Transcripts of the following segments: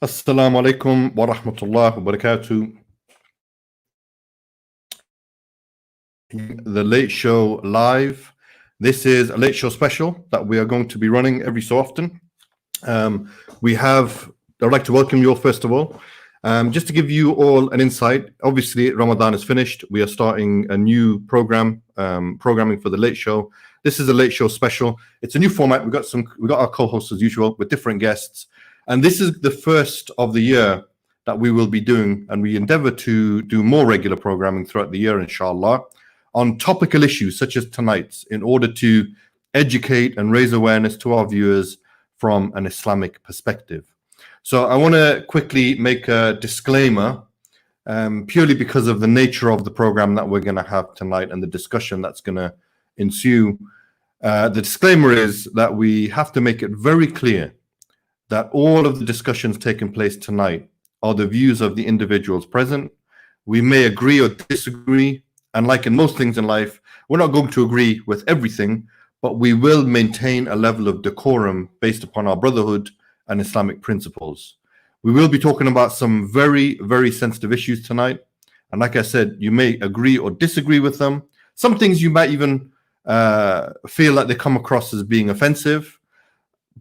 Assalamu alaikum wa rahmatullah wa barakatuh. The Late Show live. This is a Late Show special that we are going to be running every so often. I'd like to welcome you all first of all. Just to give you all an insight, obviously Ramadan is finished. We are starting a new programming for the Late Show. This is a Late Show special. It's a new format. We got our co-hosts as usual with different guests. And this is the first of the year that we will be doing, and we endeavor to do more regular programming throughout the year, inshallah, on topical issues such as tonight's, in order to educate and raise awareness to our viewers from an Islamic perspective. So I want to quickly make a disclaimer, purely because of the nature of the program that we're going to have tonight and the discussion that's going to ensue. The disclaimer is that we have to make it very clear that all of the discussions taking place tonight are the views of the individuals present. We may agree or disagree, and like in most things in life, we're not going to agree with everything, but we will maintain a level of decorum based upon our brotherhood and Islamic principles. We will be talking about some very, very sensitive issues tonight, and like I said, you may agree or disagree with them. Some things you might even feel like they come across as being offensive.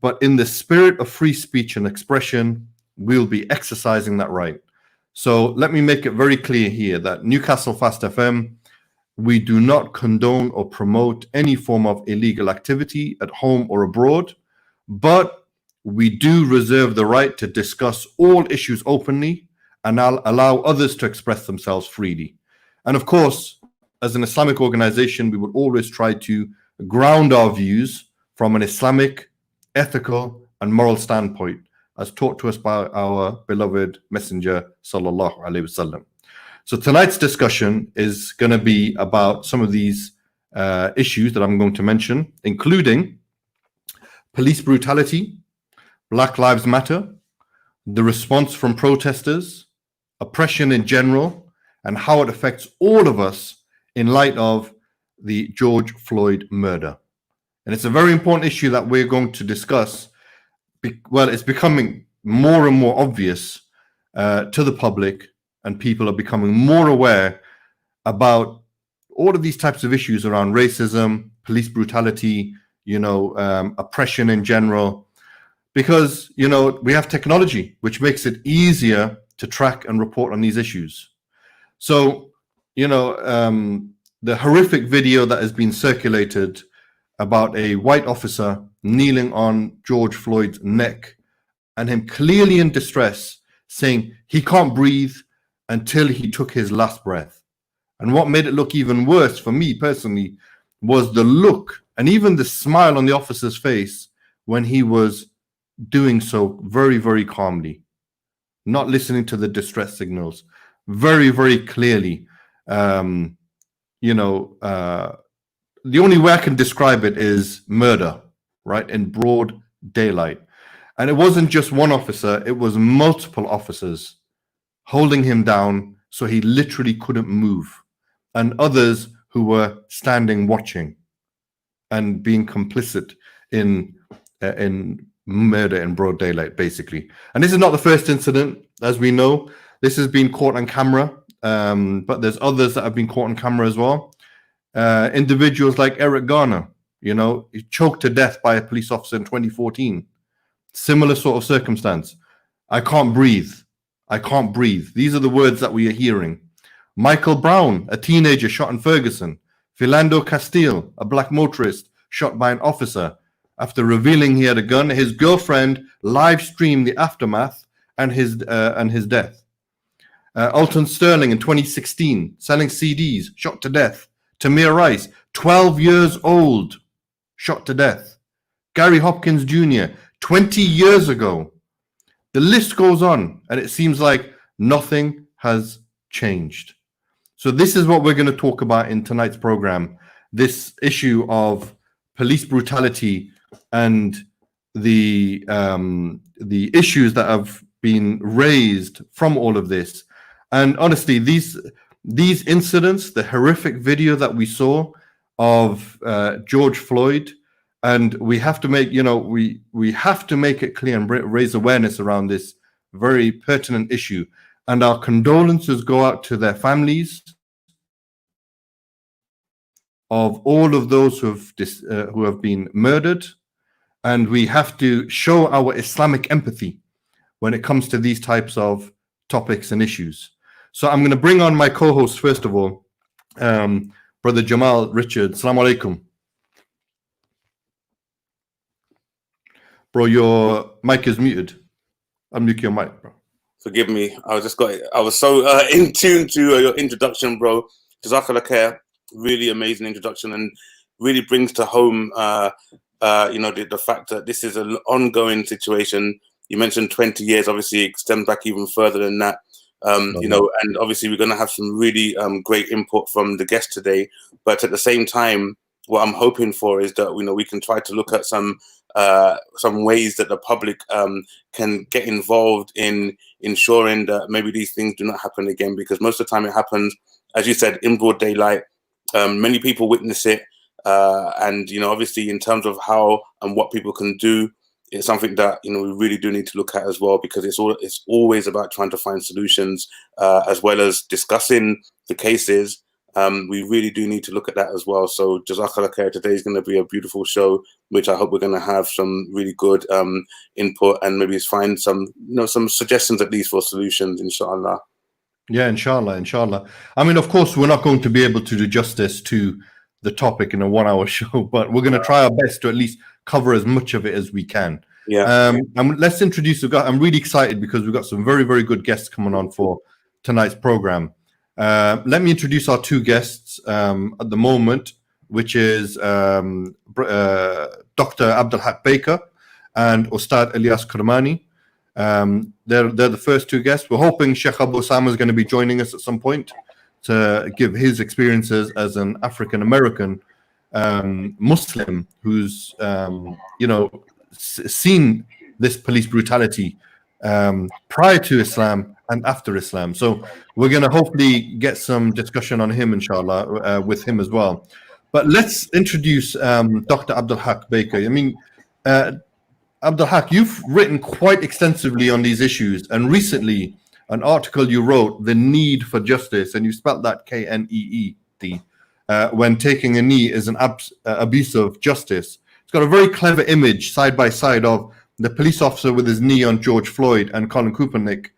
But in the spirit of free speech and expression, we'll be exercising that right. So let me make it very clear here that Newcastle Fast FM, we do not condone or promote any form of illegal activity at home or abroad, but we do reserve the right to discuss all issues openly and allow others to express themselves freely. And of course, as an Islamic organization, we would always try to ground our views from an Islamic, ethical and moral standpoint, as taught to us by our beloved Messenger sallallahu alaihi wasallam. So tonight's discussion is going to be about some of these issues that I'm going to mention, including police brutality, Black Lives Matter, the response from protesters, oppression in general, and how it affects all of us in light of the George Floyd murder. And it's a very important issue that we're going to discuss. Well, it's becoming more and more obvious to the public, and people are becoming more aware about all of these types of issues around racism, police brutality, oppression in general, because, we have technology, which makes it easier to track and report on these issues. So, the horrific video that has been circulated about a white officer kneeling on George Floyd's neck and him clearly in distress, saying he can't breathe until he took his last breath. And what made it look even worse for me personally was the look and even the smile on the officer's face when he was doing so very, very calmly, not listening to the distress signals, very, very clearly. The only way I can describe it is murder, right, in broad daylight. And it wasn't just one officer, it was multiple officers holding him down so he literally couldn't move, and others who were standing watching and being complicit in murder in broad daylight, basically. And this is not the first incident, as we know. This has been caught on camera, but there's others that have been caught on camera as well. Individuals like Eric Garner, he choked to death by a police officer in 2014. Similar sort of circumstance. I can't breathe. I can't breathe. These are the words that we are hearing. Michael Brown, a teenager shot in Ferguson. Philando Castile, a black motorist shot by an officer after revealing he had a gun. His girlfriend live streamed the aftermath and his death. Alton Sterling in 2016, selling CDs, shot to death. Tamir Rice, 12 years old, shot to death. Gary Hopkins Jr., 20 years ago. The list goes on, and it seems like nothing has changed. So this is what we're going to talk about in tonight's program, this issue of police brutality and the issues that have been raised from all of this. And honestly, these incidents, the horrific video that we saw of George Floyd, and we have to make, we have to make it clear and raise awareness around this very pertinent issue. And our condolences go out to their families of all of those who have been murdered. And we have to show our Islamic empathy when it comes to these types of topics and issues. So I'm going to bring on my co-host first of all, Brother Jamaal Richards. Assalamu alaikum. Bro, your mic is muted. Unmute your mic, bro. Forgive me. I was so in tune to your introduction, bro. Jazakallah khair. Really amazing introduction, and really brings to home, the fact that this is an ongoing situation. You mentioned 20 years, obviously extend back even further than that. And obviously we're going to have some really great input from the guest today. But at the same time, what I'm hoping for is that we can try to look at some ways that the public can get involved in ensuring that maybe these things do not happen again, because most of the time it happens, as you said, in broad daylight. Many people witness it, and obviously in terms of how and what people can do, it's something that we really do need to look at as well, because it's always about trying to find solutions as well as discussing the cases. We really do need to look at that as well. So Jazakallah khair. Today is going to be a beautiful show, which I hope we're going to have some really good input and maybe find some some suggestions at least for solutions, inshallah. Yeah, inshallah. I mean, of course, we're not going to be able to do justice to the topic in a 1-hour show, but we're going to try our best to at least cover as much of it as we can. Yeah. And let's introduce. I'm really excited because we've got some very, very good guests coming on for tonight's program. Let me introduce our two guests at the moment, which is Dr. Abdul Haqq Baker and Ustadh Alyas Karmani. They're the first two guests. We're hoping Sheikh Usamah is going to be joining us at some point to give his experiences as an African American Muslim who's seen this police brutality prior to Islam and after Islam. So we're going to hopefully get some discussion on him, inshallah, with him as well. But let's introduce Dr. Abdul Haqq Baker. I mean, Abdul Haqq, you've written quite extensively on these issues, and recently an article you wrote, The Need for Justice, and you spelled that K-N-E-E-D, when taking a knee is an abuse of justice. It's got a very clever image side by side of the police officer with his knee on George Floyd and Colin Kaepernick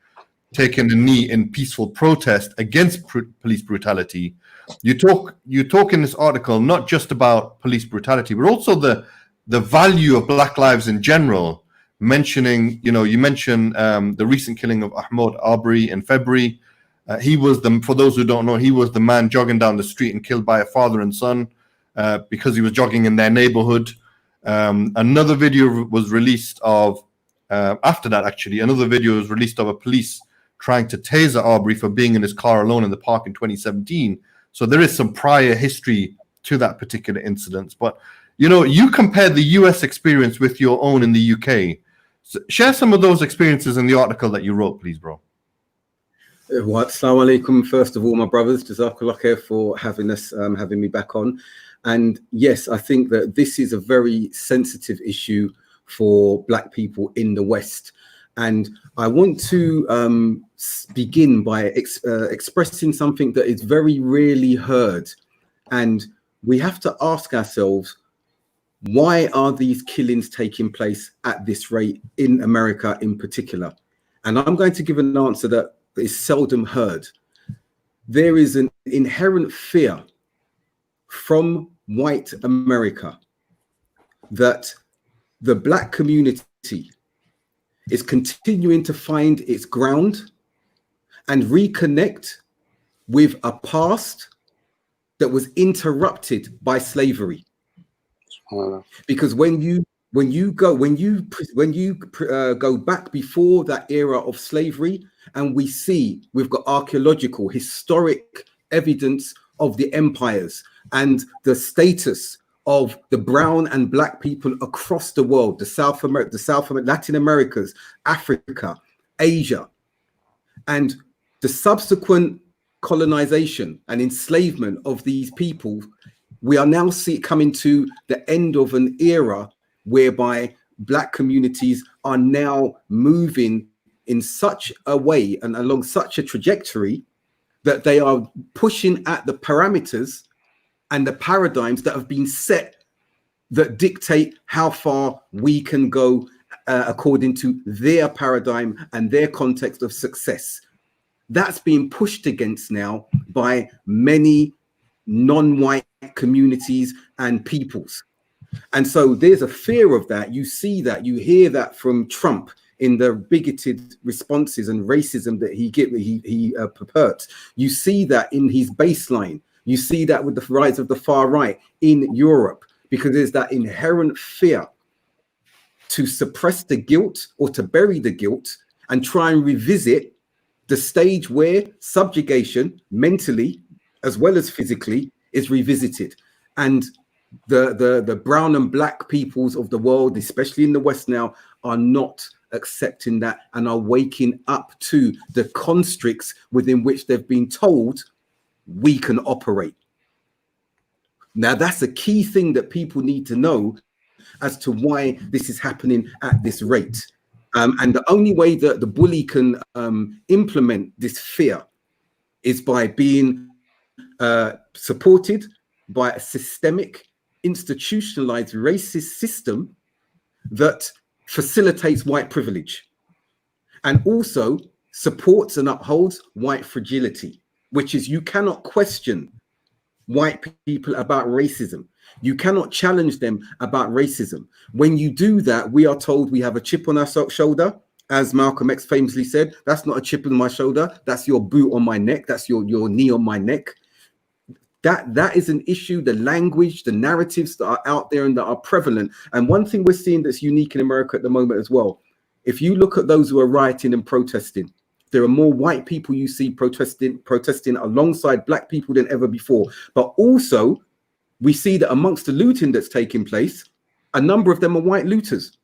taking a knee in peaceful protest against police brutality. You talk in this article not just about police brutality, but also the value of Black lives in general, mentioning, you mentioned the recent killing of Ahmaud Arbery in February. He was for those who don't know, he was the man jogging down the street and killed by a father and son because he was jogging in their neighborhood. Another video was released of, after that actually, another video was released of a police trying to taser Arbery for being in his car alone in the park in 2017. So there is some prior history to that particular incident. But you compared the US experience with your own in the UK. So share some of those experiences in the article that you wrote, please, bro. Assalamu alaikum, first of all, my brothers. Jazakallah khair for having me back on. And yes, I think that this is a very sensitive issue for Black people in the West. And I want to begin by expressing something that is very rarely heard. And we have to ask ourselves, why are these killings taking place at this rate in America in particular? And I'm going to give an answer that is seldom heard. There is an inherent fear from white America that the Black community is continuing to find its ground and reconnect with a past that was interrupted by slavery. Because when you go back before that era of slavery, and we've got archaeological, historic evidence of the empires and the status of the brown and Black people across the world, Latin Americas, Africa, Asia, and the subsequent colonization and enslavement of these people. We are now coming to the end of an era whereby Black communities are now moving in such a way and along such a trajectory that they are pushing at the parameters and the paradigms that have been set that dictate how far we can go according to their paradigm and their context of success. That's being pushed against now by many non-white communities and peoples. And so there's a fear of that. You see that, you hear that from Trump in the bigoted responses and racism that he purports. You see that in his baseline. You see that with the rise of the far right in Europe, because there's that inherent fear to suppress the guilt or to bury the guilt and try and revisit the stage where subjugation, mentally as well as physically, is revisited. And the brown and black peoples of the world, especially in the West now, are not accepting that and are waking up to the constricts within which they've been told we can operate. Now, that's a key thing that people need to know as to why this is happening at this rate. And the only way that the bully can implement this fear is by being supported by a systemic, institutionalized racist system that facilitates white privilege and also supports and upholds white fragility, which is you cannot question white people about racism. You cannot challenge them about racism. When you do that, we are told we have a chip on our shoulder. As Malcolm X famously said, that's not a chip on my shoulder. That's your boot on my neck. That's your knee on my neck. That is an issue, the language, the narratives that are out there and that are prevalent. And one thing we're seeing that's unique in America at the moment as well, if you look at those who are rioting and protesting, there are more white people you see protesting alongside black people than ever before. But also, we see that amongst the looting that's taking place, a number of them are white looters.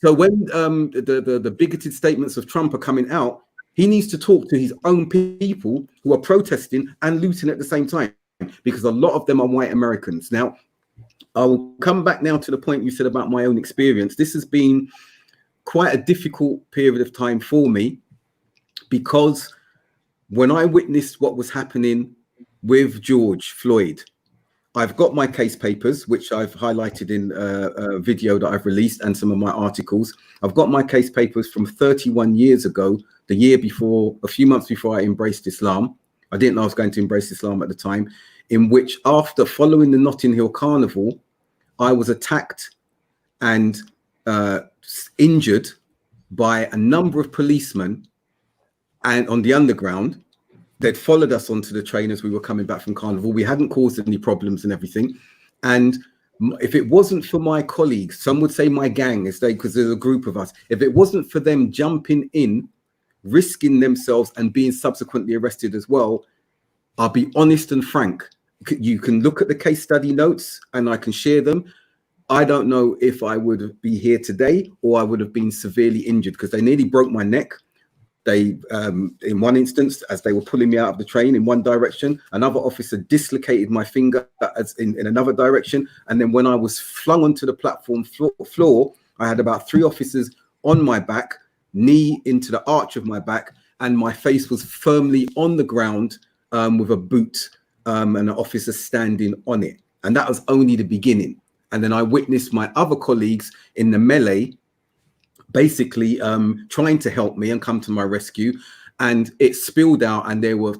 So when the bigoted statements of Trump are coming out, he needs to talk to his own people who are protesting and looting at the same time, because a lot of them are white Americans. Now, I will come back now to the point you said about my own experience. This has been quite a difficult period of time for me, because when I witnessed what was happening with George Floyd, I've got my case papers, which I've highlighted in a video that I've released and some of my articles. I've got my case papers from 31 years ago, the year before, a few months before I embraced Islam. I didn't know I was going to embrace Islam at the time, in which after following the Notting Hill Carnival, I was attacked and injured by a number of policemen and on the underground. They'd followed us onto the train as we were coming back from Carnival. We hadn't caused any problems and everything. And if it wasn't for my colleagues, some would say my gang, because there's a group of us, if it wasn't for them jumping in, risking themselves and being subsequently arrested as well, I'll be honest and frank. You can look at the case study notes and I can share them. I don't know if I would be here today or I would have been severely injured, because they nearly broke my neck. They, in one instance, as they were pulling me out of the train in one direction, another officer dislocated my finger in another direction. And then when I was flung onto the platform floor, I had about 3 officers on my back, knee into the arch of my back, and my face was firmly on the ground with a boot and an officer standing on it. And that was only the beginning. And then I witnessed my other colleagues in the melee basically trying to help me and come to my rescue, and it spilled out and there were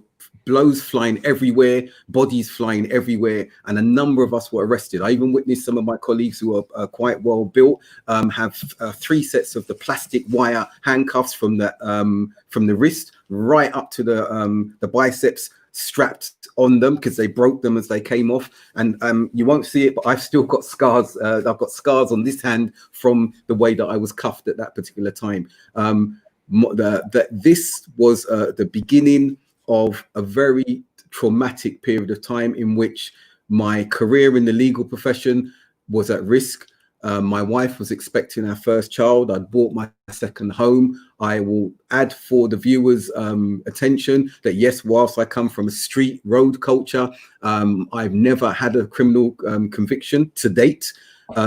blows flying everywhere, bodies flying everywhere, and a number of us were arrested. I even witnessed some of my colleagues who are quite well built have 3 sets of the plastic wire handcuffs from the wrist right up to the biceps, strapped on them because they broke them as they came off. And you won't see it, but I've still got scars. I've got scars on this hand from the way that I was cuffed at that particular time. This was the beginning of a very traumatic period of time in which my career in the legal profession was at risk. My wife was expecting our first child. I'd bought my second home. I will add for the viewers' attention that yes, whilst I come from a street road culture, I've never had a criminal conviction to date.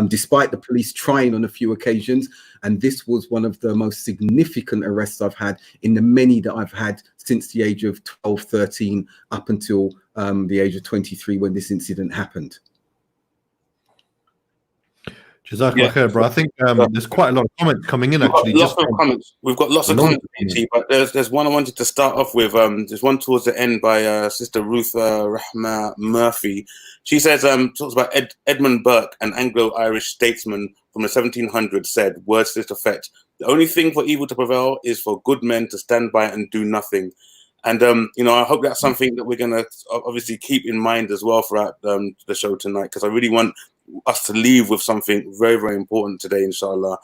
despite the police trying on a few occasions. And this was one of the most significant arrests I've had in the many that I've had since the age of 12, 13, up until the age of 23 when this incident happened. Jazakallah khair, bro. I think there's quite a lot of comments coming in actually. We've got lots of comments, but there's one I wanted to start off with. There's one towards the end by Sister Ruth Rahma Murphy. She says, talks about Edmund Burke, an Anglo-Irish statesman from the 1700s, said, words to this effect: "The only thing for evil to prevail is for good men to stand by and do nothing." And you know, I hope that's something that we're going to obviously keep in mind as well throughout the show tonight, because I really want us to leave with something very, very important today, inshallah.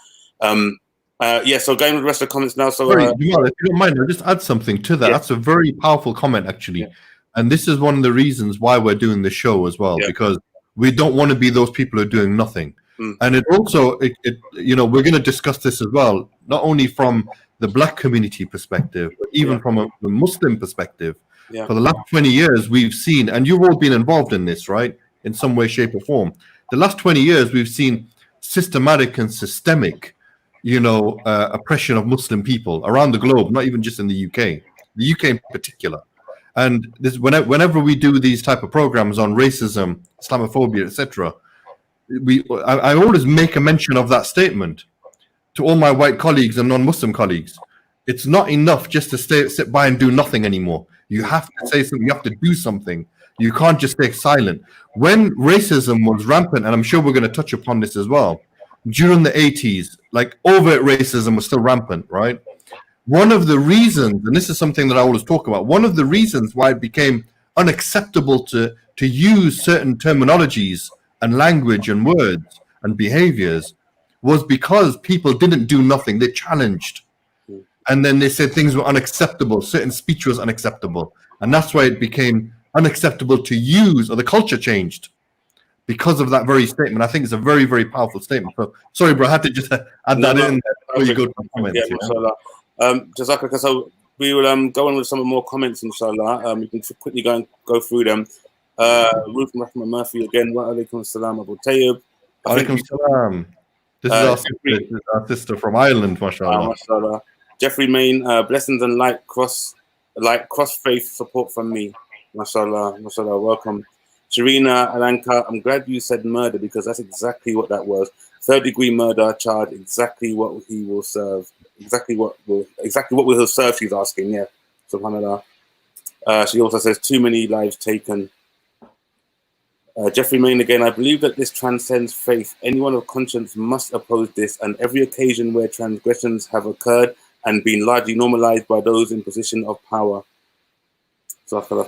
Yeah, so going with the rest of the comments now. So, sorry, if you don't mind, I'll just add something to that. Yeah. That's a very powerful comment, actually. Yeah. And this is one of the reasons why we're doing this show as well, because we don't want to be those people who are doing nothing. And it also, you know, we're going to discuss this as well, not only from the Black community perspective, but even from a Muslim perspective. For the last 20 years, we've seen, and you've all been involved in this, right, in some way, shape, or form. The last 20 years, we've seen systematic and systemic, you know, oppression of Muslim people around the globe, not even just in the UK in particular. And this, whenever we do these type of programs on racism, Islamophobia, etc., I always make a mention of that statement to all my white colleagues and non-Muslim colleagues. It's not enough just to sit by and do nothing anymore. You have to say something. You have to do something. You can't just stay silent. When racism was rampant, and I'm sure we're going to touch upon this as well, during the 80s, like overt racism was still rampant, right? One of the reasons, and this is something that I always talk about, one of the reasons why it became unacceptable to use certain terminologies and language and words and behaviors was because people didn't do nothing. They challenged. And then they said things were unacceptable. Certain speech was unacceptable. And that's why it became unacceptable to use, or the culture changed because of that very statement. I think it's a very, very powerful statement. So, sorry, bro, I had to just add that in before you go to the comments. Yeah, inshallah. Jazakallah, so we will go on with some more comments, inshallah. We can quickly go through them. Ruth Rahma Murphy again. Wa alaikum assalam, Abu Tayeb. Alaikum assalam. This is our sister from Ireland, mashallah. Mashallah. Jeffrey Main, blessings and light cross faith support from me. Mashallah, mashallah, welcome. Sharina Alanka, I'm glad you said murder, because that's exactly what that was. 3rd-degree murder charge, exactly what he will serve. Exactly what will he serve, she's asking, yeah. Subhanallah. She also says, too many lives taken. Jeffrey Main again, I believe that this transcends faith. Anyone of conscience must oppose this, and every occasion where transgressions have occurred and been largely normalized by those in position of power. Assalamu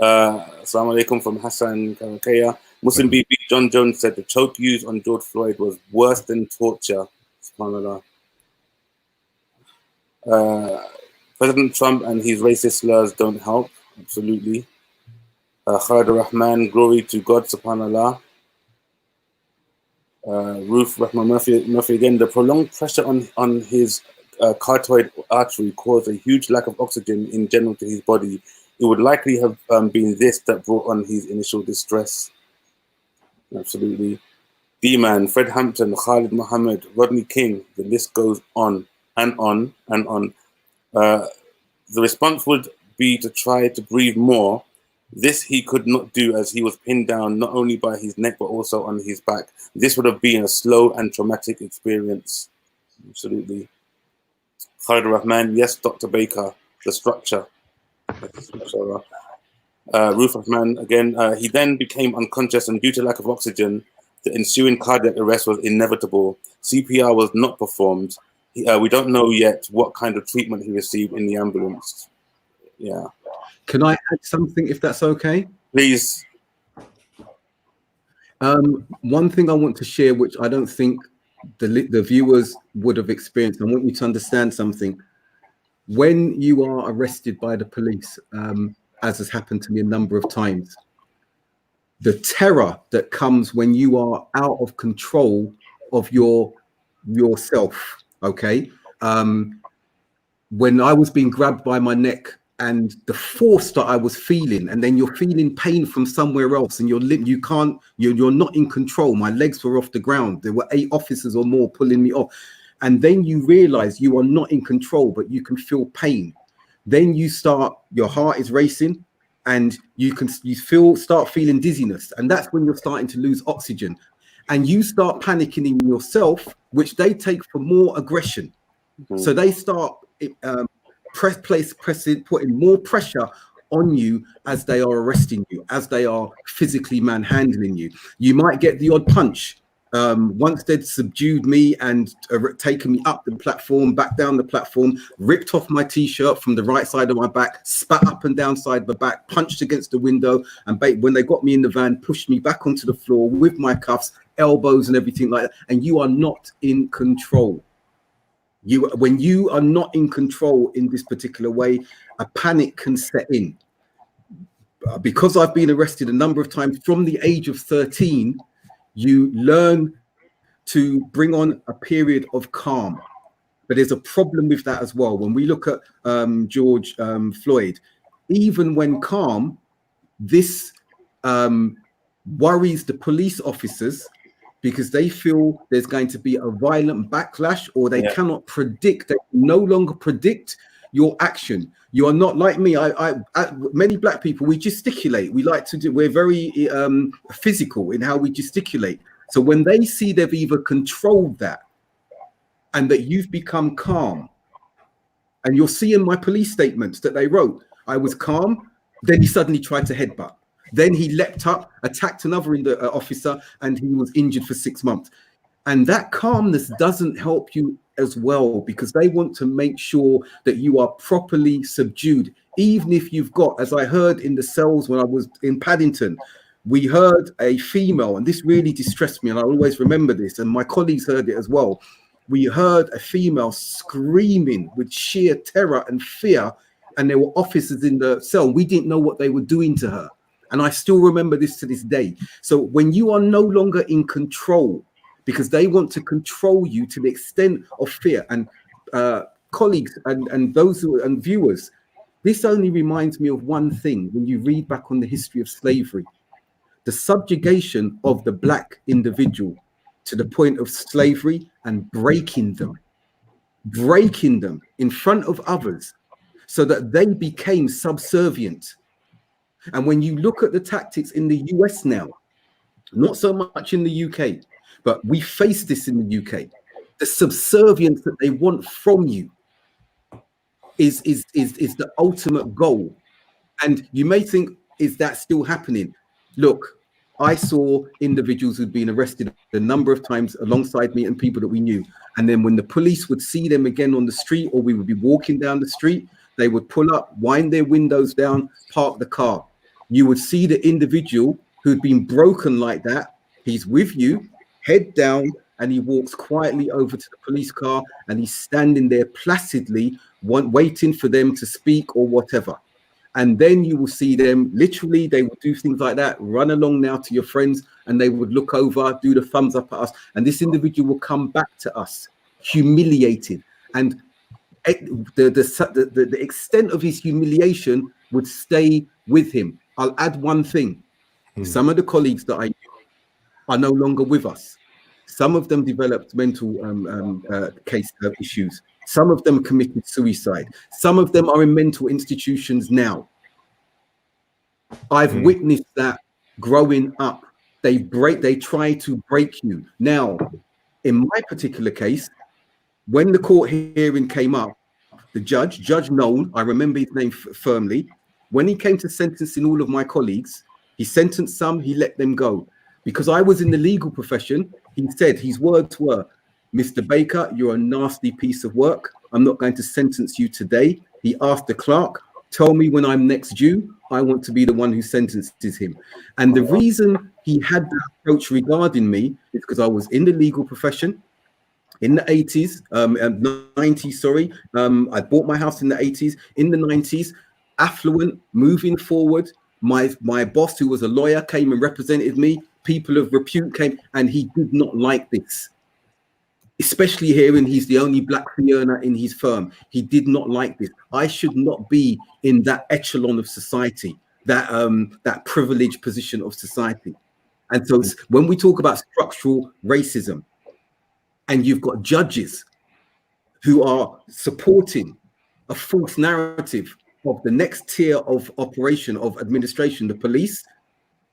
alaikum from Hassan Karakaya. Muslim BB John Jones said the choke used on George Floyd was worse than torture. SubhanAllah. President Trump and his racist slurs don't help. Absolutely. Khalid Rahman, glory to God, subhanallah. Ruth Rahman Murphy again, the prolonged pressure on his carotid artery caused a huge lack of oxygen in general to his body. It would likely have been this that brought on his initial distress. Absolutely. D-Man, Fred Hampton, Khalid Muhammad, Rodney King, the list goes on and on and on. The response would be to try to breathe more. This he could not do, as he was pinned down not only by his neck but also on his back. This would have been a slow and traumatic experience. Absolutely. Khalid Rahman, yes, Dr. Baker, the structure. Ruth Rahman again, he then became unconscious, and due to lack of oxygen, the ensuing cardiac arrest was inevitable. CPR was not performed. We don't know yet what kind of treatment he received in the ambulance. Yeah. Can I add something, if that's okay? Please. One thing I want to share, which I don't think the viewers would have experienced, I want you to understand something. When you are arrested by the police, as has happened to me a number of times, the terror that comes when you are out of control of yourself, okay? When I was being grabbed by my neck and the force that I was feeling, and then you're feeling pain from somewhere else, and you're not in control. My legs were off the ground. There were 8 officers or more pulling me off. And then you realize you are not in control, but you can feel pain. Then your heart is racing, and you start feeling dizziness. And that's when you're starting to lose oxygen. And you start panicking in yourself, which they take for more aggression. Mm-hmm. So they start putting more pressure on you as they are arresting you, as they are physically manhandling you. You might get the odd punch. Once they'd subdued me and taken me up the platform, back down the platform, ripped off my t-shirt from the right side of my back, spat up and down side of the back, punched against the window, and when they got me in the van, pushed me back onto the floor with my cuffs, elbows and everything like that. And you are not in control. When you are not in control in this particular way, a panic can set in. Because I've been arrested a number of times from the age of 13, you learn to bring on a period of calm. But there's a problem with that as well. When we look at George Floyd, even when calm, this worries the police officers, because they feel there's going to be a violent backlash, or they cannot predict, they no longer predict your action. You are not like me. Many black people, we gesticulate. We're very physical in how we gesticulate. So when they see they've either controlled that and that you've become calm, and you'll see in my police statements that they wrote, I was calm, then he suddenly tried to headbutt. Then he leapt up, attacked another officer, and he was injured for 6 months. And that calmness doesn't help you as well, because they want to make sure that you are properly subdued. Even if you've got, as I heard in the cells when I was in Paddington, we heard a female, and this really distressed me, and I always remember this, and my colleagues heard it as well. We heard a female screaming with sheer terror and fear, and there were officers in the cell. We didn't know what they were doing to her. And I still remember this to this day. So when you are no longer in control, because they want to control you to the extent of fear, and colleagues and those and viewers, this only reminds me of one thing. When you read back on the history of slavery, the subjugation of the black individual to the point of slavery and breaking them in front of others so that they became subservient. And when you look at the tactics in the US now, not so much in the UK, but we face this in the UK, the subservience that they want from you is the ultimate goal. And you may think, is that still happening? Look, I saw individuals who'd been arrested a number of times alongside me and people that we knew. And then when the police would see them again on the street, or we would be walking down the street, they would pull up, wind their windows down, park the car. You would see the individual who'd been broken like that. He's with you, head down, and he walks quietly over to the police car, and he's standing there placidly, waiting for them to speak or whatever. And then you will see them, literally, they will do things like that, run along now to your friends, and they would look over, do the thumbs up at us, and this individual will come back to us, humiliated. And the extent of his humiliation would stay with him. I'll add one thing. Some of the colleagues that I knew are no longer with us. Some of them developed mental case issues. Some of them committed suicide. Some of them are in mental institutions now. I've witnessed that growing up. They try to break you. Now, in my particular case, when the court hearing came up, the Judge Noel, I remember his name firmly, when he came to sentencing all of my colleagues, he sentenced some, he let them go. Because I was in the legal profession, he said, his words were, Mr. Baker, you're a nasty piece of work. I'm not going to sentence you today. He asked the clerk, tell me when I'm next due. I want to be the one who sentences him. And the reason he had that approach regarding me is because I was in the legal profession in the 80s, 90s, sorry. I bought my house in the 80s. In the 90s, affluent, moving forward. My boss, who was a lawyer, came and represented me. People of repute came, and he did not like this. especially hearing he's the only black fee earner in his firm. He did not like this. I should not be in that echelon of society, that privileged position of society. And so when we talk about structural racism, and you've got judges who are supporting a false narrative of the next tier of operation of administration, the police,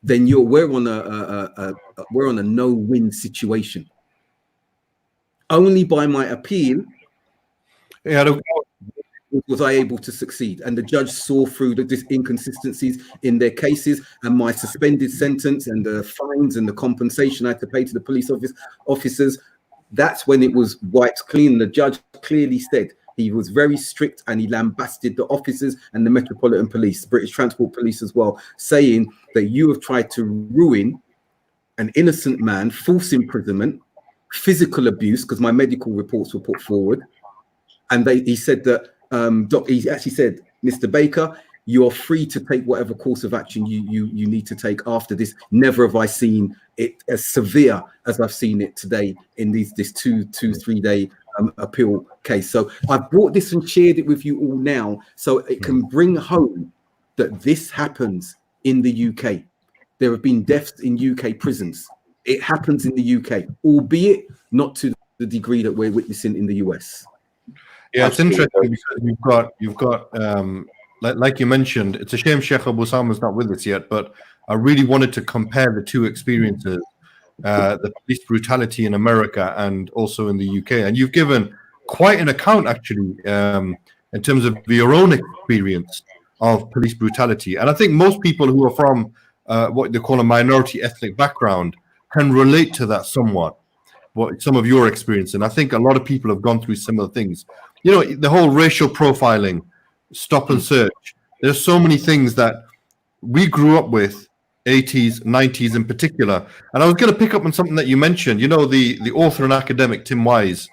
then we're on a no-win situation. Only by my appeal was I able to succeed, and the judge saw through the inconsistencies in their cases, and my suspended sentence and the fines and the compensation I had to pay to the police officers. That's when it was wiped clean. The judge clearly said he was very strict, and he lambasted the officers and the Metropolitan Police, British Transport Police as well, saying that you have tried to ruin an innocent man, false imprisonment, physical abuse, because my medical reports were put forward. And he said that, he actually said, Mr. Baker, you are free to take whatever course of action you need to take after this. Never have I seen it as severe as I've seen it today in this 3 day appeal case. So I've brought this and shared it with you all now, so it can bring home that this happens in the UK. There have been deaths in UK prisons. It happens in the UK, albeit not to the degree that we're witnessing in the US. Yeah, it's interesting because you've got like you mentioned, it's a shame Sheikh Usamah is not with us yet, but I really wanted to compare the two experiences, the police brutality in America and also in the UK. And you've given quite an account, actually, in terms of your own experience of police brutality. And I think most people who are from what they call a minority ethnic background can relate to that somewhat, some of your experience. And I think a lot of people have gone through similar things. You know, the whole racial profiling, stop and search. There's so many things that we grew up with, 80s, 90s in particular. And I was going to pick up on something that you mentioned. You know, the author and academic Tim Wise,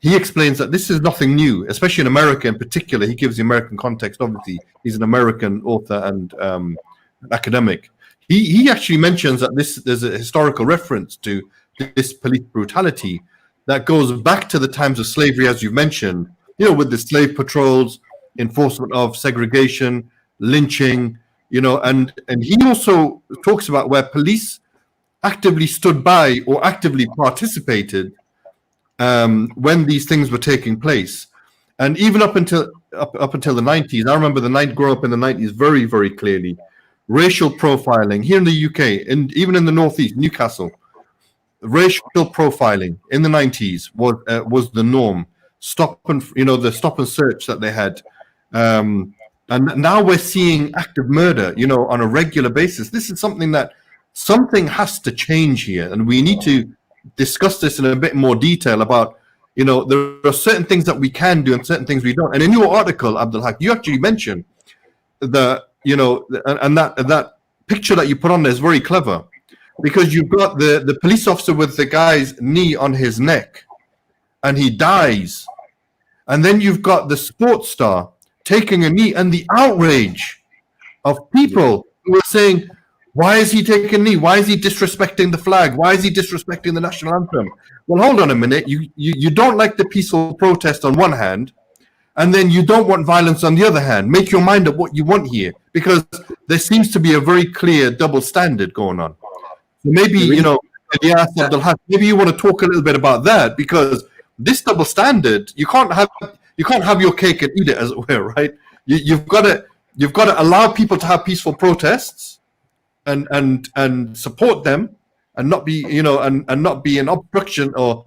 he explains that this is nothing new, especially in America in particular. He gives the American context, obviously. He's an American author and academic. He actually mentions that there's a historical reference to this police brutality that goes back to the times of slavery, as you've mentioned, you know, with the slave patrols, enforcement of segregation, lynching, you know, and he also talks about where police actively stood by or actively participated when these things were taking place. And even up until the 90s, I remember growing up in the 90s very, very clearly. Racial profiling here in the UK and even in the Northeast, Newcastle, racial profiling in the 90s was the norm. The stop and search that they had. And now we're seeing active murder, you know, on a regular basis. This is something has to change here. And we need to discuss this in a bit more detail about, you know, there are certain things that we can do and certain things we don't. And in your article, Abdul Haqq, you actually mentioned that picture that you put on there is very clever, because you've got the police officer with the guy's knee on his neck and he dies. And then you've got the sports star taking a knee, and the outrage of people who are saying, why is he taking a knee? Why is he disrespecting the flag? Why is he disrespecting the national anthem? Well, hold on a minute. You don't like the peaceful protest on one hand, and then you don't want violence on the other hand. Make your mind up what you want here, because there seems to be a very clear double standard going on. So maybe, you know, Alyas, Abdul Haqq, maybe you want to talk a little bit about that, because this double standard, you can't have your cake and eat it, as it were, right? You've got to allow people to have peaceful protests and support them, and not be, you know, and not be an obstruction or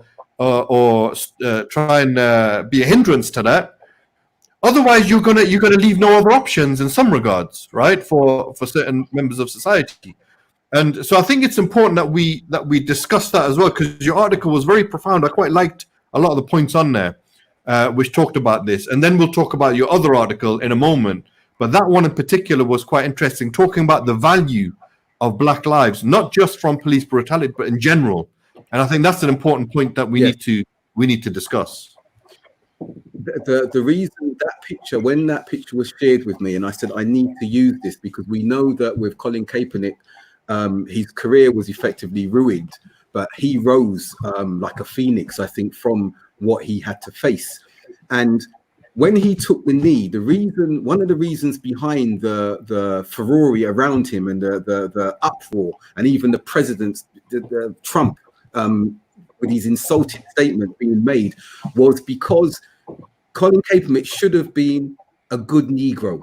try and be a hindrance to that. Otherwise, you're gonna leave no other options in some regards, right? For certain members of society. And so I think it's important that we discuss that as well, because your article was very profound. I quite liked a lot of the points on there, which talked about this. And then we'll talk about your other article in a moment. But that one in particular was quite interesting, talking about the value of Black lives, not just from police brutality, but in general. And I think that's an important point that we need to discuss. The reason when that picture was shared with me, and I said I need to use this, because we know that with Colin Kaepernick, his career was effectively ruined but he rose like a phoenix, I think, from what he had to face. And when he took the knee, one of the reasons behind the furore around him and the uproar, and even the president's Trump with his insulting statement being made, was because Colin Kaepernick should have been a good Negro.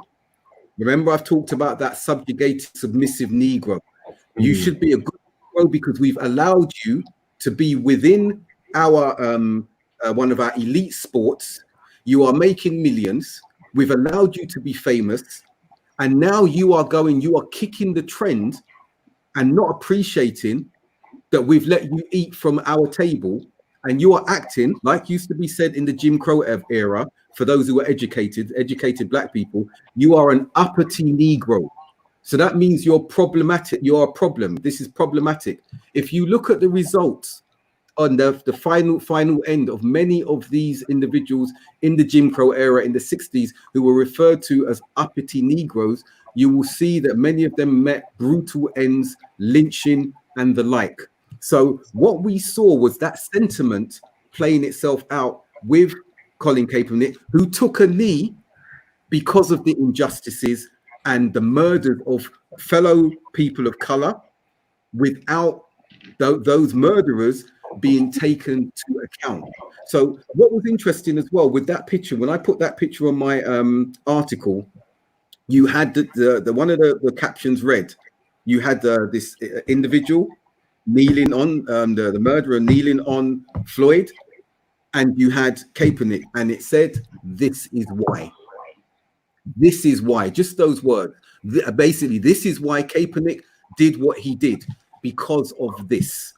Remember, I've talked about that subjugated, submissive Negro. You should be a good Negro because we've allowed you to be within our one of our elite sports. You are making millions. We've allowed you to be famous, and now you are kicking the trend and not appreciating that we've let you eat from our table, and you are acting like used to be said in the Jim Crow era. For those who are educated black people, you are an uppity Negro. So that means you're problematic. You're a problem. This is problematic. If you look at the results on the final end of many of these individuals in the Jim Crow era in the 60s who were referred to as uppity Negroes, you will see that many of them met brutal ends, lynching, and the like. So what we saw was that sentiment playing itself out with Colin Kaepernick, who took a knee because of the injustices and the murders of fellow people of color without those murderers being taken to account. So what was interesting as well with that picture, when I put that picture on my article, you had the one of the captions read, you had this individual kneeling on the murderer kneeling on Floyd, and you had Kaepernick, and it said, "This is why." This is why. Just those words. Basically, this is why Kaepernick did what he did, because of this.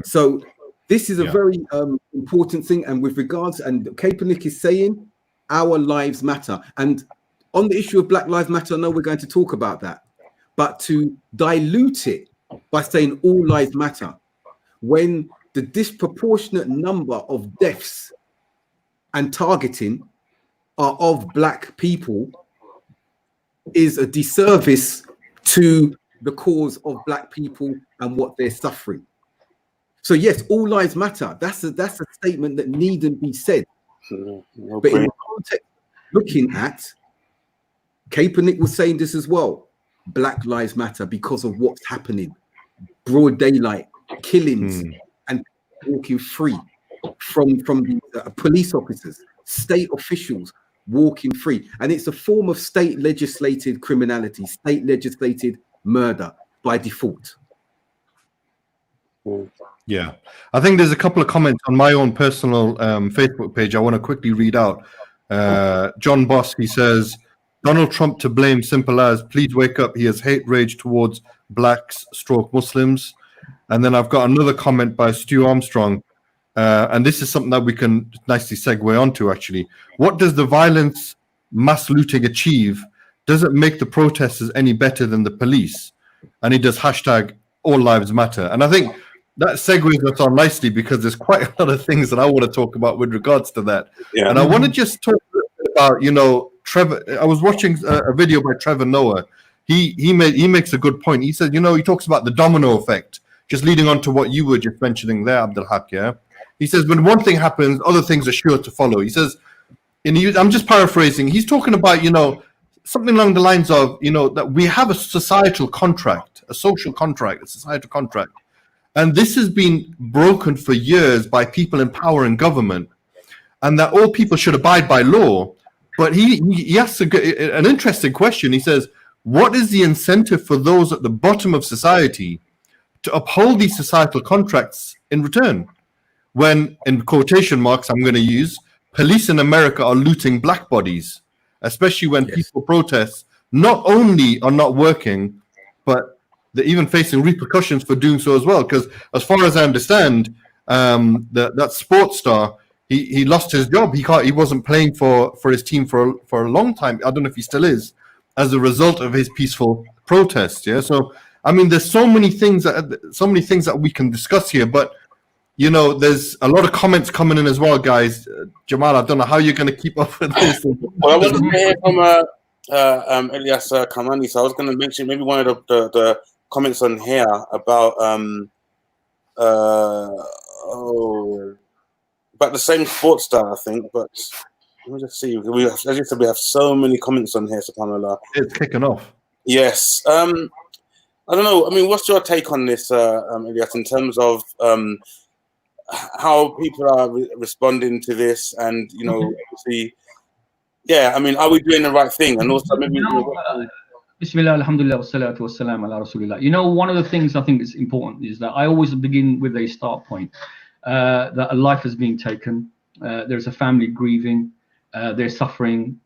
So this is a very important thing. And with regards, and Kaepernick is saying, our lives matter. And on the issue of Black Lives Matter, I know we're going to talk about that, but to dilute it by saying all lives matter, when the disproportionate number of deaths and targeting are of black people, is a disservice to the cause of black people and what they're suffering. So yes, all lives matter. That's a statement that needn't be said. But in the context looking at, Kaepernick was saying this as well. Black lives matter because of what's happening. Broad daylight, killings, and walking free from the police officers, state officials walking free. And it's a form of state legislated criminality, state legislated murder by default. Yeah, I think there's a couple of comments on my own personal Facebook page I want to quickly read out. John Boss, he says, Donald Trump to blame, simple as, please wake up. He has hate rage towards blacks / Muslims. And then I've got another comment by Stu Armstrong. And this is something that we can nicely segue onto, actually. What does the violence, mass looting achieve? Does it make the protesters any better than the police? And he does hashtag all lives matter. And I think that segues us on nicely because there's quite a lot of things that I want to talk about with regards to that. Yeah. And I want to just talk about, Trevor. I was watching a video by Trevor Noah. He makes a good point. He said, he talks about the domino effect, just leading on to what you were just mentioning there, Abdul Haqq, yeah? He says, when one thing happens, other things are sure to follow. He says, I'm just paraphrasing, he's talking about, something along the lines of, that we have a societal contract, a social contract, a societal contract. And this has been broken for years by people in power and government, and that all people should abide by law. But he asks an interesting question. He says, what is the incentive for those at the bottom of society to uphold these societal contracts in return? When, in quotation marks, I'm going to use, police in America are looting black bodies, especially when people protest, not only are not working, but they're even facing repercussions for doing so as well. Because as far as I understand, that sports star, he lost his job. He wasn't playing for his team for a long time. I don't know if he still is, as a result of his peaceful protest. Yeah. So I mean, there's so many things that we can discuss here, but there's a lot of comments coming in as well, guys. Jamaal, I don't know how you're going to keep up with this. Well, I wanted to hear from Alyas Karmani, so I was going to mention maybe one of the comments on here about about the same sports style, I think. But let me just see. As you said, we have so many comments on here, subhanAllah. It's kicking off. Yes. I don't know. I mean, what's your take on this, Alyas, in terms of how people are responding to this, and obviously, yeah. I mean, are we doing the right thing? And also, maybe. Bismillah, alhamdulillah, wassalatu wassalam ala rasulillah. One of the things I think is important is that I always begin with a start point, that a life has been taken, there's a family grieving, they're suffering,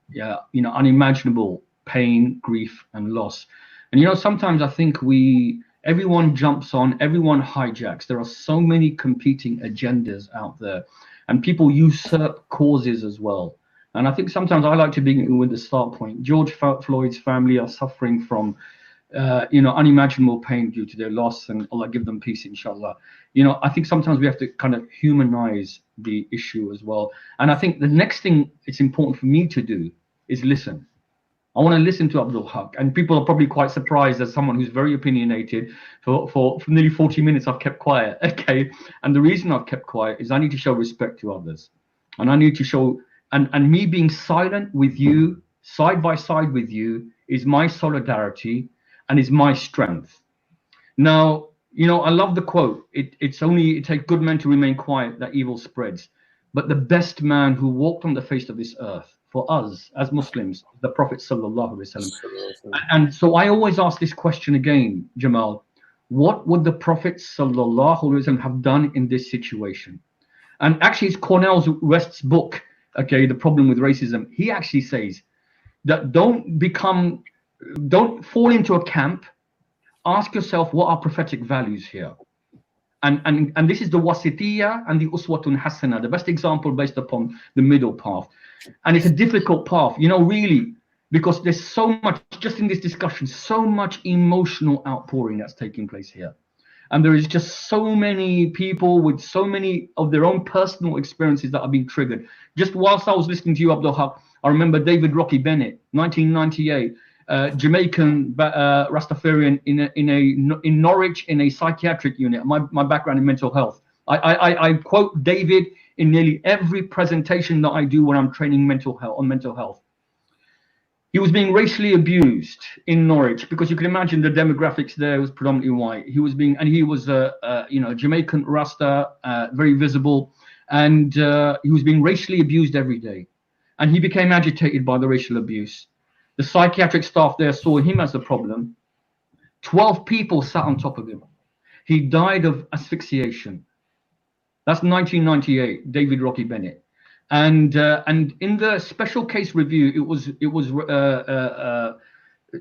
unimaginable pain, grief, and loss. And sometimes I think everyone jumps on, everyone hijacks. There are so many competing agendas out there, and people usurp causes as well. And I think sometimes I like to begin with the start point. George Floyd's family are suffering from, unimaginable pain due to their loss, and Allah give them peace, inshallah. I think sometimes we have to kind of humanize the issue as well. And I think the next thing it's important for me to do is listen. I want to listen to Abdul Haqq, and people are probably quite surprised as someone who's very opinionated. For nearly 40 minutes, I've kept quiet. Okay, and the reason I've kept quiet is I need to show respect to others, and I need to show. And me being silent with you, side by side with you, is my solidarity and is my strength. Now, I love the quote. It takes good men to remain quiet that evil spreads. But the best man who walked on the face of this earth for us as Muslims, the Prophet sallallahu alaihi wasallam. And so I always ask this question again, Jamaal. What would the Prophet sallallahu alaihi wasallam have done in this situation? And actually, it's Cornel West's book. Okay, the problem with racism. He actually says that don't fall into a camp. Ask yourself, what are prophetic values here? And this is the wasitiyya and the uswatun hasana, the best example based upon the middle path. And it's a difficult path, really, because there's so much, just in this discussion, so much emotional outpouring that's taking place here. And there is just so many people with so many of their own personal experiences that are being triggered. Just whilst I was listening to you, Abdul Haqq, I remember David Rocky Bennett, 1998, Jamaican Rastafarian in Norwich in a psychiatric unit. My background in mental health. I quote David in nearly every presentation that I do when I'm training mental health. He was being racially abused in Norwich, because you can imagine the demographics there was predominantly white. He was a Jamaican Rasta, very visible, and he was being racially abused every day. And he became agitated by the racial abuse. The psychiatric staff there saw him as a problem. 12 people sat on top of him. He died of asphyxiation. That's 1998, David Rocky Bennett. And in the special case review, it was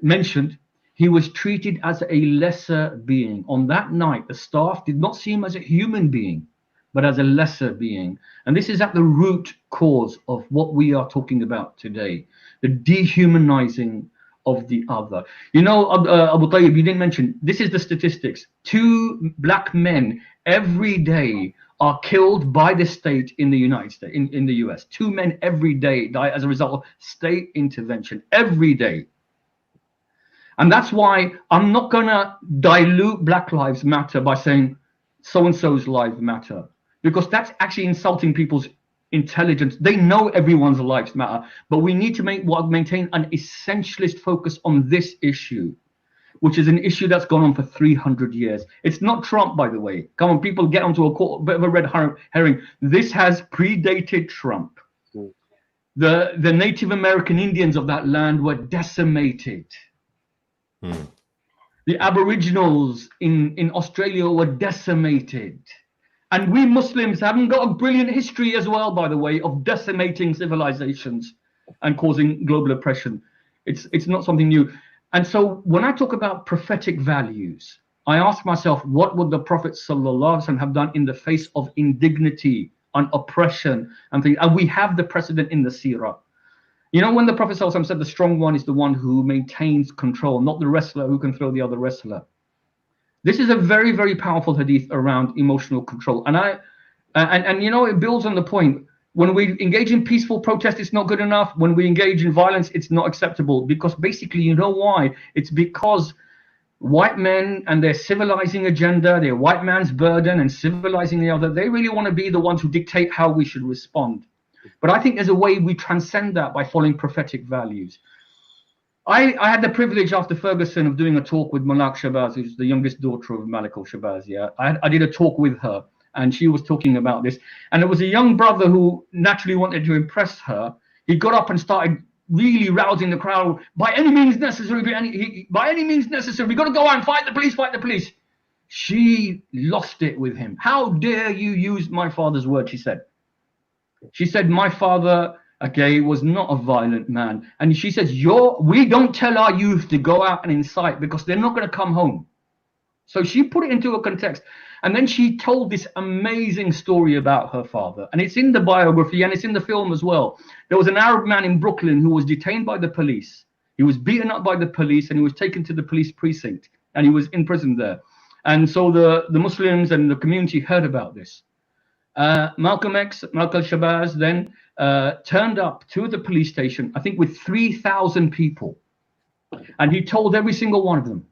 mentioned he was treated as a lesser being. On that night, the staff did not see him as a human being, but as a lesser being. And this is at the root cause of what we are talking about today, the dehumanizing of the other. Abu Tayeb, you didn't mention, this is the statistics. 2 black men every day are killed by the state in the United States, in the US. 2 men every day die as a result of state intervention, every day. And that's why I'm not gonna dilute Black Lives Matter by saying so-and-so's lives matter, because that's actually insulting people's intelligence. They know everyone's lives matter, but we need to maintain an essentialist focus on this issue, which is an issue that's gone on for 300 years. It's not Trump, by the way. Come on, people, get onto a bit of a red herring. This has predated Trump. The Native American Indians of that land were decimated. The Aboriginals in Australia were decimated. And we Muslims haven't got a brilliant history as well, by the way, of decimating civilizations and causing global oppression. It's not something new. And so when I talk about prophetic values, I ask myself, what would the Prophet ﷺ have done in the face of indignity and oppression and things? And we have the precedent in the seerah. When the Prophet ﷺ said the strong one is the one who maintains control, not the wrestler who can throw the other wrestler. This is a very, very powerful hadith around emotional control. And it builds on the point. When we engage in peaceful protest, it's not good enough. When we engage in violence, it's not acceptable. Because basically, you know why? It's because white men and their civilizing agenda, their white man's burden and civilizing the other, they really want to be the ones who dictate how we should respond. But I think there's a way we transcend that by following prophetic values. I had the privilege after Ferguson of doing a talk with Malak Shabazz, who's the youngest daughter of Malik al-Shabazz. Yeah, I did a talk with her, and she was talking about this. And there was a young brother who naturally wanted to impress her. He got up and started really rousing the crowd. By any means necessary, by any means necessary, we got to go out and fight the police, fight the police. She lost it with him. How dare you use my father's word, she said. She said, my father, okay, was not a violent man. And she says, we don't tell our youth to go out and incite because they're not going to come home. So she put it into a context. And then she told this amazing story about her father. And it's in the biography and it's in the film as well. There was an Arab man in Brooklyn who was detained by the police. He was beaten up by the police and he was taken to the police precinct. And he was in prison there. And so the Muslims and the community heard about this. Malcolm Shabazz then turned up to the police station, I think with 3,000 people. And he told every single one of them,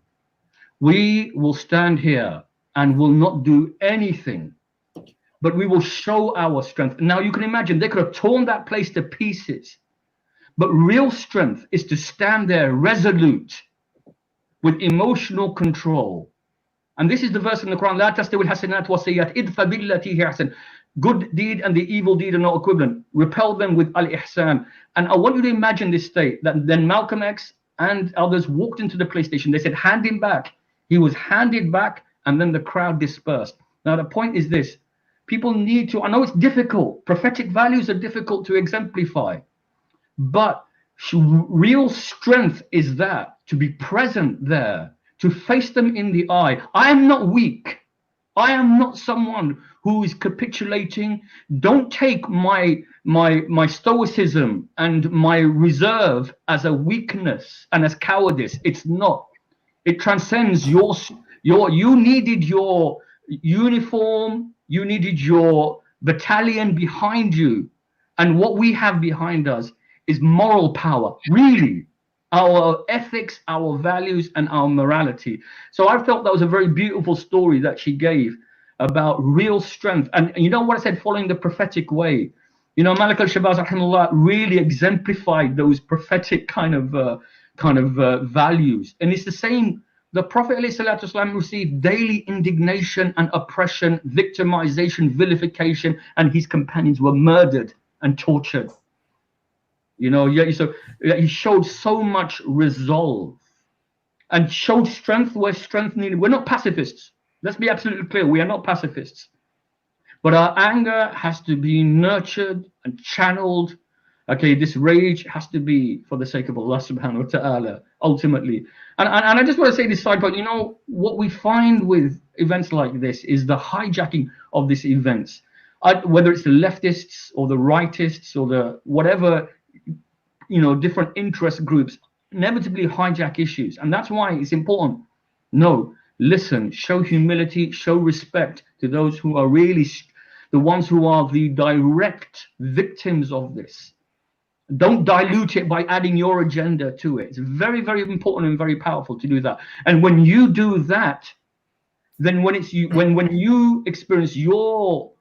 we will stand here and will not do anything, but we will show our strength. Now you can imagine they could have torn that place to pieces, but real strength is to stand there resolute with emotional control. And this is the verse in the Quran, La tastawil hasanat wa sayyiat idfa billati hiya ahsan. Good deed and the evil deed are not equivalent. Repel them with al-ihsan. And I want you to imagine this state, that then Malcolm X and others walked into the police station. They said, hand him back. He was handed back, and then the crowd dispersed. Now the point is this, people need to, I know it's difficult, prophetic values are difficult to exemplify, but real strength is that, to be present there, to face them in the eye. I am not weak. I am not someone who is capitulating. Don't take my stoicism and my reserve as a weakness and as cowardice. It's not. It transcends you needed your uniform, you needed your battalion behind you. And what we have behind us is moral power, really. Our ethics, our values, and our morality. So I felt that was a very beautiful story that she gave about real strength. And you know what I said, following the prophetic way. You know, Malik al-Shabazz rahimahullah really exemplified those prophetic kind of values. And it's the same. The Prophet ﷺ received daily indignation and oppression, victimization, vilification, and his companions were murdered and tortured. You know, so he showed so much resolve and showed strength where strength needed. We're not pacifists. Let's be absolutely clear. We are not pacifists. But our anger has to be nurtured and channeled. Okay, this rage has to be for the sake of Allah subhanahu wa ta'ala, ultimately. And I just want to say this side point, you know, what we find with events like this is the hijacking of these events. Whether it's the leftists or the rightists or the whatever, you know, different interest groups inevitably hijack issues. And that's why it's important. No, listen, show humility, show respect to those who are really the ones who are the direct victims of this. Don't dilute it by adding your agenda to it. It's very, very important and very powerful to do that. And when you do that, then when you experience your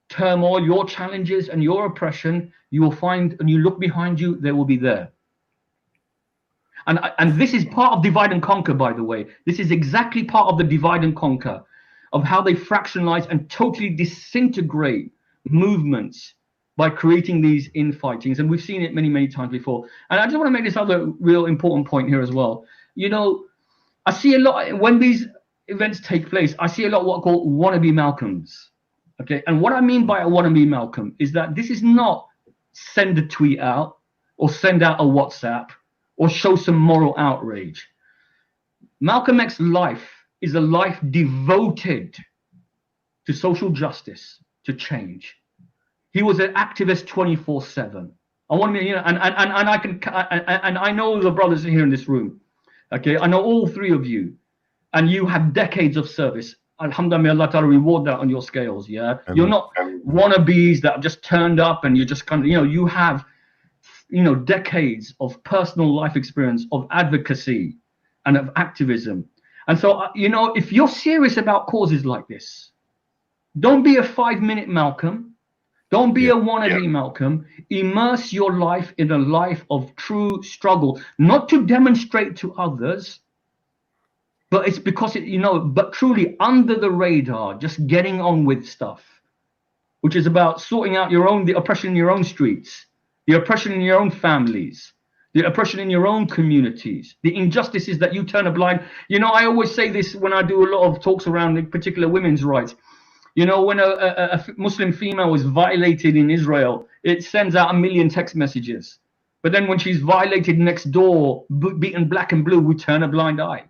turmoil, your challenges, and your oppression, you will find, and you look behind you, they will be there. And this is part of divide and conquer, by the way. This is exactly part of the divide and conquer, of how they fractionalize and totally disintegrate movements by creating these infightings. And we've seen it many, many times before. And I just want to make this other real important point here as well. You know, I see a lot, when these events take place, I see a lot of what I call wannabe Malcolms. Okay, and what I mean by a wannabe Malcolm is that this is not send a tweet out or send out a WhatsApp or show some moral outrage. Malcolm X's life is a life devoted to social justice, to change. He was an activist 24/7. I want to, you know, and I know the brothers here in this room. Okay, I know all three of you, and you have decades of service. Alhamdulillah, Allah Ta'ala reward that on your scales. Yeah, you're not wannabes that have just turned up and you're just kind of, you know, you have, you know, decades of personal life experience, of advocacy, and of activism. And so, you know, if you're serious about causes like this, don't be a 5-minute Malcolm. Don't be a wannabe Malcolm. Immerse your life in a life of true struggle, not to demonstrate to others, but it's because it, you know, but truly under the radar, just getting on with stuff, which is about sorting out the oppression in your own streets, the oppression in your own families, the oppression in your own communities, the injustices that you turn a blind. You know, I always say this when I do a lot of talks around in particular women's rights. You know, when a Muslim female is violated in Israel, it sends out 1 million text messages. But then when she's violated next door, beaten black and blue, we turn a blind eye.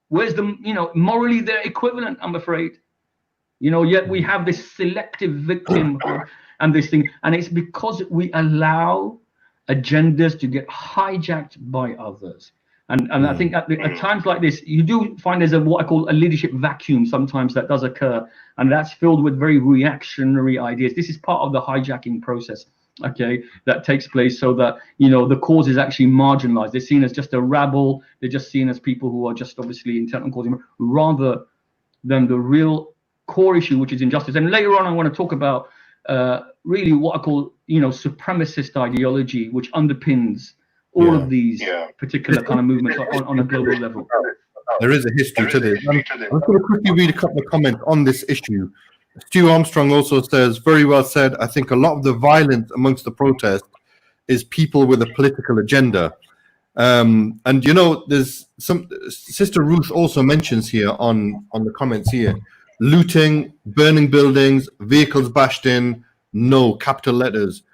Where's the, you know, morally they're equivalent, I'm afraid. You know, yet we have this selective victim and this thing. And it's because we allow agendas to get hijacked by others. And I think at times like this, you do find there's what I call a leadership vacuum sometimes that does occur, and that's filled with very reactionary ideas. This is part of the hijacking process, okay, that takes place, so that, you know, the cause is actually marginalized. They're seen as just a rabble. They're just seen as people who are just obviously intent on causing, rather than the real core issue, which is injustice. And later on, I want to talk about really what I call, you know, supremacist ideology, which underpins all of these particular kind of movements on a global level. There is a history to this. I'm going to quickly read a couple of comments on this issue. Stu Armstrong also says, very well said. I think a lot of the violence amongst the protest is people with a political agenda. And, you know, there's some, Sister Ruth also mentions here on the comments here, looting, burning buildings, vehicles bashed in, no, capital letters.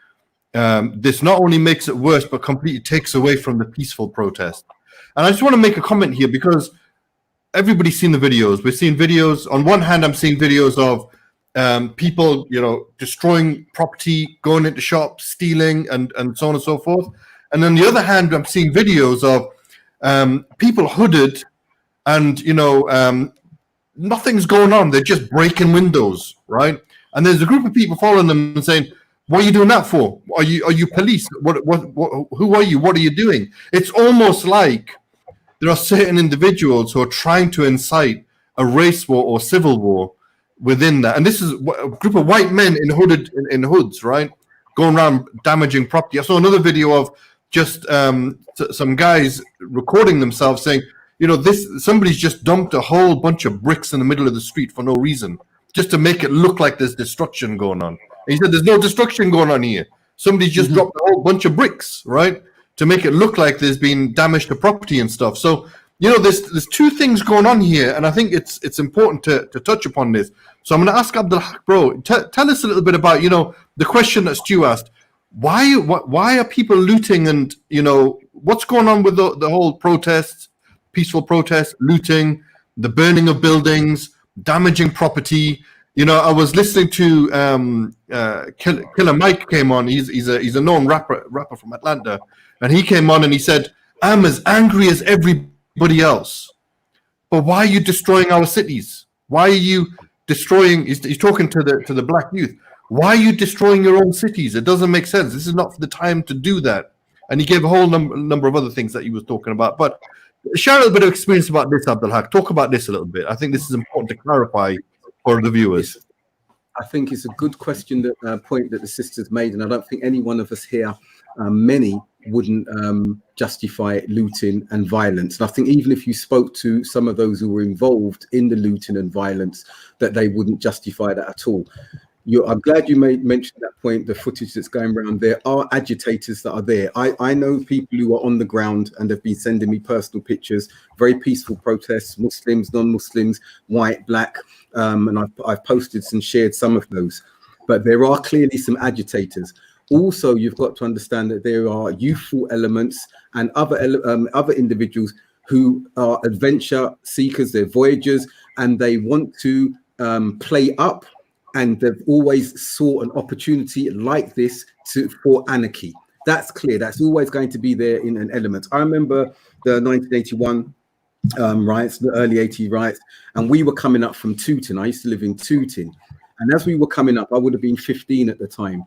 This not only makes it worse, but completely takes away from the peaceful protest. And I just want to make a comment here, because everybody's seen the videos. We're seeing videos. On one hand, I'm seeing videos of people, you know, destroying property, going into shops, stealing, and so on and so forth. And on the other hand, I'm seeing videos of people hooded, and, you know, nothing's going on. They're just breaking windows, right? And there's a group of people following them and saying, what are you doing that for? Are you police? What, who are you? What are you doing? It's almost like there are certain individuals who are trying to incite a race war or civil war within that. And this is a group of white men in hoods, right? Going around damaging property. I saw another video of just some guys recording themselves saying, you know, somebody's just dumped a whole bunch of bricks in the middle of the street for no reason, just to make it look like there's destruction going on. And he said, there's no destruction going on here. Somebody's just dropped a whole bunch of bricks, right, to make it look like there's been damage to property and stuff. So, you know, there's two things going on here, and I think it's important to touch upon this. So I'm going to ask Abdul Haqq, bro, tell us a little bit about, you know, the question that Stu asked. Why are people looting, and, you know, what's going on with the whole protests, peaceful protests, looting, the burning of buildings, damaging property? You know, I was listening to Killer Mike came on. He's a known rapper from Atlanta, and he came on and he said, "I'm as angry as everybody else, but why are you destroying our cities? Why are you destroying?" He's talking to the black youth. Why are you destroying your own cities? It doesn't make sense. This is not the time to do that. And he gave a whole number of other things that he was talking about. But share a little bit of experience about this, Abdul Haqq. Talk about this a little bit. I think this is important to clarify for the viewers. I think it's a good question, that point that the sisters made, and I don't think any one of us here, many wouldn't justify looting and violence. And I think even if you spoke to some of those who were involved in the looting and violence, that they wouldn't justify that at all. I'm glad you mentioned that point, the footage that's going around. There are agitators that are there. I know people who are on the ground and have been sending me personal pictures, very peaceful protests, Muslims, non-Muslims, white, black, and I've posted and shared some of those. But there are clearly some agitators. Also, you've got to understand that there are youthful elements and other individuals who are adventure seekers, they're voyagers, and they want to play up. And they've always sought an opportunity like this for anarchy. That's clear. That's always going to be there in an element. I remember the 1981 riots, the early 80 riots, and we were coming up from Tooting. I used to live in Tooting. And as we were coming up, I would have been 15 at the time.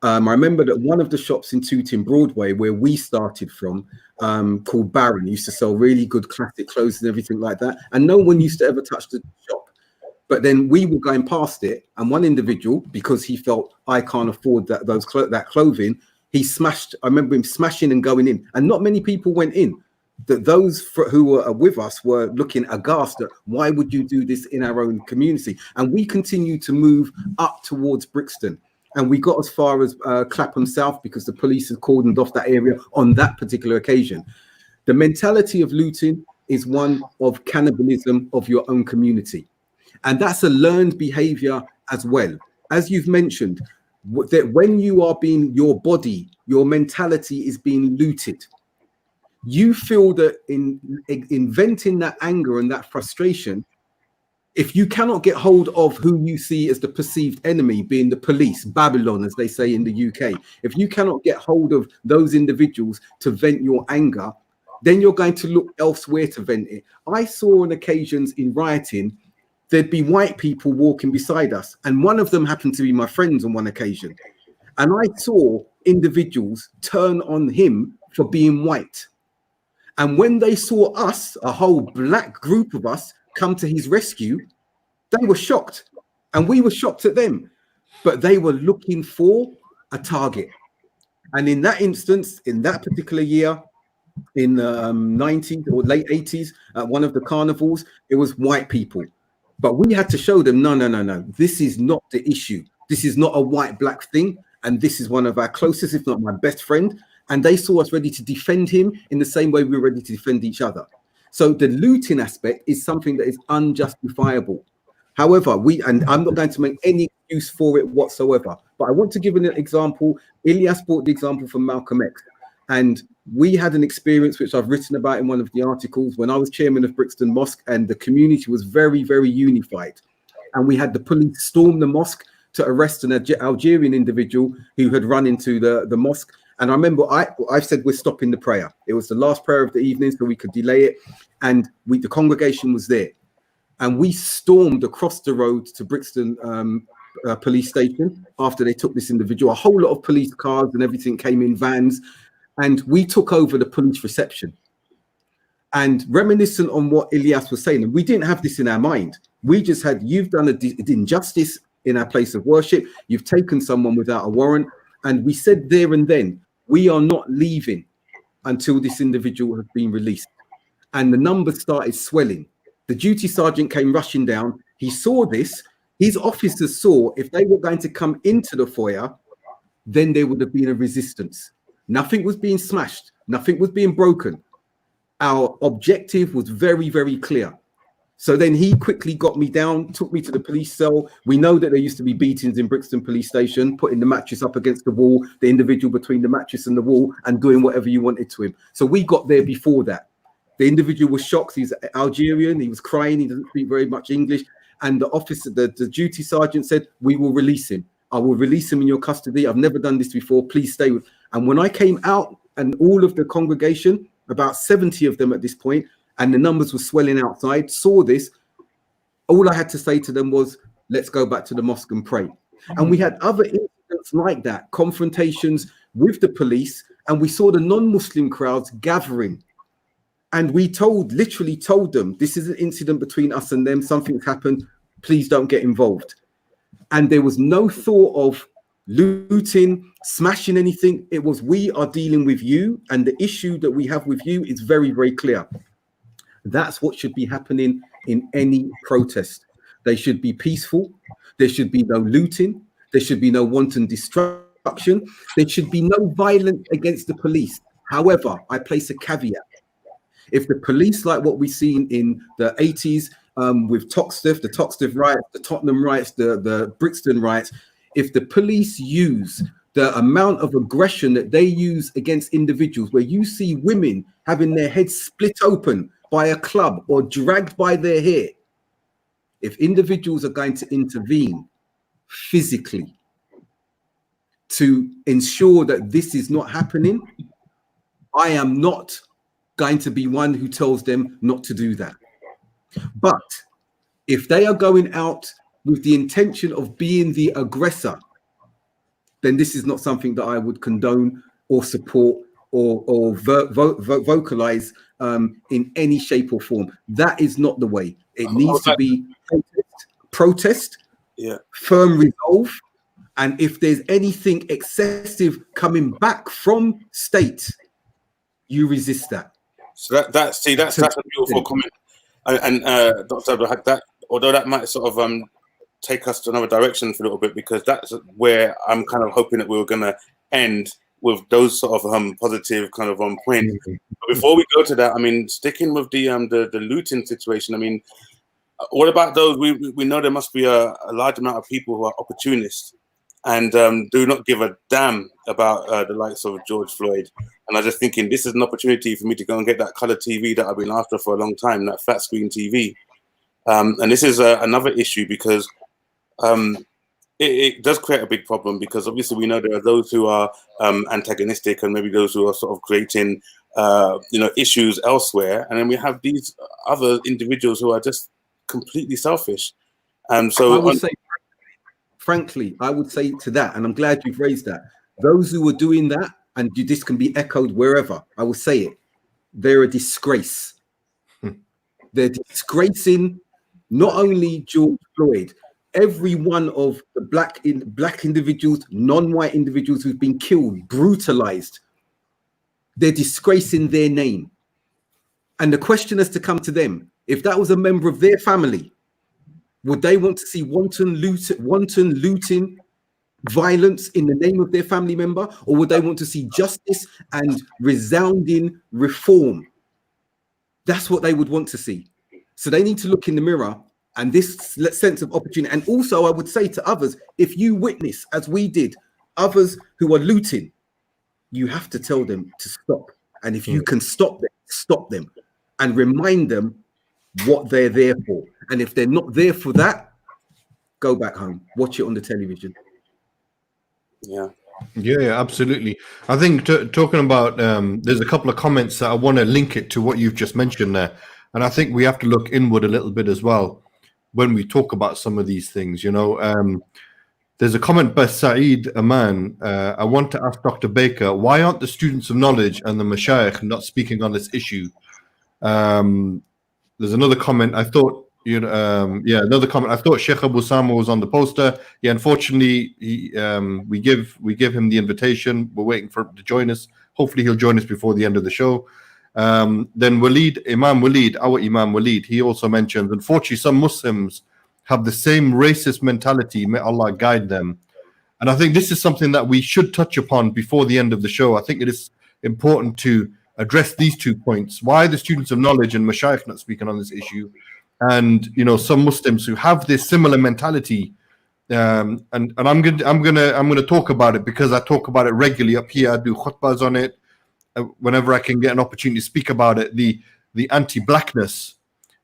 I remember that one of the shops in Tooting, Broadway, where we started from, called Baron. He used to sell really good classic clothes and everything like that. And no one used to ever touch the shop. But then we were going past it, and one individual, because he felt I can't afford that clothing, he smashed. I remember him smashing and going in, and not many people went in. That those who were with us were looking aghast at why would you do this in our own community? And we continued to move up towards Brixton, and we got as far as Clapham South because the police had cordoned off that area on that particular occasion. The mentality of looting is one of cannibalism of your own community. And that's a learned behavior as well. As you've mentioned, that when you are being, your body, your mentality is being looted, you feel that in inventing that anger and that frustration, if you cannot get hold of who you see as the perceived enemy, being the police, Babylon, as they say in the UK, if you cannot get hold of those individuals to vent your anger, then you're going to look elsewhere to vent it. I saw on occasions in rioting, there'd be white people walking beside us, and one of them happened to be my friends on one occasion. And I saw individuals turn on him for being white. And when they saw us, a whole black group of us, come to his rescue, they were shocked. And we were shocked at them. But they were looking for a target. And in that instance, in that particular year, in the 90s or late 80s, at one of the carnivals, it was white people. But we had to show them, no. This is not the issue. This is not a white-black thing. And this is one of our closest, if not my best friend. And they saw us ready to defend him in the same way we were ready to defend each other. So the looting aspect is something that is unjustifiable. However, and I'm not going to make any excuse for it whatsoever, but I want to give an example. Alyas brought the example from Malcolm X. And we had an experience which I've written about in one of the articles when I was chairman of Brixton Mosque, and the community was very, very unified. And we had the police storm the mosque to arrest an Algerian individual who had run into the mosque. And I remember I said, we're stopping the prayer. It was the last prayer of the evening, so we could delay it. And the congregation was there. And we stormed across the road to Brixton police station after they took this individual. A whole lot of police cars and everything came in, vans. And we took over the police reception. And reminiscent on what Alyas was saying, and we didn't have this in our mind. We just had, you've done an injustice in our place of worship. You've taken someone without a warrant. And we said there and then, we are not leaving until this individual has been released. And the numbers started swelling. The duty sergeant came rushing down. He saw this. His officers saw if they were going to come into the foyer, then there would have been a resistance. Nothing was being smashed. Nothing was being broken. Our objective was very, very clear. So then he quickly got me down, took me to the police cell. We know that there used to be beatings in Brixton police station, putting the mattress up against the wall, the individual between the mattress and the wall, and doing whatever you wanted to him. So we got there before that. The individual was shocked. He's Algerian. He was crying. He doesn't speak very much English. And the officer, the duty sergeant said, we will release him. I will release him in your custody. I've never done this before. Please stay with. And when I came out, and all of the congregation, about 70 of them at this point, and the numbers were swelling outside, saw this, all I had to say to them was, let's go back to the mosque and pray. And we had other incidents like that, confrontations with the police, and we saw the non-Muslim crowds gathering. And we literally told them, this is an incident between us and them, something's happened, please don't get involved. And there was no thought of looting, smashing anything. It was, we are dealing with you, and the issue that we have with you is very, very clear. That's what should be happening in any protest. They should be peaceful. There should be no looting. There should be no wanton destruction. There should be no violence against the police. However, I place a caveat. If the police, like what we've seen in the 80s with Toxteth, the Toxteth riots, the Tottenham riots, the Brixton riots, if the police use the amount of aggression that they use against individuals, where you see women having their heads split open by a club or dragged by their hair, if individuals are going to intervene physically to ensure that this is not happening, I am not going to be one who tells them not to do that. But if they are going out with the intention of being the aggressor, then this is not something that I would condone or support or vocalize in any shape or form. That is not the way. It needs to be protest, firm resolve, and if there's anything excessive coming back from state, you resist that. So that's a beautiful comment. And Dr. Abdul Haqq, that although that might sort of take us to another direction for a little bit, because that's where I'm kind of hoping that we were going to end with those sort of positive kind of points. But before we go to that, I mean, sticking with the looting situation, I mean, what about those? We know there must be a large amount of people who are opportunists and do not give a damn about the likes of George Floyd. And I'm just thinking, this is an opportunity for me to go and get that color TV that I've been after for a long time, that flat screen TV. And this is another issue because it does create a big problem, because obviously we know there are those who are antagonistic and maybe those who are sort of creating issues elsewhere, and then we have these other individuals who are just completely selfish. So I would say, frankly, I would say to that, and I'm glad you've raised that, those who are doing that, and this can be echoed wherever, I will say it, they're a disgrace. They're disgracing not only George Floyd, every one of the black individuals, non-white individuals who've been killed, brutalized. They're disgracing their name. And the question has to come to them, if that was a member of their family, would they want to see wanton looting, violence in the name of their family member, or would they want to see justice and resounding reform? That's what they would want to see. So they need to look in the mirror, and this sense of opportunity. And also I would say to others, if you witness, as we did, others who are looting, you have to tell them to stop. And if you can stop them and remind them what they're there for. And if they're not there for that, go back home, watch it on the television. Yeah, absolutely. I think talking about, there's a couple of comments that I want to link it to what you've just mentioned there. And I think we have to look inward a little bit as well when we talk about some of these things, There's a comment by Saeed Aman. I want to ask Dr. Baker, why aren't the students of knowledge and the mashayikh not speaking on this issue? There's another comment. I thought, another comment. I thought Sheikh Usamah was on the poster. Yeah, unfortunately, we give him the invitation. We're waiting for him to join us. Hopefully, he'll join us before the end of the show. Then Imam Walid, he also mentions, unfortunately, some Muslims have the same racist mentality. May Allah guide them. And I think this is something that we should touch upon before the end of the show. I think it is important to address these 2 points. Why the students of knowledge and mashayikh not speaking on this issue? And some Muslims who have this similar mentality. And I'm gonna talk about it because I talk about it regularly up here. I do khutbahs on it. Whenever I can get an opportunity to speak about it, the anti-blackness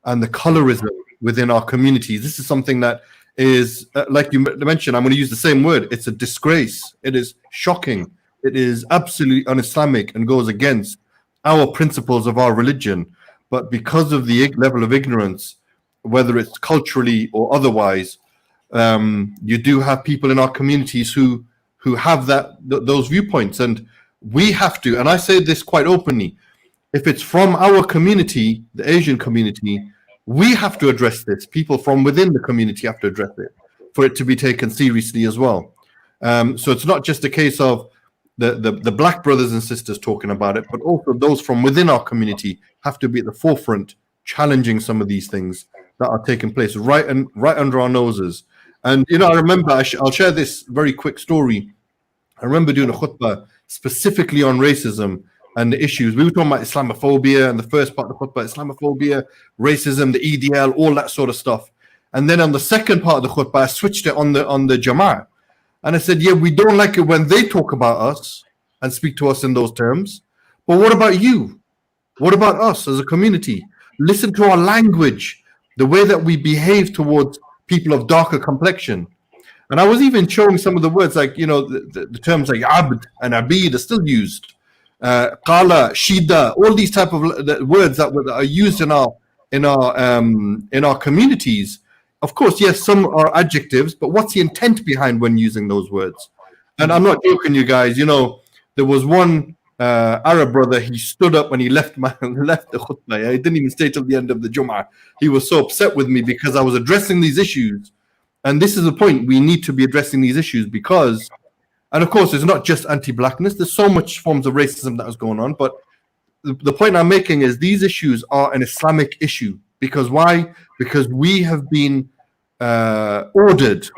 and the colorism within our communities. This is something that is, like you mentioned, I'm going to use the same word. It's a disgrace. It is shocking. It is absolutely un-Islamic and goes against our principles of our religion. But because of the level of ignorance, whether it's culturally or otherwise, you do have people in our communities who have those viewpoints, and we have to, and I say this quite openly, if it's from our community, the Asian community, we have to address this. People from within the community have to address it for it to be taken seriously as well. So it's not just a case of the black brothers and sisters talking about it, but also those from within our community have to be at the forefront, challenging some of these things that are taking place right under our noses. And I remember, I'll share this very quick story. I remember doing a khutbah specifically on racism and the issues. We were talking about Islamophobia and the first part of the khutbah, Islamophobia, racism, the EDL, all that sort of stuff. And then on the second part of the khutbah, I switched it on the Jama'ah. And I said, yeah, we don't like it when they talk about us and speak to us in those terms. But what about you? What about us as a community? Listen to our language, the way that we behave towards people of darker complexion. And I was even showing some of the words, like, the terms like abd and abid are still used. Qala, shida, all these type of words that are used in our communities. Of course, yes, some are adjectives, but what's the intent behind when using those words? And I'm not joking, you guys. There was one Arab brother, he stood up when he left the khutbah. Yeah? He didn't even stay till the end of the Jum'ah. He was so upset with me because I was addressing these issues. And this is the point. We need to be addressing these issues because, and of course, it's not just anti-blackness. There's so much forms of racism that is going on. But the point I'm making is these issues are an Islamic issue. Because why? Because we have been ordered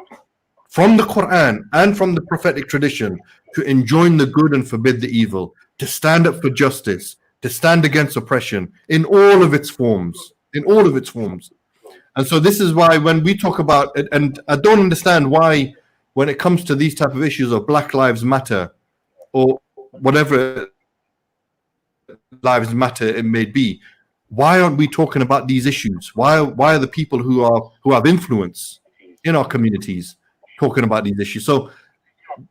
from the Quran and from the prophetic tradition to enjoin the good and forbid the evil, to stand up for justice, to stand against oppression in all of its forms, And so this is why when we talk about it, and I don't understand why when it comes to these type of issues of Black Lives Matter or whatever lives matter it may be, why aren't we talking about these issues? Why are the people who have influence in our communities talking about these issues? So,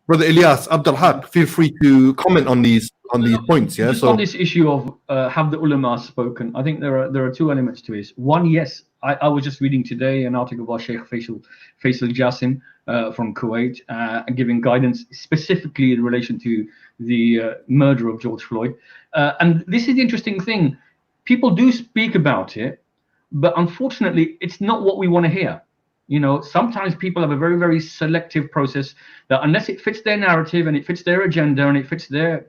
Brother Alyas, Abdul Haqq, feel free to comment on these points. Yeah. Just on this issue of have the ulama spoken, I think there are two elements to this. One, yes, I was just reading today an article by Sheikh Faisal Jassim from Kuwait, giving guidance specifically in relation to the murder of George Floyd. And this is the interesting thing. People do speak about it, but unfortunately, it's not what we want to hear. You know, sometimes people have a very, very selective process that unless it fits their narrative and it fits their agenda and it fits their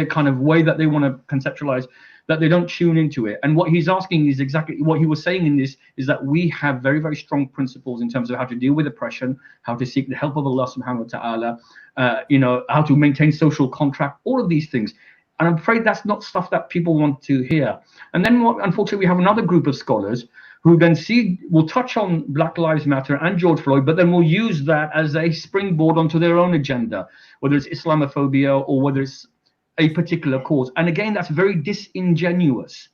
kind of way that they want to conceptualize, that they don't tune into it. And what he's asking is exactly what he was saying in this, is that we have very, very strong principles in terms of how to deal with oppression, how to seek the help of Allah subhanahu wa ta'ala, you know, how to maintain social contract, all of these things. And I'm afraid that's not stuff that people want to hear. And then unfortunately, we have another group of scholars who then will touch on Black Lives Matter and George Floyd, but then will use that as a springboard onto their own agenda, whether it's Islamophobia or whether it's a particular cause. And again, that's very disingenuous,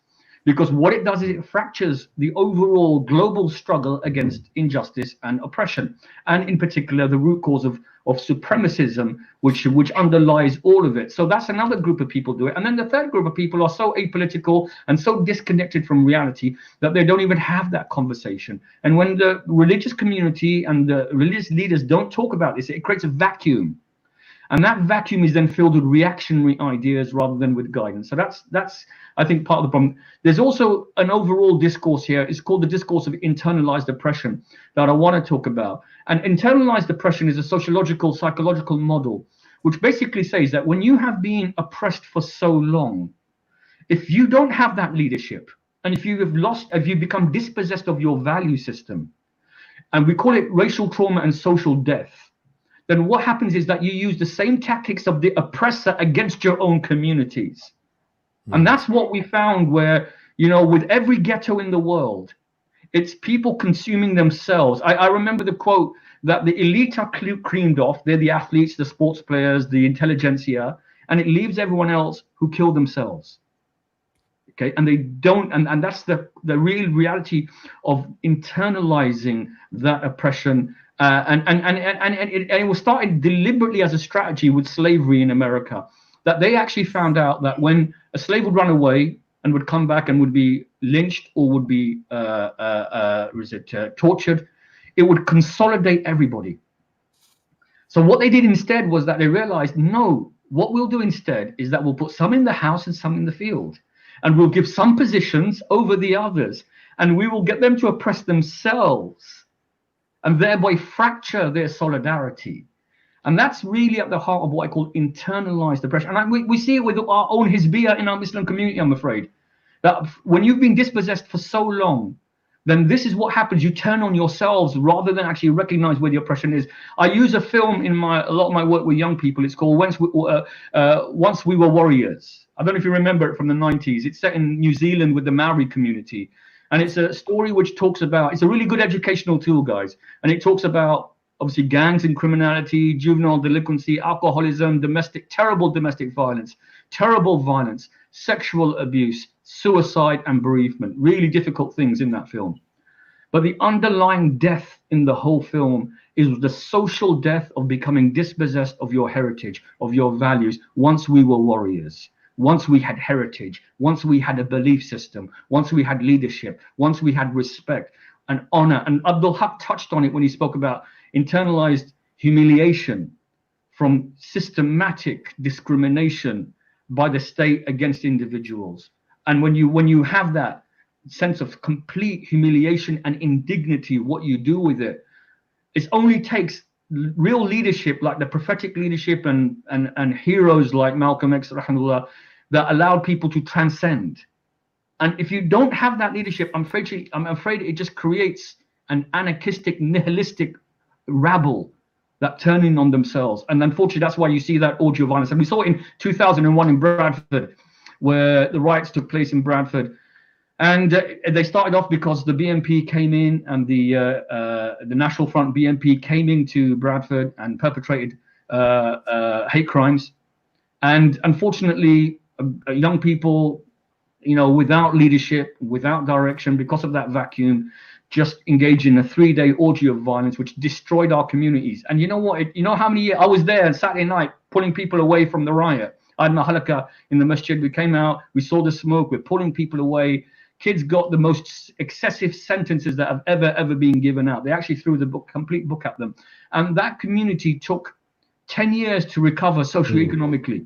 because what it does is it fractures the overall global struggle against injustice and oppression, and in particular the root cause of supremacism, which underlies all of it. So that's another group of people do it. And then the third group of people are so apolitical and so disconnected from reality that they don't even have that conversation. And when the religious community and the religious leaders don't talk about this, it creates a vacuum. And that vacuum is then filled with reactionary ideas rather than with guidance. So that's I think part of the problem. There's also an overall discourse here. It's called the discourse of internalized oppression that I want to talk about. And internalized oppression is a sociological, psychological model, which basically says that when you have been oppressed for so long, if you don't have that leadership, and if you become dispossessed of your value system, and we call it racial trauma and social death, then what happens is that you use the same tactics of the oppressor against your own communities. And that's what we found where, you know, with every ghetto in the world, it's people consuming themselves. I remember the quote that the elite are creamed off. They're the athletes, the sports players, the intelligentsia, and it leaves everyone else who kill themselves. Okay, and they don't, and that's the real reality of internalizing that oppression. And it was started deliberately as a strategy with slavery in America, that they actually found out that when a slave would run away and would come back and would be lynched or would be tortured, it would consolidate everybody. So what they did instead was that they realized, no, what we'll do instead is that we'll put some in the house and some in the field, and we'll give some positions over the others, and we will get them to oppress themselves and thereby fracture their solidarity. And that's really at the heart of what I call internalized oppression. And we see it with our own Hizbiyah in our Muslim community, I'm afraid. That when you've been dispossessed for so long, then this is what happens. You turn on yourselves rather than actually recognize where the oppression is. I use a film in a lot of my work with young people. It's called Once We Were Warriors. I don't know if you remember it from the 90s. It's set in New Zealand with the Maori community. And it's a story which talks about, it's a really good educational tool, guys. And it talks about, obviously, gangs and criminality, juvenile delinquency, alcoholism, terrible domestic violence, terrible violence, sexual abuse, suicide and bereavement. Really difficult things in that film. But the underlying death in the whole film is the social death of becoming dispossessed of your heritage, of your values. Once we were warriors, once we had heritage, once we had a belief system, once we had leadership, once we had respect and honor. And Abdul Haqq touched on it when he spoke about internalized humiliation from systematic discrimination by the state against individuals. And when you have that sense of complete humiliation and indignity, what you do with it, it only takes real leadership, like the prophetic leadership and heroes like Malcolm X, rahimahullah, that allowed people to transcend. And if you don't have that leadership, I'm afraid it just creates an anarchistic, nihilistic rabble that turn in on themselves. And unfortunately, that's why you see that orgy of violence. And we saw it in 2001 in Bradford, where the riots took place in Bradford. And they started off because the BNP came in, and the National Front BNP came into Bradford and perpetrated hate crimes. And unfortunately, young people, without leadership, without direction, because of that vacuum, just engaged in a 3-day orgy of violence, which destroyed our communities. And you know what? You know how many years I was there Saturday night pulling people away from the riot. I had my halakah in the masjid. We came out, we saw the smoke, we're pulling people away. Kids got the most excessive sentences that have ever been given out. They actually threw the complete book at them. And that community took 10 years to recover socioeconomically.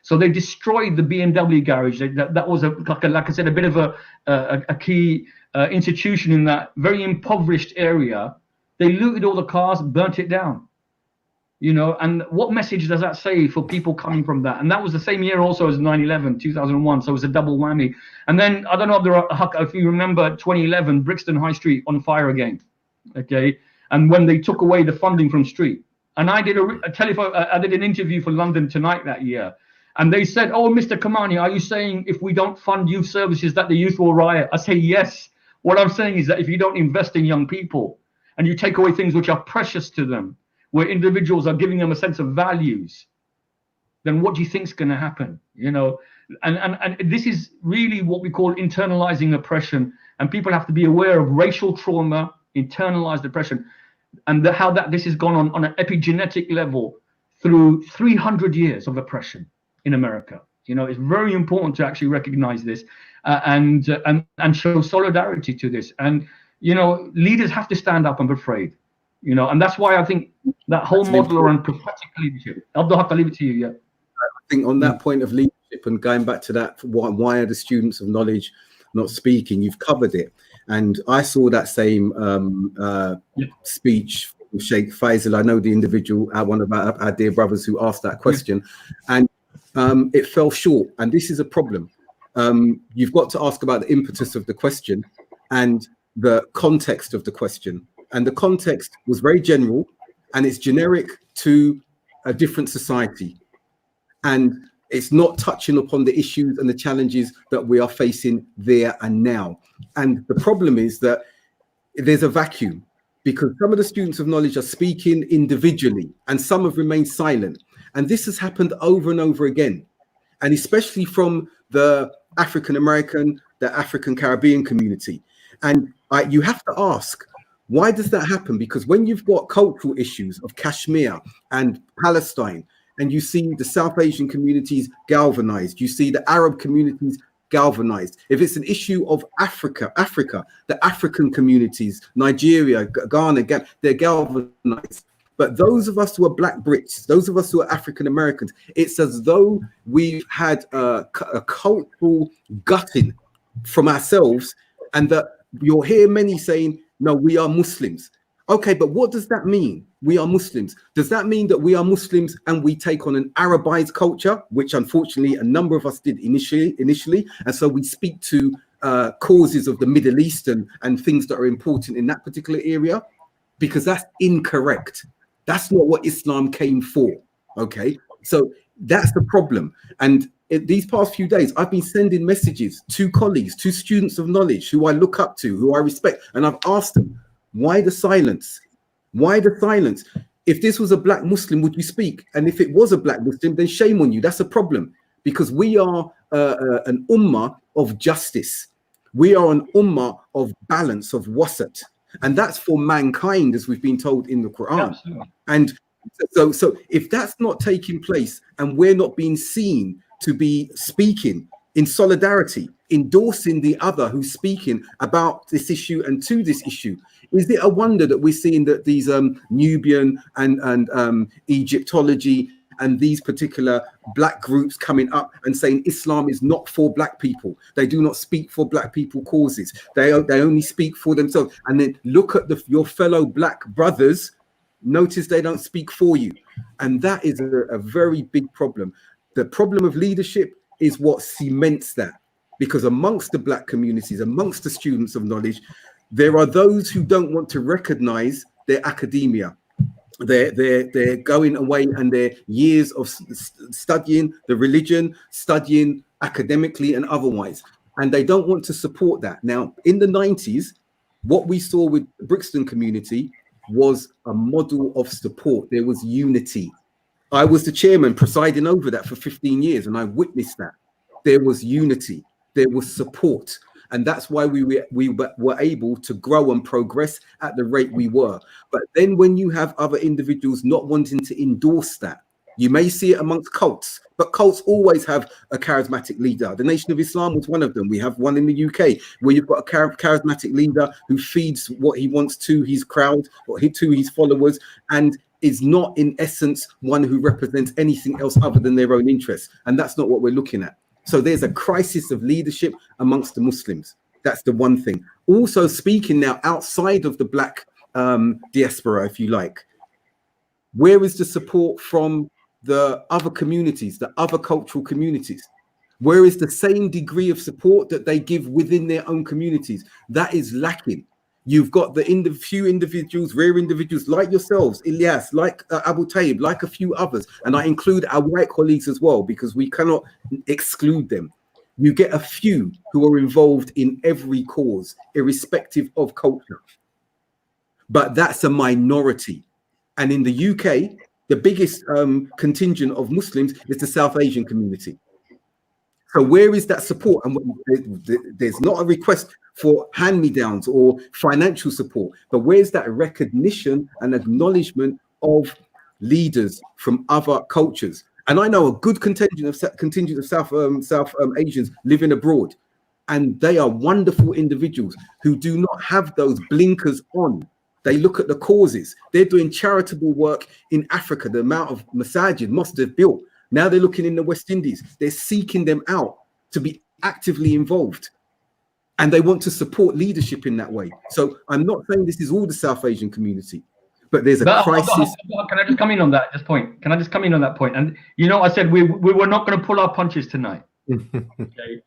So they destroyed the BMW garage. That was like I said, a bit of a key institution in that very impoverished area. They looted all the cars, burnt it down. And what message does that say for people coming from that? And that was the same year also as 9/11, 2001. So it was a double whammy. And then I don't know, Abdul Haqq, if you remember 2011, Brixton High Street on fire again. Okay, and when they took away the funding from street. And I did I did an interview for London Tonight that year, and they said, "Oh, Mr. Karmani, are you saying if we don't fund youth services that the youth will riot?" I say, yes. What I'm saying is that if you don't invest in young people and you take away things which are precious to them, where individuals are giving them a sense of values, then what do you think is going to happen? And this is really what we call internalizing oppression, and people have to be aware of racial trauma, internalized oppression. And how this has gone on an epigenetic level through 300 years of oppression in America. It's very important to actually recognize this and show solidarity to this. And leaders have to stand up and be afraid. And that's why I think that whole model around prophetic leadership. Abdul Haqq, I'll leave it to you. Yeah. I think on that point of leadership and going back to that, why are the students of knowledge not speaking? You've covered it. And I saw that same speech from Sheikh Faisal. I know the individual, one of our dear brothers who asked that question, and it fell short. And this is a problem. You've got to ask about the impetus of the question and the context of the question. And the context was very general, and it's generic to a different society. And it's not touching upon the issues and the challenges that we are facing there and now. And the problem is that there's a vacuum, because some of the students of knowledge are speaking individually and some have remained silent. And this has happened over and over again. And especially from the African American, the African Caribbean community. And you have to ask, why does that happen? Because when you've got cultural issues of Kashmir and Palestine, and you see the South Asian communities galvanized, you see the Arab communities galvanized. If it's an issue of Africa, the African communities, Nigeria, Ghana, they're galvanized. But those of us who are Black Brits, those of us who are African Americans, it's as though we've had a cultural gutting from ourselves, and that you'll hear many saying, no, we are Muslims. Okay, but what does that mean? We are Muslims. Does that mean that we are Muslims and we take on an Arabized culture, which unfortunately a number of us did initially, and so we speak to causes of the Middle East and things that are important in that particular area? Because that's incorrect. That's not what Islam came for. Okay, so that's the problem. And these past few days, I've been sending messages to colleagues, to students of knowledge who I look up to, who I respect, and I've asked them, why the silence? Why the silence? If this was a Black Muslim, would you speak? And if it was a Black Muslim, then shame on you. That's a problem, because we are an ummah of justice. We are an ummah of balance, of wasat. And that's for mankind, as we've been told in the Quran. Absolutely. And so if that's not taking place and we're not being seen to be speaking in solidarity, endorsing the other who's speaking about this issue and to this issue, is it a wonder that we're seeing that these Nubian and Egyptology and these particular black groups coming up and saying Islam is not for black people. They do not speak for black people causes. They only speak for themselves. And then look at your fellow black brothers. Notice they don't speak for you. And that is a very big problem. The problem of leadership is what cements that. Because amongst the black communities, amongst the students of knowledge, there are those who don't want to recognize their academia. They're going away and their years of studying the religion, studying academically and otherwise, and they don't want to support that. Now, in the 90s, what we saw with the Brixton community was a model of support. There was unity. I was the chairman presiding over that for 15 years, and I witnessed that. There was unity. There was support. And that's why we were able to grow and progress at the rate we were. But then when you have other individuals not wanting to endorse that, you may see it amongst cults, but cults always have a charismatic leader. The Nation of Islam was one of them. We have one in the UK where you've got a charismatic leader who feeds what he wants to his crowd or to his followers, and is not in essence one who represents anything else other than their own interests. And that's not what we're looking at. So there's a crisis of leadership amongst the Muslims. That's the one thing. Also, speaking now outside of the black diaspora, if you like, where is the support from the other communities, the other cultural communities? Where is the same degree of support that they give within their own communities? That is lacking. You've got the few individuals, rare individuals like yourselves, Alyas, like Abu Tayeb, like a few others. And I include our white colleagues as well, because we cannot exclude them. You get a few who are involved in every cause, irrespective of culture. But that's a minority. And in the UK, the biggest contingent of Muslims is the South Asian community. So where is that support? And there's not a request for hand-me-downs or financial support, but where's that recognition and acknowledgement of leaders from other cultures? And I know a good contingent of South Asians living abroad, and they are wonderful individuals who do not have those blinkers on. They look at the causes. They're doing charitable work in Africa, the amount of masajid, mosques they've built. Now they're looking in the West Indies. They're seeking them out to be actively involved. And they want to support leadership in that way. So I'm not saying this is all the South Asian community, but there's a crisis. Can I just come in on that point? Can I just come in on that point? And I said we were not going to pull our punches tonight. Okay.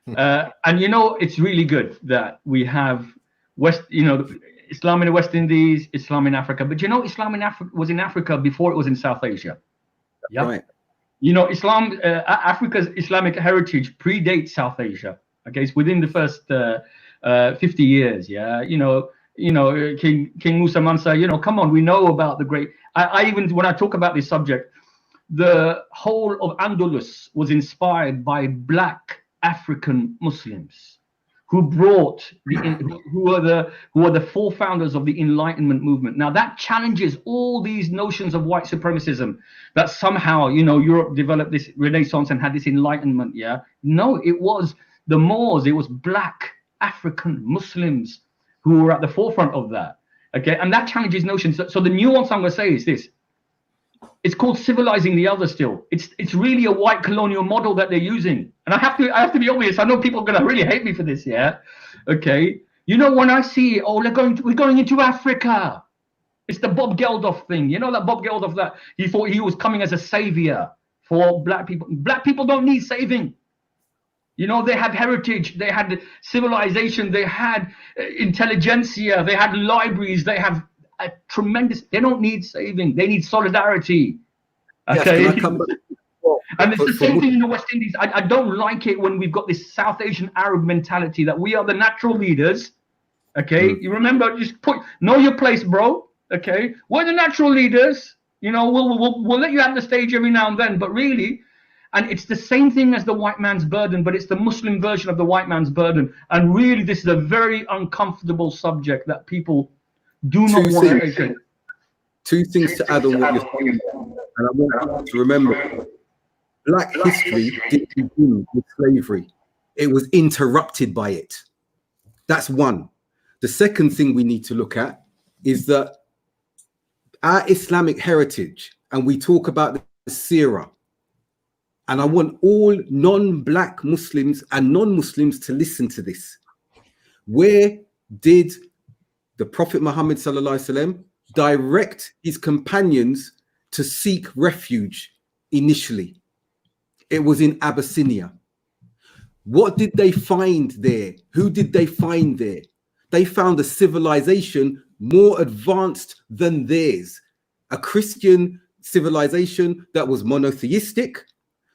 And it's really good that we have Islam in the West Indies, Islam in Africa. But Islam in Africa was in Africa before it was in South Asia. Yeah. Right. Islam, Africa's Islamic heritage predates South Asia. Okay, it's within the first 50 years. Yeah, King Usamah said, come on, we know about the great. I even when I talk about this subject, the whole of Andalus was inspired by black African Muslims who brought who are the four founders of the Enlightenment movement. Now that challenges all these notions of white supremacism that somehow Europe developed this Renaissance and had this Enlightenment. Yeah, no, it was the Moors, it was black African Muslims who were at the forefront of that. Okay, and that challenges notions. So the nuance I'm going to say is this: it's called civilizing the other. Still, it's really a white colonial model that they're using. And I have to be obvious. I know people are going to really hate me for this. Yeah, okay. When I see we're going into Africa, it's the Bob Geldof thing. That Bob Geldof, that he thought he was coming as a savior for black people. Black people don't need saving. They had heritage, they had civilization, they had intelligentsia, they had libraries, they have a tremendous. They don't need saving. They need solidarity. Okay. Yes, and it's the same thing in the West Indies. I don't like it when we've got this South Asian Arab mentality that we are the natural leaders. Okay. You remember, just know your place, bro. Okay. We're the natural leaders. We'll let you have the stage every now and then, but really. And it's the same thing as the white man's burden, but it's the Muslim version of the white man's burden. And really, this is a very uncomfortable subject that people do not want to take. Two things to add on what you're saying. And I want you to remember, black history didn't begin with slavery. It was interrupted by it. That's one. The second thing we need to look at is that our Islamic heritage, and we talk about seerah. And I want all non-black Muslims and non-Muslims to listen to this. Where did the Prophet Muhammad sallallahu alaihi wasallam direct his companions to seek refuge initially? It was in Abyssinia. What did they find there? Who did they find there? They found a civilization more advanced than theirs, a Christian civilization that was monotheistic,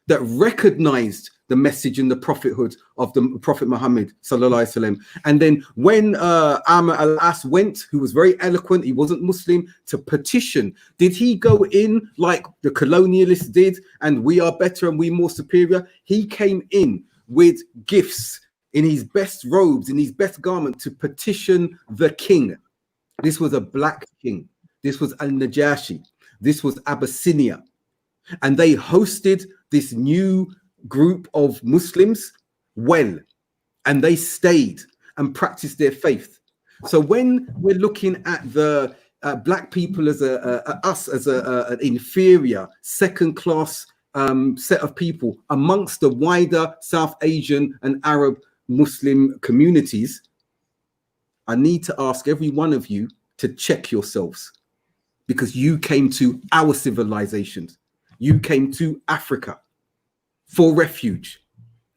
that recognized the message and the prophethood of the Prophet Muhammad sallallahu alaihi wasallam. And then when Alyas went, who was very eloquent, he wasn't Muslim, to petition, did he go in like the colonialists did and we are better and we more superior? He came in with gifts, in his best robes, in his best garment, to petition the king. This was a black king. This was Al-Najashi. This was Abyssinia. And they hosted this new group of Muslims well, and they stayed and practiced their faith. So when we're looking at the black people as an inferior, second-class set of people amongst the wider South Asian and Arab Muslim communities, I need to ask every one of you to check yourselves, because you came to our civilizations. You came to Africa for refuge,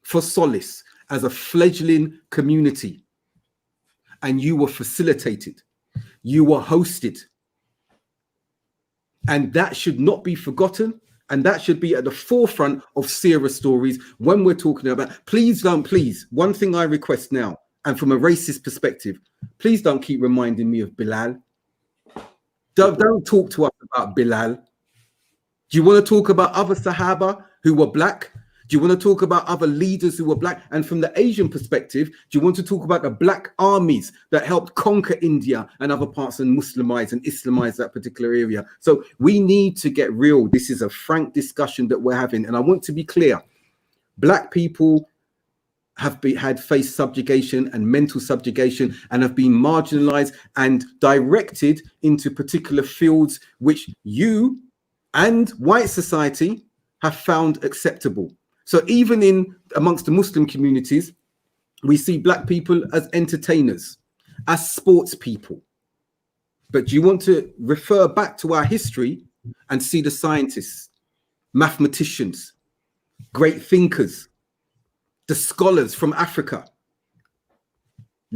for solace, as a fledgling community. And you were facilitated. You were hosted. And that should not be forgotten. And that should be at the forefront of seerah stories when we're talking about, please, one thing I request now, and from a racist perspective, please don't keep reminding me of Bilal. Don't talk to us about Bilal. Do you want to talk about other Sahaba who were black? Do you want to talk about other leaders who were black? And from the Asian perspective, do you want to talk about the black armies that helped conquer India and other parts and Muslimize and Islamize that particular area? So we need to get real. This is a frank discussion that we're having. And I want to be clear. Black people have faced subjugation and mental subjugation and have been marginalized and directed into particular fields which you and white society have found acceptable. So even in amongst the Muslim communities, we see black people as entertainers, as sports people. But do you want to refer back to our history and see the scientists, mathematicians, great thinkers, the scholars from Africa?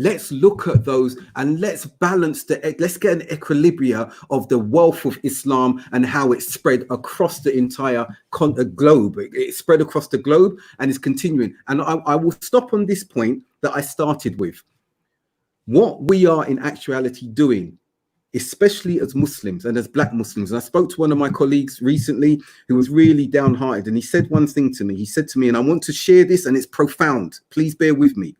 Let's look at those and let's balance let's get an equilibria of the wealth of Islam and how it spread across the entire globe. It spread across the globe and is continuing. And I will stop on this point that I started with. What we are in actuality doing, especially as Muslims and as black Muslims. And I spoke to one of my colleagues recently who was really downhearted, and he said one thing to me. He said to me, and I want to share this, and it's profound. Please bear with me.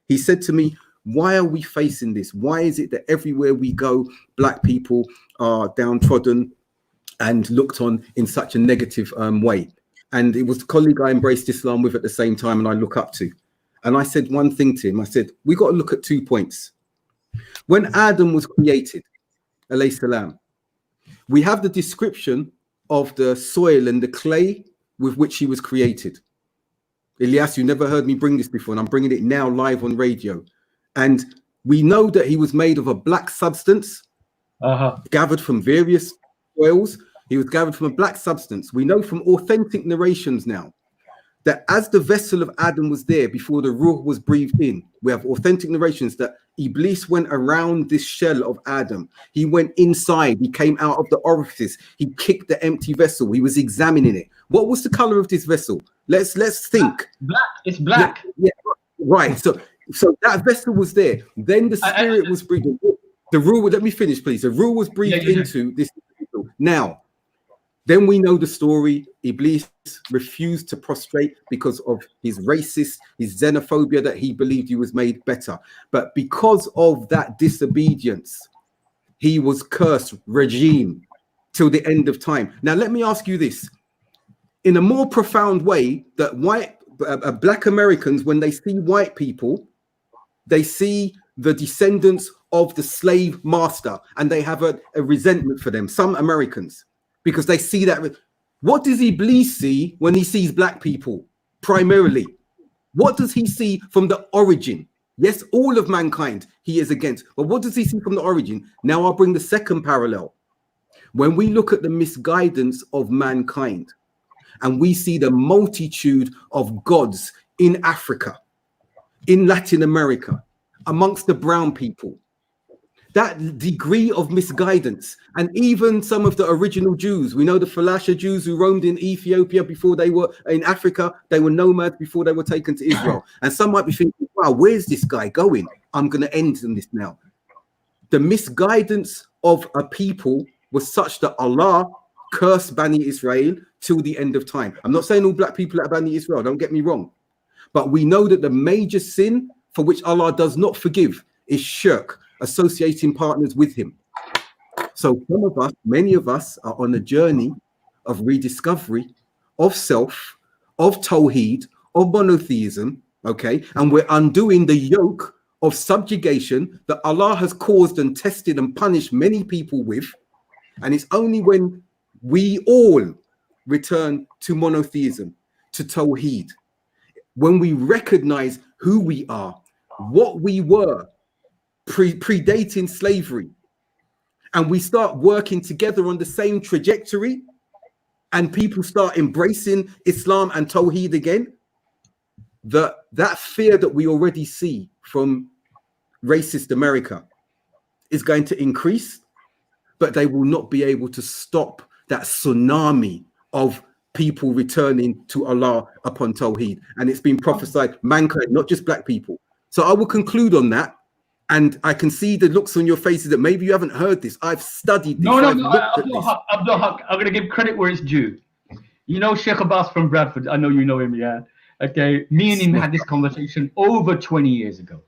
He said to me, why are we facing this? Why is it that everywhere we go, black people are downtrodden and looked on in such a negative way? And it was the colleague I embraced Islam with at the same time and I look up to. And I said one thing to him. I said, we got to look at 2 points. When Adam was created, alayhi salam, we have the description of the soil and the clay with which he was created. Alyas, you never heard me bring this before, and I'm bringing it now live on radio. And we know that he was made of a black substance, gathered from various soils. He was gathered from a black substance. We know from authentic narrations now that as the vessel of Adam was there before the ruh was breathed in, we have authentic narrations that Iblis went around this shell of Adam. He went inside. He came out of the orifice. He kicked the empty vessel. He was examining it. What was the color of this vessel? Let's think. Black. It's black. Yeah, right. So that vessel was there. Then the spirit was breathed. The ruh, let me finish, please. The ruh was breathed into this vessel. Now, then we know the story. Iblis refused to prostrate because of his racist, his xenophobia, that he believed he was made better. But because of that disobedience, he was cursed, regime, till the end of time. Now, let me ask you this. In a more profound way, that black Americans, when they see white people, they see the descendants of the slave master and they have a resentment for them, some Americans, because they see that. What does Iblis see when he sees black people? Primarily, what does he see from the origin? Yes, all of mankind he is against, but what does he see from the origin? Now I'll bring the second parallel. When we look at the misguidance of mankind and we see the multitude of gods in Africa, in Latin America, amongst the brown people, that degree of misguidance, and even some of the original Jews, we know the Falasha Jews who roamed in Ethiopia before they were in Africa, they were nomads before they were taken to Israel. And some might be thinking, wow, where's this guy going? I'm going to end on this now. The misguidance of a people was such that Allah cursed Bani Israel till the end of time. I'm not saying all black people are Bani Israel, don't get me wrong. But we know that the major sin for which Allah does not forgive is shirk, associating partners with him. So some of us, many of us, are on a journey of rediscovery of self, of tawheed, of monotheism, okay? And we're undoing the yoke of subjugation that Allah has caused and tested and punished many people with. And it's only when we all return to monotheism, to tawheed, when we recognize who we are, what we were, predating slavery, and we start working together on the same trajectory, and people start embracing Islam and Tawheed again, that fear that we already see from racist America is going to increase, but they will not be able to stop that tsunami of people returning to Allah upon Tawheed. And it's been prophesied, mankind, not just black people. So I will conclude on that. And I can see the looks on your faces that maybe you haven't heard this. I've studied this. No, Abdul Haqq, I'm going to give credit where it's due. You know Sheikh Abbas from Bradford. I know you know him, yeah. Okay, me and him had this conversation over 20 years ago.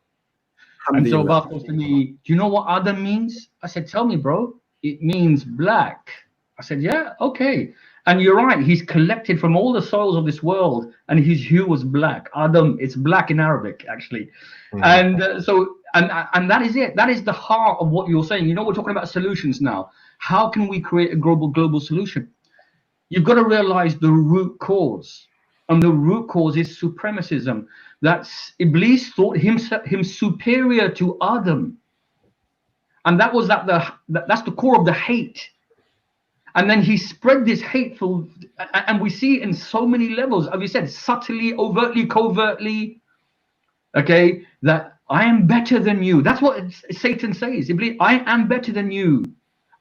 And so Abbas goes to me, do you know what Adam means? I said, tell me, bro. It means black. I said, yeah, okay. And you're right, he's collected from all the soils of this world, and his hue was black. Adam, it's black in Arabic, actually. And and that is it. That is the heart of what you're saying. You know, we're talking about solutions now. How can we create a global solution? You've got to realize the root cause. And the root cause is supremacism. That's Iblis thought him superior to Adam. And that was that's the core of the hate. And then he spread this hateful, and we see it in so many levels, as we said, subtly, overtly, covertly, okay, that I am better than you. That's what Satan says. I am better than you.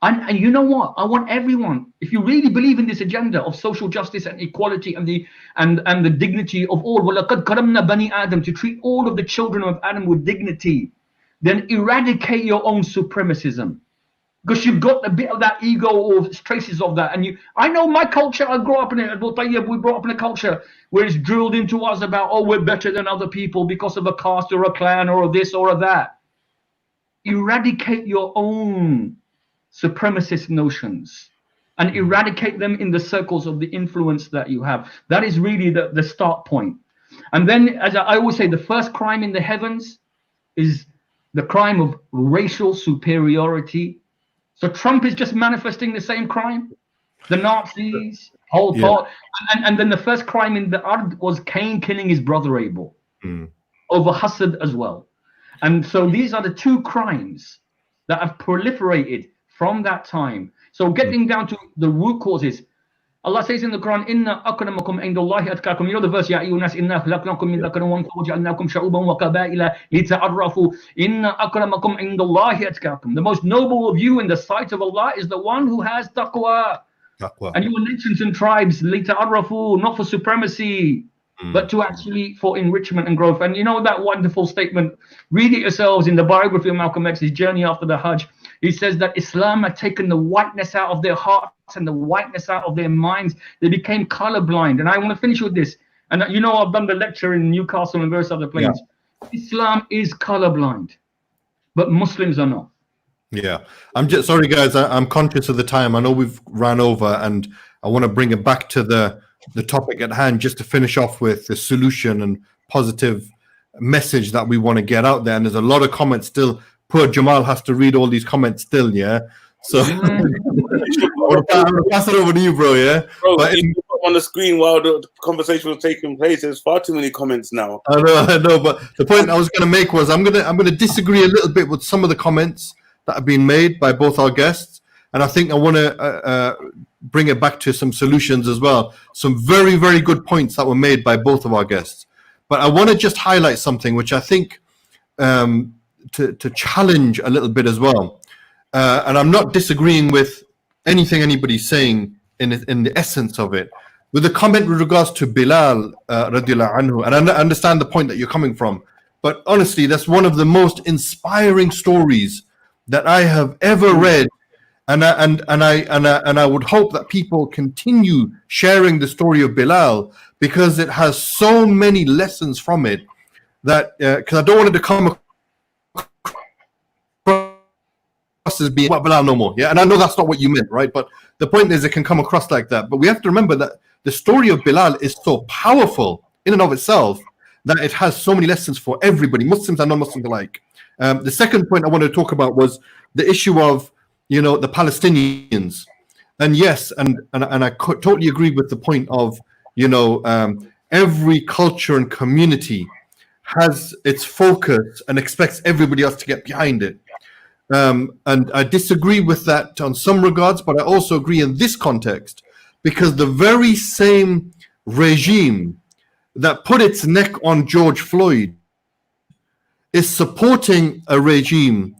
And you know what? I want everyone, if you really believe in this agenda of social justice and equality and the dignity of all, وَلَقَدْ كَرَمْنَا بَنِي آدَمَ, to treat all of the children of Adam with dignity, then eradicate your own supremacism. Because you've got a bit of that ego or traces of that. And I know my culture, I grew up in it. Abdul Tayeb, we brought up in a culture where it's drilled into us about, oh, we're better than other people because of a caste or a clan or this or that. Eradicate your own supremacist notions and eradicate them in the circles of the influence that you have. That is really the start point. And then, as I always say, the first crime in the heavens is the crime of racial superiority. So Trump is just manifesting the same crime. The Nazis, whole thought. And then the first crime in the earth was Cain killing his brother Abel over Hasad as well. And so these are the two crimes that have proliferated from that time. So getting down to the root causes, Allah says in the Quran, Inna akramakum indallahi atqakum. You know the verse, Ya ayyuhan nas inna khalaqnakum min dhakarin wa untha wa ja'alnakum sha'uban wa qabaila lita'arrafu. Inna akramakum indallahi atqakum. The most noble of you in the sight of Allah is the one who has taqwa. And you were nations and tribes, lita'arrafu, not for supremacy, but to actually for enrichment and growth. And you know that wonderful statement, read it yourselves in the biography of Malcolm X, his journey after the Hajj. He says that Islam had taken the whiteness out of their hearts and the whiteness out of their minds. They became colorblind. And I want to finish with this. And you know, I've done the lecture in Newcastle and various other places. Yeah. Islam is colorblind, but Muslims are not. Yeah. I'm just sorry, guys. I'm conscious of the time. I know we've ran over, and I want to bring it back to the topic at hand, just to finish off with the solution and positive message that we want to get out there. And there's a lot of comments still. Poor Jamaal has to read all these comments still, yeah. So I'm gonna pass it over to you, bro. Yeah, Bro, but you put on the screen while the conversation was taking place. There's far too many comments now. I know. But the point I was going to make was I'm gonna disagree a little bit with some of the comments that have been made by both our guests, and I think I want to bring it back to some solutions as well. Some very, very good points that were made by both of our guests. But I want to just highlight something which I think to challenge a little bit as well. And I'm not disagreeing with anything anybody's saying in the essence of it. With the comment with regards to Bilal radiallahu anhu, and I understand the point that you're coming from, but honestly, that's one of the most inspiring stories that I have ever read. And I would hope that people continue sharing the story of Bilal, because it has so many lessons from it that because I don't want it to come across as being Bilal no more. Yeah, and I know that's not what you meant, right? But the point is, it can come across like that. But we have to remember that the story of Bilal is so powerful in and of itself that it has so many lessons for everybody, Muslims and non-Muslims alike. The second point I wanted to talk about was the issue of, you know, the Palestinians. And yes, and I totally agree with the point of, you know, every culture and community has its focus and expects everybody else to get behind it. And I disagree with that on some regards, but I also agree in this context, because the very same regime that put its neck on George Floyd is supporting a regime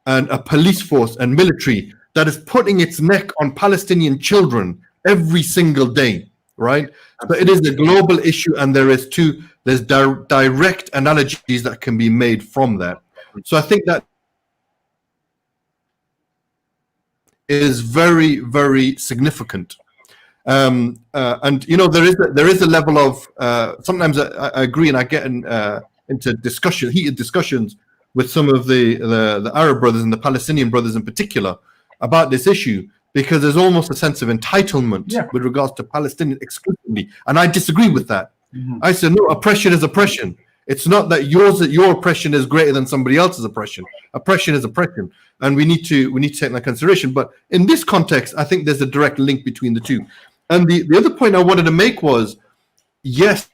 and a police force and military that is putting its neck on Palestinian children every single day, right? So it is a global issue, and there's direct analogies that can be made from that. So I think that is very, very significant. And you know, there is a level of sometimes I agree, and I get into heated discussions with some of the Arab brothers and the Palestinian brothers in particular about this issue, because there's almost a sense of entitlement with regards to Palestinian exclusively, and I disagree with that. I said, no, oppression is oppression. It's not that your oppression is greater than somebody else's oppression. Oppression is oppression, and we need to take that into consideration. But in this context, I think there's a direct link between the two. And the other point I wanted to make was, yes,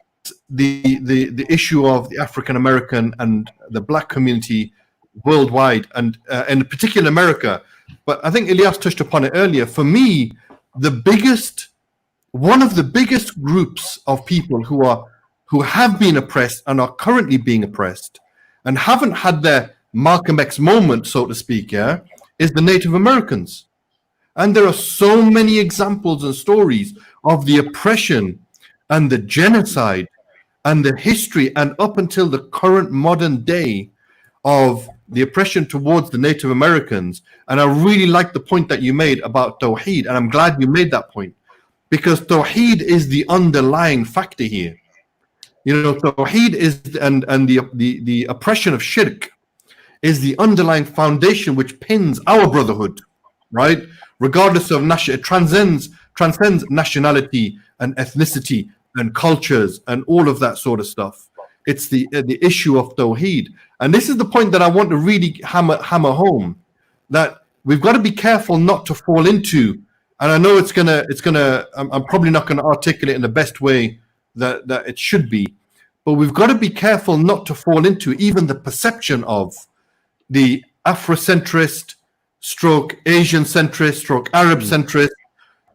the issue of the African American and the Black community worldwide, and in particular America. But I think Alyas touched upon it earlier. For me, one of the biggest groups of people who have been oppressed and are currently being oppressed and haven't had their Malcolm X moment, so to speak, is the Native Americans. And there are so many examples and stories of the oppression and the genocide and the history, and up until the current modern day, of the oppression towards the Native Americans. And I really like the point that you made about Tawheed, and I'm glad you made that point, because Tawheed is the underlying factor here. You know, Tawheed is, and the oppression of Shirk is the underlying foundation which pins our brotherhood, right? Regardless of it transcends nationality and ethnicity and cultures and all of that sort of stuff. It's the issue of Tawheed. And this is the point that I want to really hammer home, that we've got to be careful not to fall into, and I know I'm probably not going to articulate in the best way that it should be, but we've got to be careful not to fall into even the perception of the Afrocentrist stroke Asian centrist stroke Arab centrist,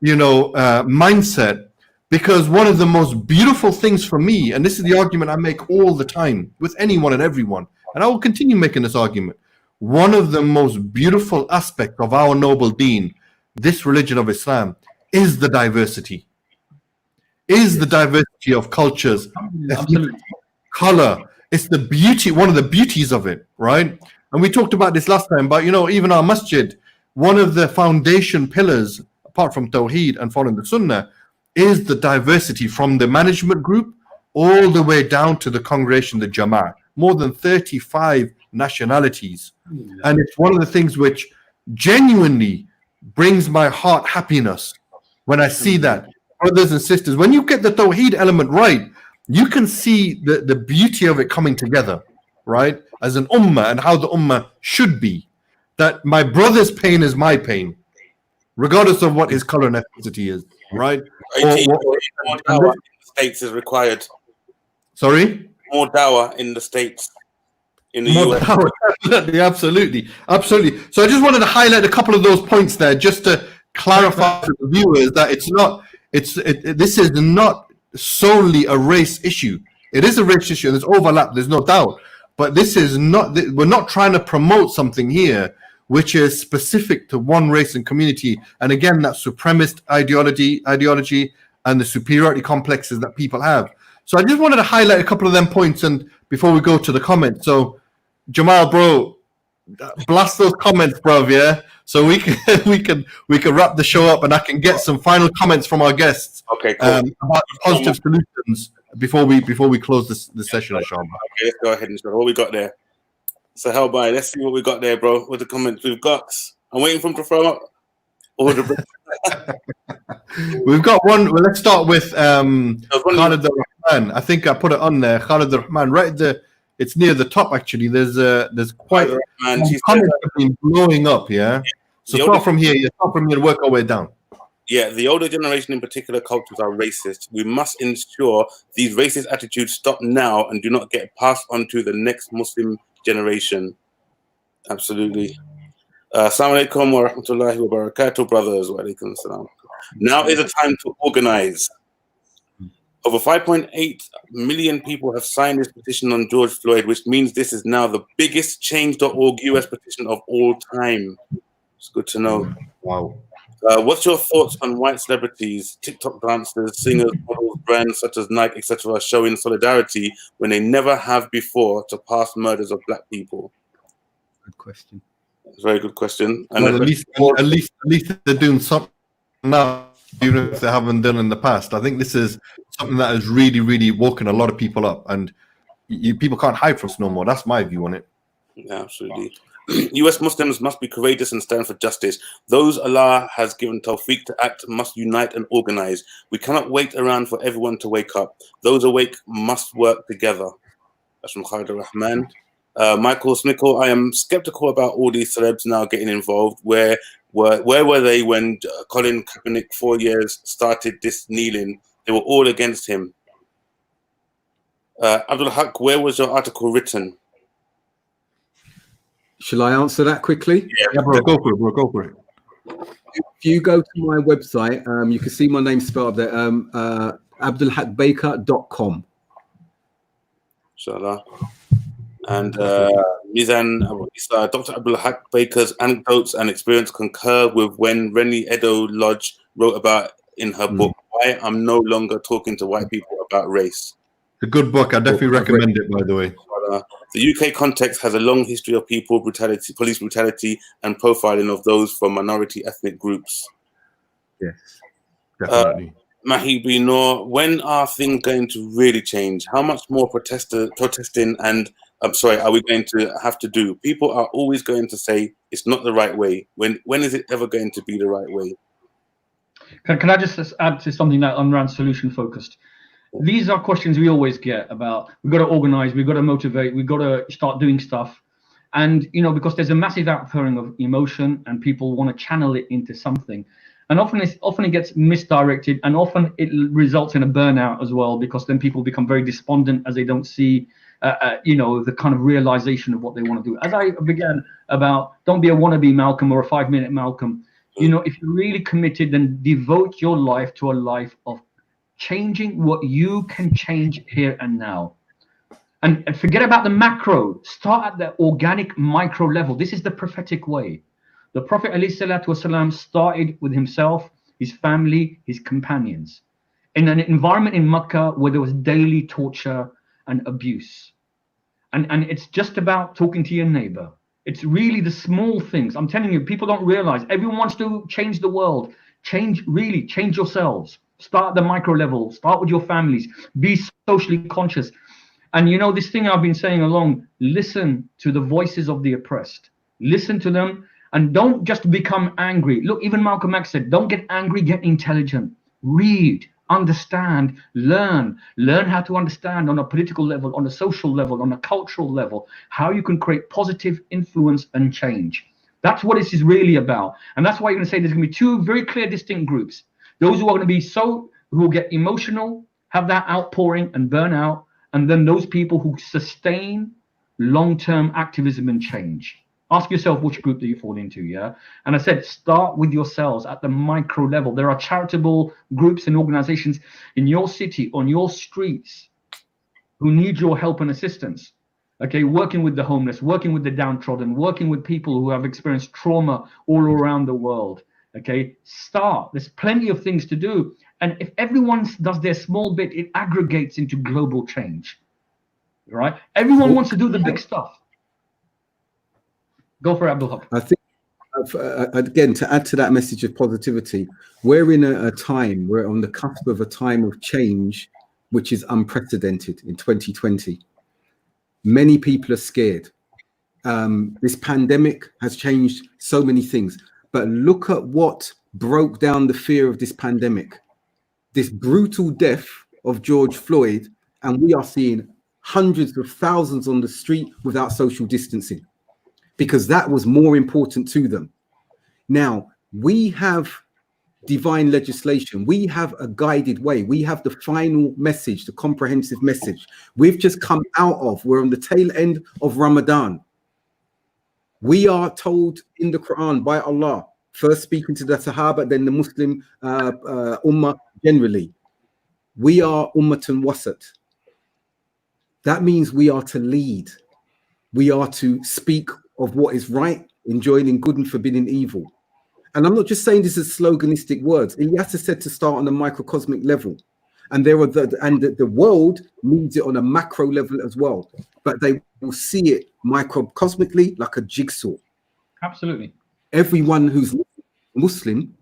mindset. Because one of the most beautiful things for me, and this is the argument I make all the time with anyone and everyone, and I will continue making this argument, one of the most beautiful aspects of our noble deen, this religion of Islam, is the diversity. Is the diversity of cultures, ethnicity, color. It's the beauty, one of the beauties of it, right? And we talked about this last time, but even our masjid, one of the foundation pillars, apart from Tawheed and following the Sunnah, is the diversity from the management group all the way down to the congregation, the Jama'ah. More than 35 nationalities. And it's one of the things which genuinely brings my heart happiness when I see that. Brothers and sisters, when you get the Tawheed element right, you can see the beauty of it coming together, right? As an ummah, and how the ummah should be. That my brother's pain is my pain. regardless of what his color and ethnicity is, right? More dawah in the States is required. Sorry? More dawah in the States. In the More US. power. Absolutely. So I just wanted to highlight a couple of those points there, just to clarify to the viewers that this is not solely a race issue. It is a race issue. There's overlap. There's no doubt. But this is not. We're not trying to promote something here which is specific to one race and community. And again, that supremacist ideology and the superiority complexes that people have. So I just wanted to highlight a couple of them points, and before we go to the comments. So Jamaal, bro, blast those comments, bro, yeah. So we can wrap the show up, and I can get some final comments from our guests. Okay, cool. About positive solutions before we close the session, inshallah. Okay, let's go ahead and show what we got there. So how about let's see what we got there, bro. With the comments we've got. I'm waiting for him to throw up. We've got one. Well, let's start with Khalid Rahman. I think I put it on there. Khalid Rahman, right there. It's near the top, actually. There's quite comments have been blowing up, yeah. So start from here and work our way down. Yeah, the older generation in particular cultures are racist. We must ensure these racist attitudes stop now and do not get passed on to the next Muslim generation. Absolutely. Assalamu alaikum wa rahmatullahi wa barakatuh, brothers. Wa alaikum assalam. Now is the time to organize. Over 5.8 million people have signed this petition on George Floyd, which means this is now the biggest Change.org US petition of all time. It's good to know. Wow. What's your thoughts on white celebrities, TikTok dancers, singers, models, brands such as Nike, etc., showing solidarity when they never have before to past murders of black people? Good question. It's a very good question. And well, at least they're doing something now, even if they haven't done in the past. I think this is something that has really, really woken a lot of people up, and people can't hide from us no more. That's my view on it. Yeah, absolutely. US Muslims must be courageous and stand for justice. Those Allah has given tawfiq to act must unite and organize. We cannot wait around for everyone to wake up. Those awake must work together. That's from Khalid Rahman. Michael Smickle, I am skeptical about all these celebs now getting involved. Where were they when Colin Kaepernick 4 years started this kneeling? They were all against him. Abdul Haqq, where was your article written? Shall I answer that quickly? Yeah, bro, go for it. If you go to my website, you can see my name spelled there, abdulhaqbaker.com. Inshallah. And Mizan, Dr. Abdul Haqq Baker's anecdotes and experience concur with when Rennie Edo Lodge wrote about in her book, Why I'm No Longer Talking to White People About Race. A good book. I definitely recommend it, by the way. The UK context has a long history of people brutality, police brutality, and profiling of those from minority ethnic groups. Yes, definitely. Mahi Binor, when are things going to really change? How much more protesting and are we going to have to do? People are always going to say it's not the right way. When is it ever going to be the right way? Can I just add to something that around solution focused? These are questions we always get about. We've got to organize, we've got to motivate, we've got to start doing stuff. And, because there's a massive outpouring of emotion and people want to channel it into something. And often it gets misdirected, and often it results in a burnout as well, because then people become very despondent as they don't see, the kind of realization of what they want to do. As I began about, don't be a wannabe Malcolm or a 5-minute Malcolm. If you're really committed, then devote your life to a life of changing what you can change here and now. And forget about the macro. Start at the organic micro level. This is the prophetic way. The Prophet ﷺ started with himself, his family, his companions, in an environment in Mecca where there was daily torture and abuse. And it's just about talking to your neighbor. It's really the small things. I'm telling you, people don't realize. Everyone wants to change the world. Change yourselves. Start at the micro level. Start with your families. Be socially conscious. And this thing I've been saying along, listen to the voices of the oppressed. Listen to them. And don't just become angry. Look, even Malcolm X said, don't get angry, get intelligent. Read, understand, learn how to understand on a political level, on a social level, on a cultural level, how you can create positive influence and change. That's what this is really about. And that's why you're going to say there's going to be two very clear, distinct groups. Those who are going to be who will get emotional, have that outpouring and burn out, and then those people who sustain long-term activism and change. Ask yourself which group do you fall into, yeah? And I said, start with yourselves at the micro level. There are charitable groups and organizations in your city, on your streets, who need your help and assistance. Okay, working with the homeless, working with the downtrodden, working with people who have experienced trauma all around the world. Okay, start. There's plenty of things to do. And if everyone does their small bit, it aggregates into global change. Right? Everyone wants to do the big stuff. Go for it, Abdul Haqq. I think, again, to add to that message of positivity, we're in a time, we're on the cusp of a time of change, which is unprecedented in 2020. Many people are scared. This pandemic has changed so many things, but look at what broke down the fear of this pandemic. This brutal death of George Floyd, and we are seeing hundreds of thousands on the street without social distancing, because that was more important to them. Now, we have divine legislation. We have a guided way. We have the final message, the comprehensive message. We've just come out of, we're on the tail end of Ramadan. We are told in the Quran by Allah, first speaking to the Sahaba, then the Muslim Ummah generally, we are Ummatun Wasat. That means we are to lead. We are to speak of what is right, enjoining good and forbidding evil. And I'm not just saying this as sloganistic words. Alyas said to start on a microcosmic level, and the world needs it on a macro level as well. But they will see it microcosmically, like a jigsaw. Absolutely. Everyone who's Muslim,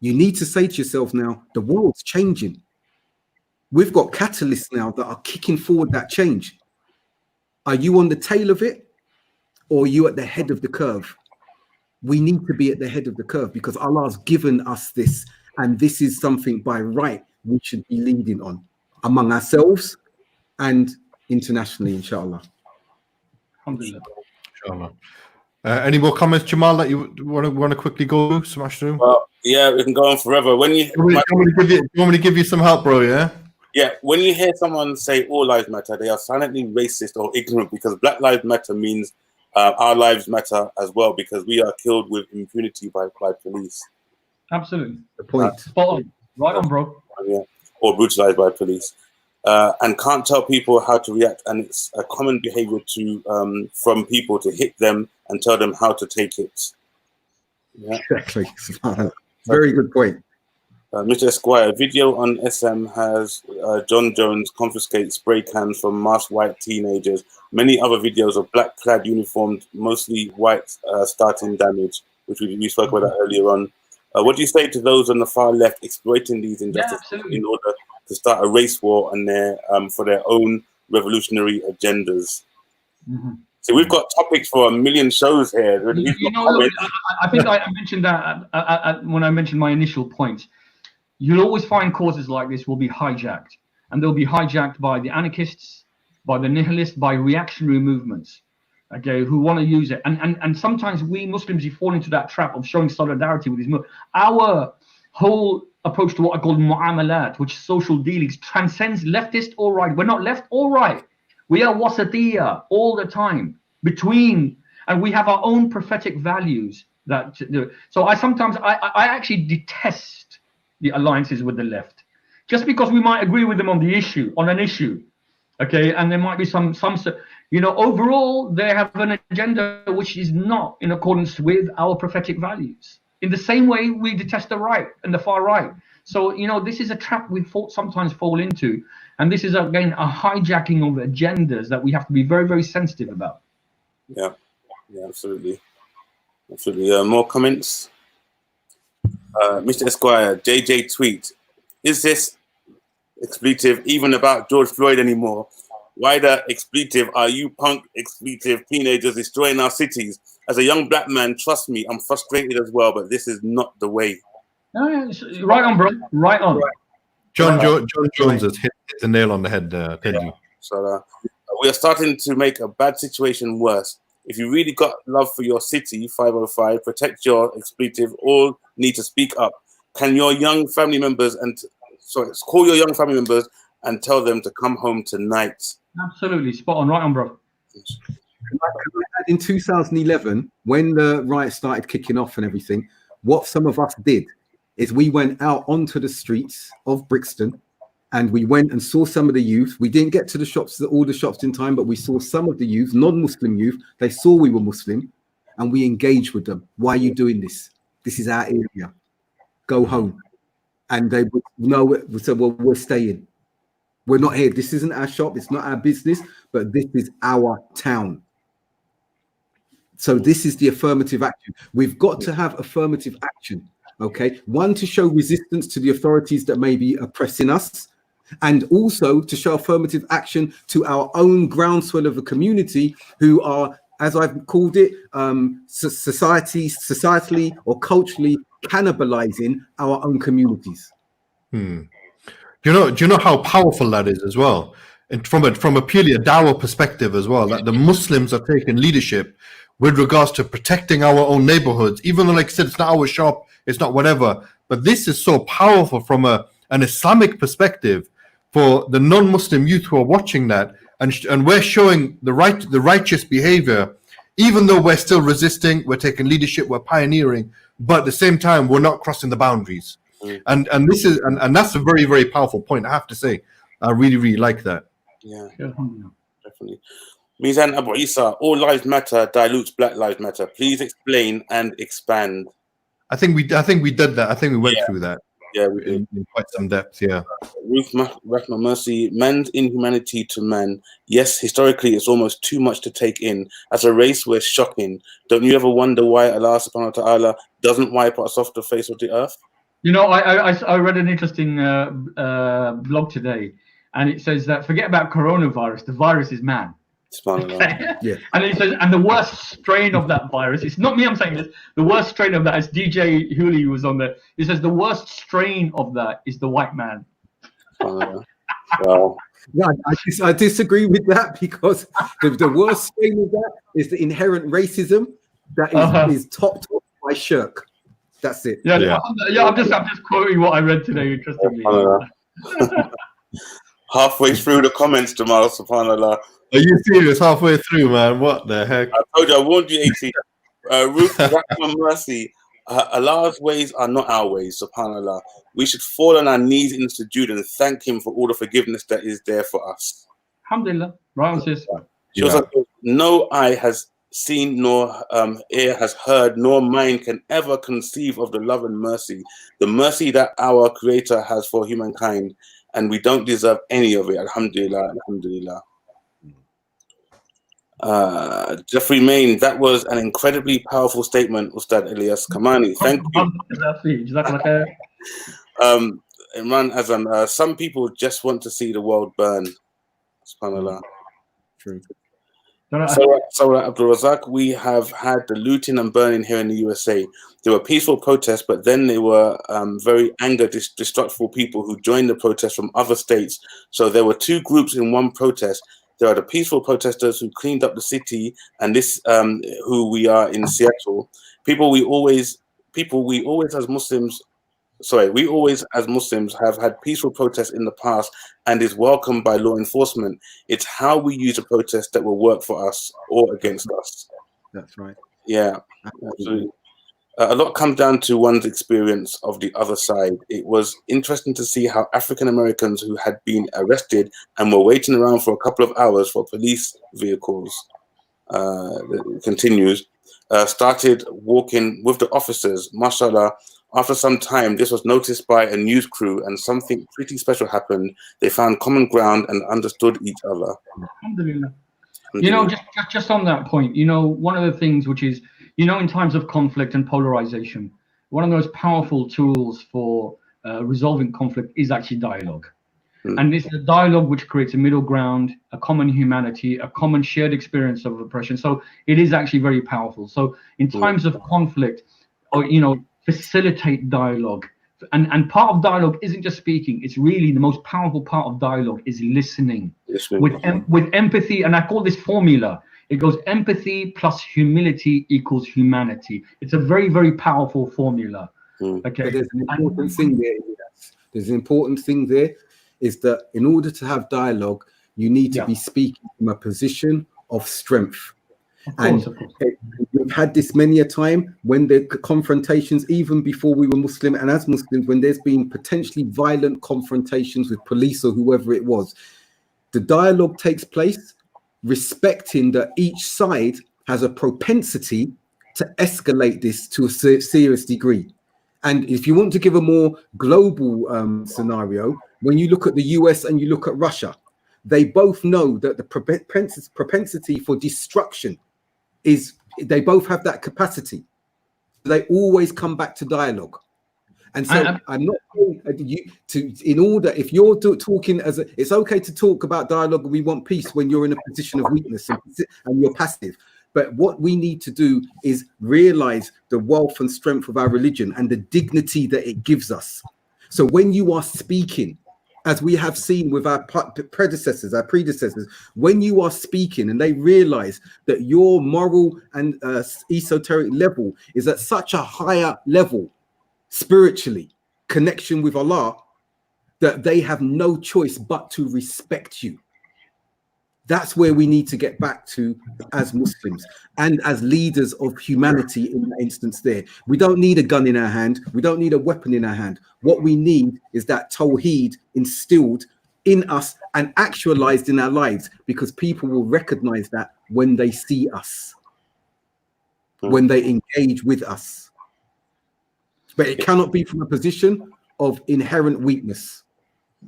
you need to say to yourself now, the world's changing. We've got catalysts now that are kicking forward that change. Are you on the tail of it, or are you at the head of the curve? We need to be at the head of the curve, because Allah's given us this, and this is something by right we should be leading on among ourselves and internationally, inshallah. Alhamdulillah. Inshallah. Any more comments, Jamaal, that you want to quickly go smash through? Well, yeah, we can go on forever. When you want me to give you some help, bro? Yeah, when you hear someone say all lives matter, they are silently racist or ignorant, because Black Lives Matter means our lives matter as well, because we are killed with impunity by police. Absolutely. The point. Spot on. Right on, bro. Yeah, or brutalized by police. And can't tell people how to react, and it's a common behavior to from people to hit them and tell them how to take it. Yeah. Exactly. Very good point. Mr. Esquire, video on SM has John Jones confiscate spray cans from masked white teenagers. Many other videos of black-clad uniformed, mostly white, starting damage, which we spoke about that earlier on. What do you say to those on the far left exploiting these injustices in order to start a race war on their for their own revolutionary agendas? Mm-hmm. So we've got topics for a million shows here. I think I mentioned that when I mentioned my initial point. You'll always find causes like this will be hijacked, and they'll be hijacked by the anarchists, by the nihilists, by reactionary movements, okay, who want to use it. And sometimes we Muslims, you fall into that trap of showing solidarity with these movements. Our whole approach to what I call mu'amalat, which is social dealings, transcends leftist or right. We're not left or right. We are wasatiyya all the time between, and we have our own prophetic values that do. So I actually detest the alliances with the left, just because we might agree with them on an issue, okay, and there might be some overall they have an agenda which is not in accordance with our prophetic values, in the same way we detest the right and the far right. So this is a trap we sometimes fall into, and this is again a hijacking of agendas that we have to be very, very sensitive about. Yeah, absolutely. More comments? Mr. Esquire, JJ tweet, is this expletive even about George Floyd anymore? Why the expletive are you punk expletive teenagers destroying our cities? As a young black man, trust me, I'm frustrated as well, but this is not the way. Right on, bro. Right on. John Jones has hit the nail on the head, Teddy. So we are starting to make a bad situation worse. If you really got love for your city, 505, protect your expletive, all need to speak up. Can your young family members call your young family members and tell them to come home tonight? Absolutely, spot on, right on, bro. In 2011, when the riots started kicking off and everything, what some of us did is we went out onto the streets of Brixton and we went and saw some of the youth. We didn't get to the shops, all the shops in time, but we saw some of the youth, non-Muslim youth. They saw we were Muslim and we engaged with them. Why are you doing this? This is our area. Go home. And they would know, we said, well, we're staying. We're not here. This isn't our shop. It's not our business, but this is our town. So this is the affirmative action. We've got to have affirmative action, okay? One, to show resistance to the authorities that may be oppressing us, and also to show affirmative action to our own groundswell of a community who are, as I've called it, societally or culturally cannibalizing our own communities. Do you know how powerful that is as well? And from a purely a dawah perspective as well, that the Muslims are taking leadership with regards to protecting our own neighborhoods, even though, like I said, it's not our shop, it's not whatever. But this is so powerful from an Islamic perspective for the non-Muslim youth who are watching that, and we're showing the righteous behavior, even though we're still resisting, we're taking leadership, we're pioneering, but at the same time, we're not crossing the boundaries. And this is and that's a very, very powerful point, I have to say. I really, really like that. Yeah, definitely. Mizan Abu Isa, all lives matter dilutes Black Lives Matter. Please explain and expand. I think we did that. I think we went through that. Yeah, we did. In quite some depth. Yeah. Ruth Rahma Mercy, man's inhumanity to man. Yes, historically, it's almost too much to take in. As a race, we're shocking. Don't you ever wonder why Allah subhanahu wa ta'ala doesn't wipe us off the face of the earth? You know, I read an interesting blog today, and it says that forget about coronavirus, the virus is man. Yeah. And it says, and the worst strain of that virus, it's not me, I'm saying this, the worst strain of that, as DJ Hooley was on there, it says the worst strain of that is the white man. Wow. Yeah, I disagree with that, because the worst strain of that is the inherent racism that is topped off by shirk. That's it. Yeah. I'm just quoting what I read today, interestingly. Halfway through the comments, Jamaal, subhanAllah. Are you serious? Halfway through, man. What the heck? I told you, I warned you, 80. Ruth Rahma Mercy. Allah's ways are not our ways, subhanAllah. We should fall on our knees in sujood and thank him for all the forgiveness that is there for us. Alhamdulillah. Right, sis. She also said, no eye has seen, nor ear has heard, nor mind can ever conceive of the love and mercy, the mercy that our Creator has for humankind, and we don't deserve any of it. Alhamdulillah, alhamdulillah. Jeffrey Main, that was an incredibly powerful statement, Ustadh Alyas. Karmani, thank you. Imran Azam, some people just want to see the world burn. SubhanAllah. True. So Abdul Razak, we have had the looting and burning here in the USA. There were peaceful protests, but then there were very distrustful people who joined the protests from other states. So there were two groups in one protest. There are the peaceful protesters who cleaned up the city, and this who we are in Seattle. We always as Muslims have had peaceful protests in the past and is welcomed by law enforcement. It's how we use a protest that will work for us or against us. That's right. Yeah, absolutely. A lot comes down to one's experience of the other side. It was interesting to see how African Americans who had been arrested and were waiting around for a couple of hours for police vehicles, continues, started walking with the officers. Mashallah, after some time, this was noticed by a news crew and something pretty special happened. They found common ground and understood each other. Alhamdulillah. You know, just on that point, you know, one of the things which is, you know, in times of conflict and polarization, one of the most powerful tools for resolving conflict is actually dialogue. And it's a dialogue which creates a middle ground, a common humanity, a common shared experience of oppression. So it is actually very powerful. So in times of conflict, or, you know, facilitate dialogue. And part of dialogue isn't just speaking. It's really the most powerful part of dialogue is listening with empathy. And I call this formula. It goes empathy plus humility equals humanity. It's a very, very powerful formula. Okay. But there's an important thing there. There's an important thing there is that in order to have dialogue, you need to be speaking from a position of strength. Of course. We've had this many a time when the confrontations, even before we were Muslim and as Muslims, when there's been potentially violent confrontations with police or whoever it was, the dialogue takes place, respecting that each side has a propensity to escalate this to a serious degree. And if you want to give a more global scenario, when you look at the US and you look at Russia, they both know that the propensity for destruction is, they both have that capacity. They always come back to dialogue. And so I'm not in order, if you're talking as it's okay to talk about dialogue and we want peace when you're in a position of weakness and you're passive. But what we need to do is realize the wealth and strength of our religion and the dignity that it gives us. So when you are speaking, as we have seen with our predecessors, when you are speaking and they realize that your moral and esoteric level is at such a higher level, spiritually, connection with Allah, that they have no choice but to respect you. That's where we need to get back to as Muslims and as leaders of humanity in that instance there. We don't need a gun in our hand. We don't need a weapon in our hand. What we need is that Tawheed instilled in us and actualized in our lives, because people will recognize that when they see us, when they engage with us. But it cannot be from a position of inherent weakness,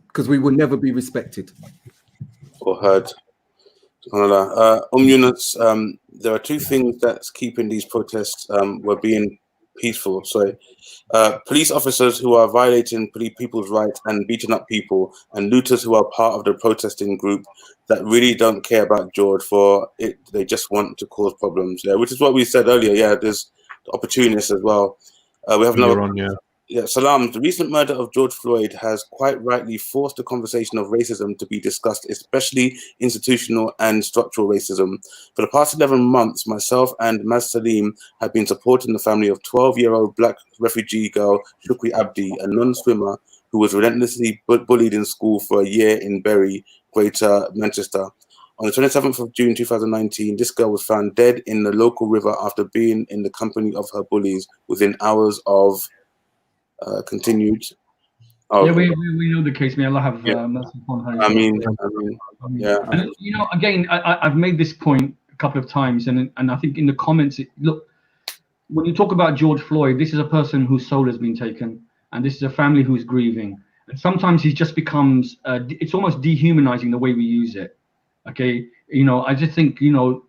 because we will never be respected. Or heard. Yunus, there are two things that's keeping these protests were being peaceful. So police officers who are violating people's rights and beating up people, and looters who are part of the protesting group that really don't care about George for it. They just want to cause problems. Yeah, which is what we said earlier. Yeah, there's opportunists as well. We have another. Yeah, Salam, the recent murder of George Floyd has quite rightly forced the conversation of racism to be discussed, especially institutional and structural racism. For the past 11 months, myself and Maz Salim have been supporting the family of 12-year-old black refugee girl, Shukri Abdi, a non-swimmer who was relentlessly bullied in school for a year in Bury, Greater Manchester. On the 27th of June 2019, this girl was found dead in the local river after being in the company of her bullies within hours of... continued. Oh, yeah, we know the case. May Allah have mercy upon her. I mean, yeah. And you know, again, I've made this point a couple of times, and I think in the comments, look, when you talk about George Floyd, this is a person whose soul has been taken, and this is a family who is grieving. And sometimes he just becomes, it's almost dehumanizing the way we use it. Okay, you know, I just think, you know,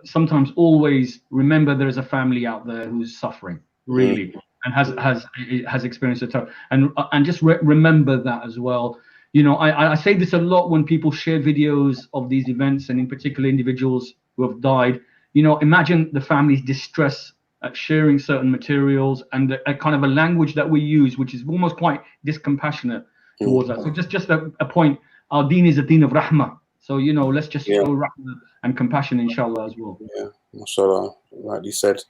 sometimes always remember there is a family out there who's suffering, really. And has experienced it, and just remember that as well. You know, I say this a lot when people share videos of these events, and in particular individuals who have died. You know, imagine the family's distress at sharing certain materials and a kind of a language that we use, which is almost quite discompassionate towards us. So just a point. Our deen is a deen of rahmah. So you know, let's just show rahmah and compassion, inshallah, as well. Yeah, mashallah, rightly said.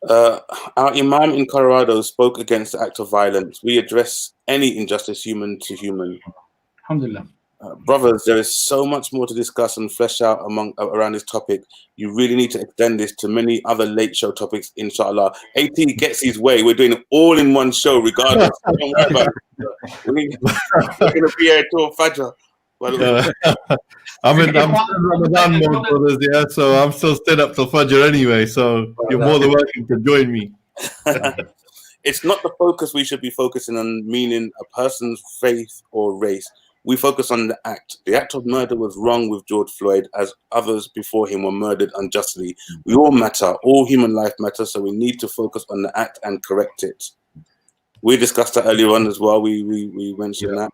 Our Imam in Colorado spoke against the act of violence. We address any injustice human to human. Alhamdulillah. Brothers, there is so much more to discuss and flesh out around this topic. You really need to extend this to many other late show topics, inshallah. AT gets his way. We're doing it all in one show, regardless. Don't worry about it. We're going to be here till Fajr. I'm in Ramadan mode, brothers, yeah, so I'm still staying up till Fajr anyway, so you're more than welcome to join me. It's not the focus we should be focusing on, meaning a person's faith or race. We focus on the act. The act of murder was wrong with George Floyd, as others before him were murdered unjustly. We all matter. All human life matters, so we need to focus on the act and correct it. We discussed that earlier on as well. We mentioned that.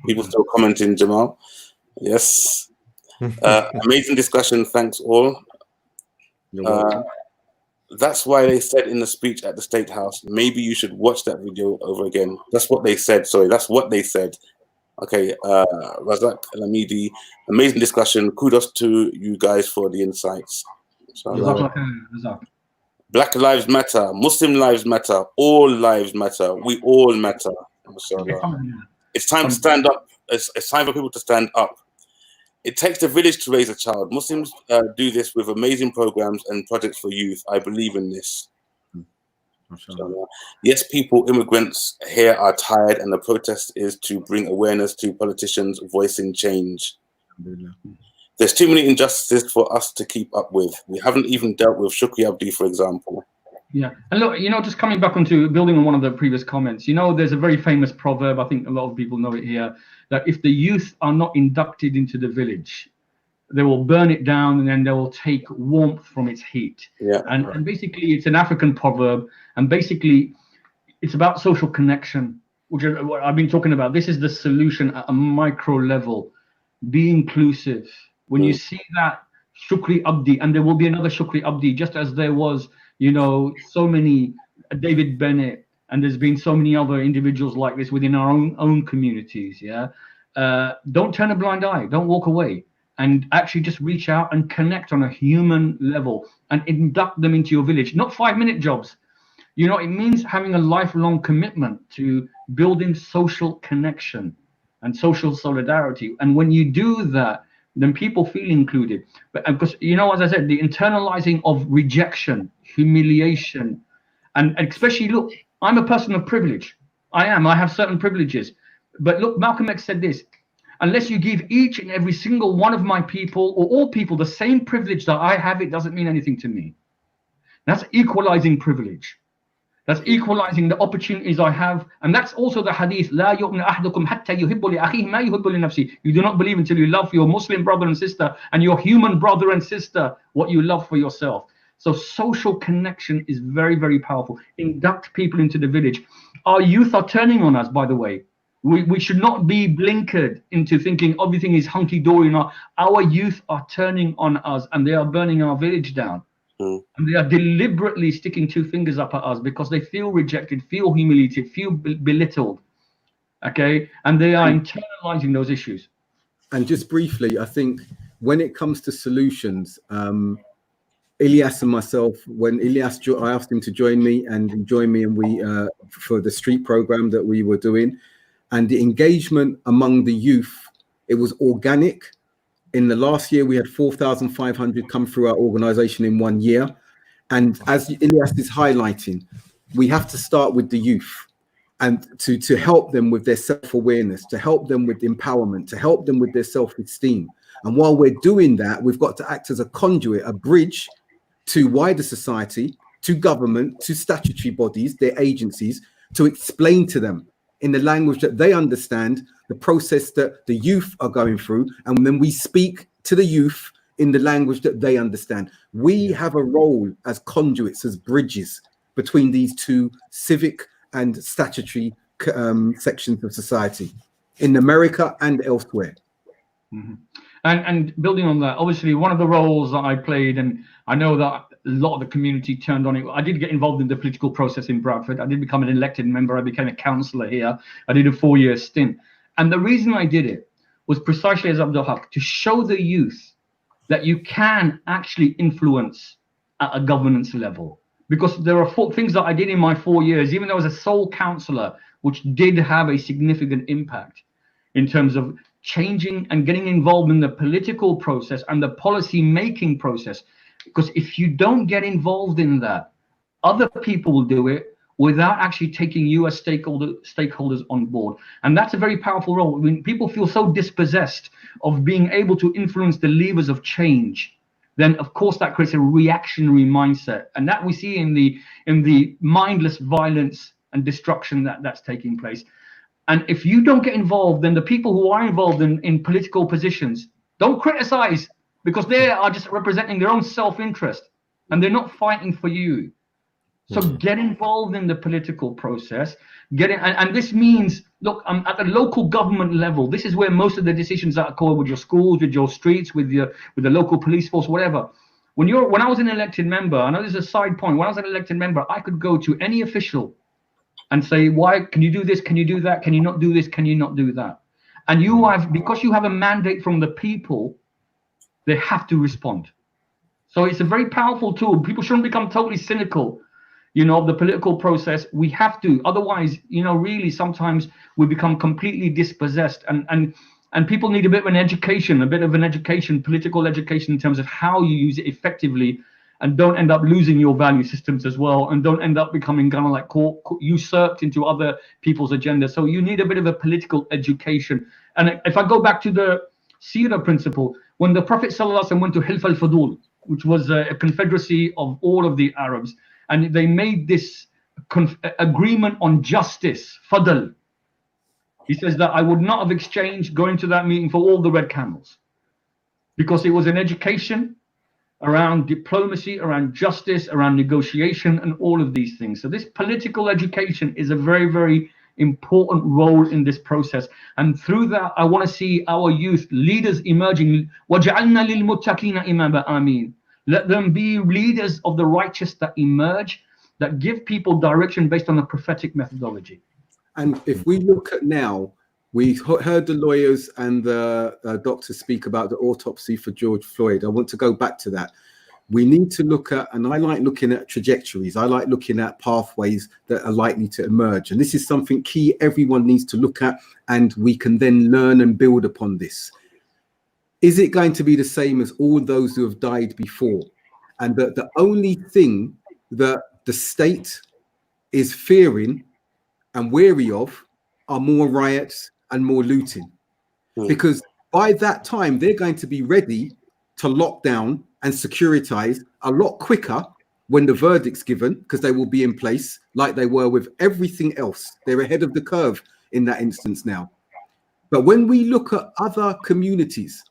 People still commenting, Jamaal. Yes. Amazing discussion. Thanks all. That's why they said in the speech at the State House, maybe you should watch that video over again. That's what they said. Sorry, that's what they said. Okay, Razak Lamidi, amazing discussion. Kudos to you guys for the insights. Black lives matter, Muslim lives matter, all lives matter. We all matter. It's time to stand up. It's time for people to stand up. It takes a village to raise a child. Muslims do this with amazing programs and projects for youth. I believe in this. Yes, people, immigrants here are tired, and the protest is to bring awareness to politicians voicing change. There's too many injustices for us to keep up with. We haven't even dealt with Shukri Abdi, for example. Yeah, and look, just coming back onto building on one of the previous comments, there's a very famous proverb, I think a lot of people know it here, that if the youth are not inducted into the village, they will burn it down and then they will take warmth from its heat. Yeah. And basically it's an African proverb, and basically it's about social connection, which is what I've been talking about. This is the solution at a micro level. Be inclusive. When you see that Shukri Abdi, and there will be another Shukri Abdi, just as there was, so many David Bennett, and there's been so many other individuals like this within our own communities. Yeah. Don't turn a blind eye. Don't walk away. And actually just reach out and connect on a human level and induct them into your village. Not 5-minute jobs. It means having a lifelong commitment to building social connection and social solidarity. And when you do that, then people feel included. But because, as I said, the internalizing of rejection, humiliation, and especially, look, I'm a person of privilege. I have certain privileges. But look, Malcolm X said this: unless you give each and every single one of my people, or all people, the same privilege that I have, it doesn't mean anything to me. That's equalizing privilege. That's equalizing the opportunities I have. And that's also the hadith, لا يؤمن أحدكم حتى يحب لأخيه ما يحب لنفسه. You do not believe until you love your Muslim brother and sister and your human brother and sister what you love for yourself. So social connection is very, very powerful. Induct people into the village. Our youth are turning on us, by the way. We should not be blinkered into thinking everything is hunky-dory. Our youth are turning on us and they are burning our village down. And they are deliberately sticking 2 fingers up at us because they feel rejected, feel humiliated, feel belittled. Okay? And they are internalizing those issues. And just briefly, I think when it comes to solutions, Alyas and myself, when Alyas, I asked him to join me, and he joined me, and we for the street program that we were doing. And the engagement among the youth, it was organic. In the last year, we had 4,500 come through our organization in 1 year. And as Alyas is highlighting, we have to start with the youth and to help them with their self-awareness, to help them with empowerment, to help them with their self-esteem. And while we're doing that, we've got to act as a conduit, a bridge to wider society, to government, to statutory bodies, their agencies, to explain to them in the language that they understand the process that the youth are going through, and then we speak to the youth in the language that they understand. We have a role as conduits, as bridges between these 2 civic and statutory sections of society in America and elsewhere. Mm-hmm. And building on that, obviously one of the roles that I played, and I know that a lot of the community turned on it. I did get involved in the political process in Bradford. I did become an elected member. I became a councillor here. I did a 4-year stint. And the reason I did it was precisely as Abdul Haqq, to show the youth that you can actually influence at a governance level. Because there are 4 things that I did in my 4 years, even though I was a sole councillor, which did have a significant impact in terms of changing and getting involved in the political process and the policy making process. Because if you don't get involved in that, other people will do it without actually taking you as stakeholders on board. And that's a very powerful role. When people feel so dispossessed of being able to influence the levers of change, then of course that creates a reactionary mindset. And that we see in the mindless violence and destruction that's taking place. And if you don't get involved, then the people who are involved in political positions, don't criticize, because they are just representing their own self-interest and they're not fighting for you. So get involved in the political process. And this means, look, at the local government level, this is where most of the decisions are called, with your schools, with your streets, with the local police force, whatever. When I was an elected member, I know there's a side point. When I was an elected member, I could go to any official and say, why can you do this? Can you do that? Can you not do this? Can you not do that? And you have, because you have a mandate from the people, they have to respond. So it's a very powerful tool. People shouldn't become totally cynical, of the political process. We have to, otherwise, really sometimes we become completely dispossessed, and people need a bit of an education, political education in terms of how you use it effectively, and don't end up losing your value systems as well, and don't end up becoming kind of like usurped into other people's agenda. So you need a bit of a political education. And if I go back to the Sira principle, when the Prophet ﷺ went to Hilf al-Fudul, which was a confederacy of all of the Arabs, and they made this agreement on justice, fadl. He says that I would not have exchanged going to that meeting for all the red camels, because it was an education around diplomacy, around justice, around negotiation, and all of these things. So this political education is a very, very important role in this process. And through that, I want to see our youth leaders emerging. وَجَعَلْنَا لِلْمُتَّقِينَ إِمَامًا آمين. Let them be leaders of the righteous that emerge, that give people direction based on a prophetic methodology. And if we look at now, we heard the lawyers and the doctors speak about the autopsy for George Floyd. I want to go back to that. We need to look at, and I like looking at trajectories. I like looking at pathways that are likely to emerge. And this is something key everyone needs to look at, and we can then learn and build upon this. Is it going to be the same as all those who have died before? And that the only thing that the state is fearing and wary of are more riots and more looting. Because by that time, they're going to be ready to lock down and securitize a lot quicker when the verdict's given, because they will be in place like they were with everything else. They're ahead of the curve in that instance now. But when we look at other communities,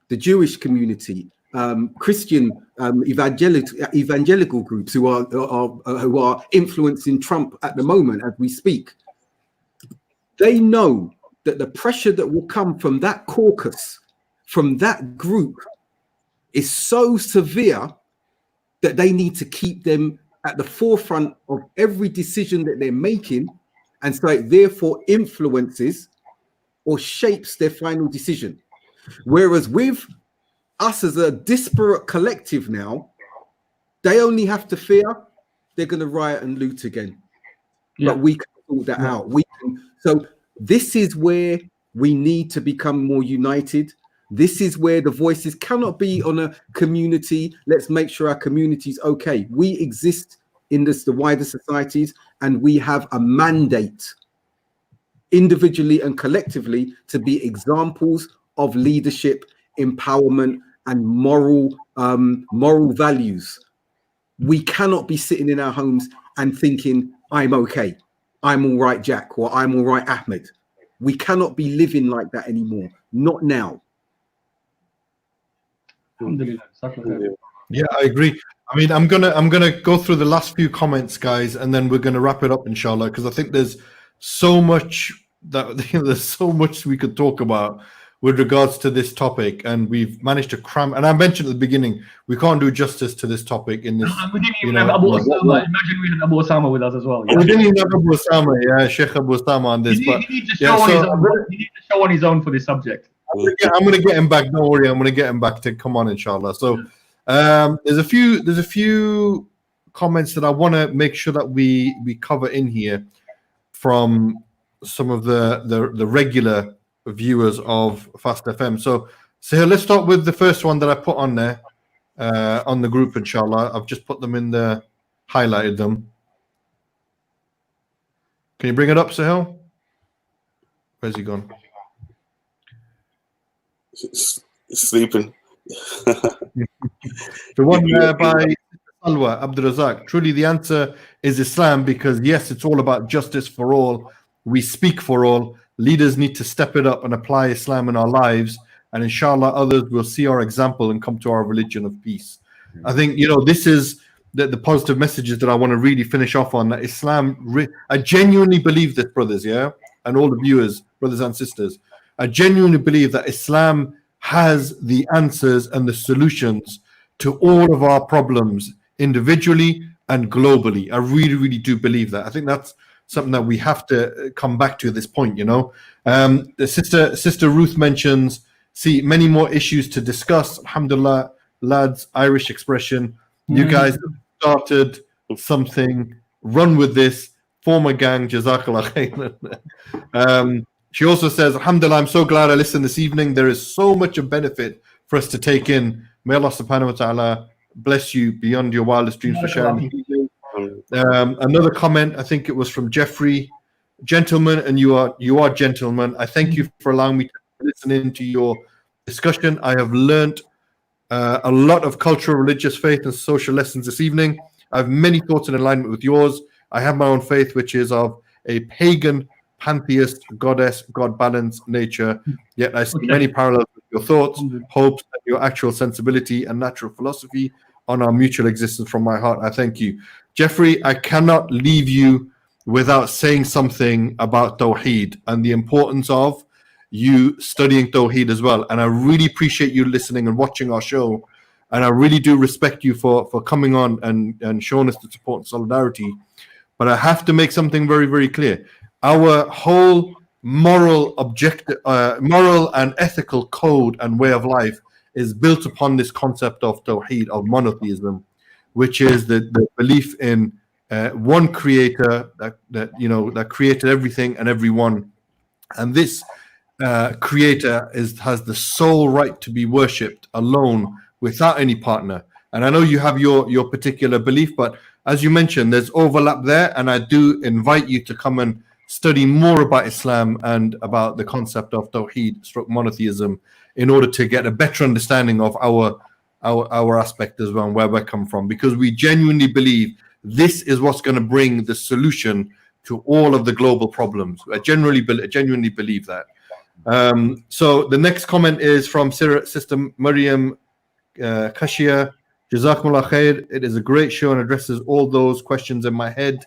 the Jewish community, Christian evangelical groups who are influencing Trump at the moment as we speak, they know that the pressure that will come from that caucus, from that group, is so severe that they need to keep them at the forefront of every decision that they're making, and so it therefore influences or shapes their final decision. Whereas with us as a disparate collective now, they only have to fear they're going to riot and loot again. Yeah. But we can sort that out. So this is where we need to become more united. This is where the voices cannot be on a community. Let's make sure our community's okay. We exist in the wider societies, and we have a mandate individually and collectively to be examples of leadership, empowerment, and moral values. We cannot be sitting in our homes and thinking, I'm okay, I'm all right, Jack, or I'm all right, Ahmed. We cannot be living like that anymore. Not now. Yeah, I agree. I mean, I'm gonna go through the last few comments, guys, and then we're gonna wrap it up, inshallah, because I think there's so much we could talk about with regards to this topic, and we've managed to cram. And I mentioned at the beginning, we can't do justice to this topic in this. We didn't even have Abu Usamah. Imagine we had Abu Usamah with us as well. Yeah. We didn't even have Abu Usamah, yeah, Sheikh Abu Usamah on this. He needs to show on his own for this subject. I'm going to get him back. Don't worry, I'm going to get him back to come on, inshallah. So there's a few comments that I want to make sure that we cover in here from some of the regular viewers of Fast FM. So let's start with the first one that I put on there on the group, inshallah. I've just put them in there, highlighted them. Can you bring it up, Sohail? Where's he gone? Sleeping. The one by Salwa Abdul Haqq. Truly, the answer is Islam, because yes, it's all about justice for all. We speak for all. Leaders need to step it up and apply Islam in our lives, and inshallah, others will see our example and come to our religion of peace. I think this is the positive messages that I want to really finish off on. That Islam, I genuinely believe this, brothers, yeah, and all the viewers, brothers and sisters. I genuinely believe that Islam has the answers and the solutions to all of our problems individually and globally. I really, really do believe that. I think that's something that we have to come back to at this point, you know. The sister Ruth mentions, see, many more issues to discuss. Alhamdulillah, lads, Irish expression. You guys have started something, run with this, form a gang, jazakallah khairan. She also says, Alhamdulillah, I'm so glad I listened this evening. There is so much of benefit for us to take in. May Allah subhanahu wa ta'ala bless you beyond your wildest dreams for sharing. Another comment, I think it was from Jeffrey. Gentlemen, and you are gentlemen. I thank you for allowing me to listen into your discussion. I have learnt a lot of cultural, religious, faith, and social lessons this evening. I have many thoughts in alignment with yours. I have my own faith, which is of a pagan, pantheist, goddess, God balance nature. Yet I see many parallels with your thoughts, hopes, and your actual sensibility and natural philosophy on our mutual existence. From my heart, I thank you. Jeffrey, I cannot leave you without saying something about Tawheed and the importance of you studying Tawheed as well. And I really appreciate you listening and watching our show. And I really do respect you for coming on and showing us the support and solidarity. But I have to make something very, very clear. Our whole moral and ethical code and way of life is built upon this concept of Tawheed, of monotheism, which is the belief in one creator that created everything and everyone, and this creator has the sole right to be worshipped alone without any partner. And I know you have your particular belief, but as you mentioned, there's overlap there, and I do invite you to come and study more about Islam and about the concept of Tawheed, monotheism, in order to get a better understanding of our aspect as well and where we're coming from, because we genuinely believe this is what's going to bring the solution to all of the global problems. I genuinely believe that. So the next comment is from Sister Maryam Kashia. Jazakumullah khair. It is a great show and addresses all those questions in my head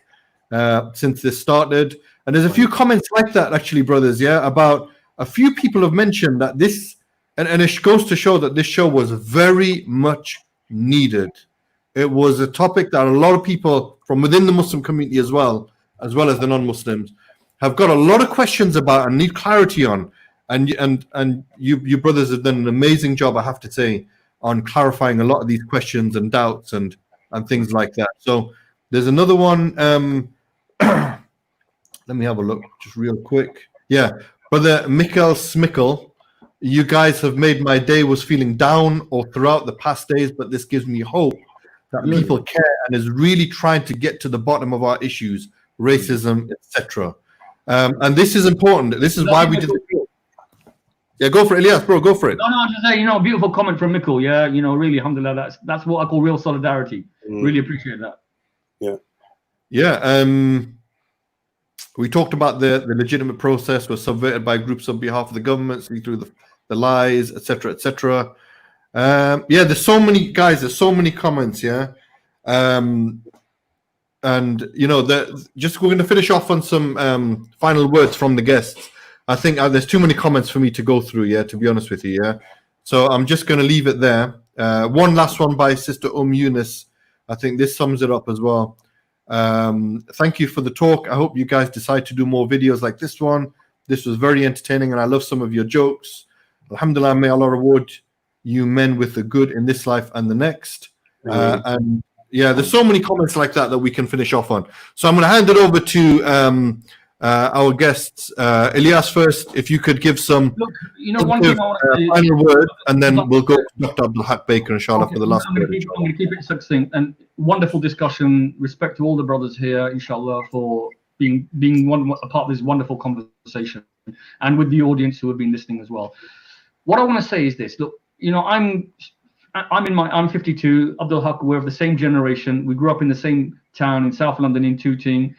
since this started. And there's a few comments like that, actually, brothers, about a few people have mentioned that this, and it goes to show that this show was very much needed. It was a topic that a lot of people from within the Muslim community as well as the non-Muslims, have got a lot of questions about and need clarity on. And you brothers have done an amazing job, I have to say, on clarifying a lot of these questions and doubts and things like that. So there's another one. Let me have a look just real quick. Yeah, Brother Mikkel Smikkel, you guys have made my day. Was feeling down or throughout the past days, but this gives me hope that people care and is really trying to get to the bottom of our issues, racism, etc. And this is important. This is why we did. Yeah, go for it, Alyas, bro. Go for it. No, just say, beautiful comment from Mikkel. Yeah, really, alhamdulillah, that's what I call real solidarity. Really appreciate that. Yeah. We talked about the legitimate process was subverted by groups on behalf of the government, see through the lies, etc., etc. There's so many guys. There's so many comments. Yeah. And we're going to finish off on some final words from the guests. I think there's too many comments for me to go through, to be honest with you, So I'm just going to leave it there. One last one by Sister Yunus. I think this sums it up as well. Thank you for the talk. I hope you guys decide to do more videos like this one. This was very entertaining, and I love some of your jokes. Alhamdulillah, may Allah reward you men with the good in this life and the next. There's so many comments like that we can finish off on. So I'm going to hand it over to our guests. Alyas first, if you could give some one thing final word, and then we'll go to Dr. Abdul Haqq Baker, inshallah, for the last word. I'm going to keep it succinct and wonderful discussion. Respect to all the brothers here, inshallah, for being a part of this wonderful conversation, and with the audience who have been listening as well. What I want to say is this: look, I'm 52. Abdul Haqq, we're of the same generation. We grew up in the same town in South London in Tooting.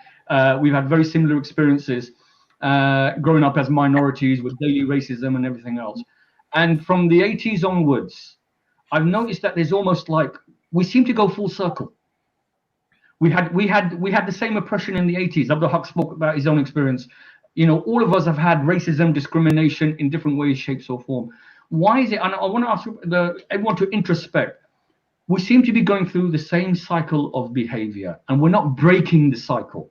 We've had very similar experiences growing up as minorities with daily racism and everything else. And from the 80s onwards, I've noticed that there's almost like we seem to go full circle. We had the same oppression in the 80s. Abdul Haqq spoke about his own experience. All of us have had racism, discrimination in different ways, shapes, or form. Why is it? And I want to ask everyone to introspect. We seem to be going through the same cycle of behavior, and we're not breaking the cycle.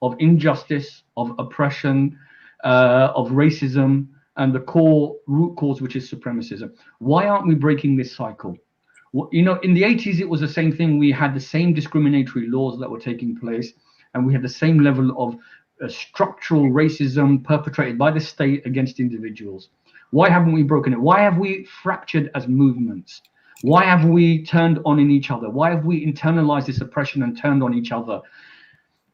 of injustice, of oppression, of racism, and the core root cause, which is supremacism. Why aren't we breaking this cycle? You know, in the 80s, it was the same thing. We had the same discriminatory laws that were taking place, and we had the same level of structural racism perpetrated by the state against individuals. Why haven't we broken it? Why have we fractured as movements? Why have we turned on in each other? Why have we internalized this oppression and turned on each other?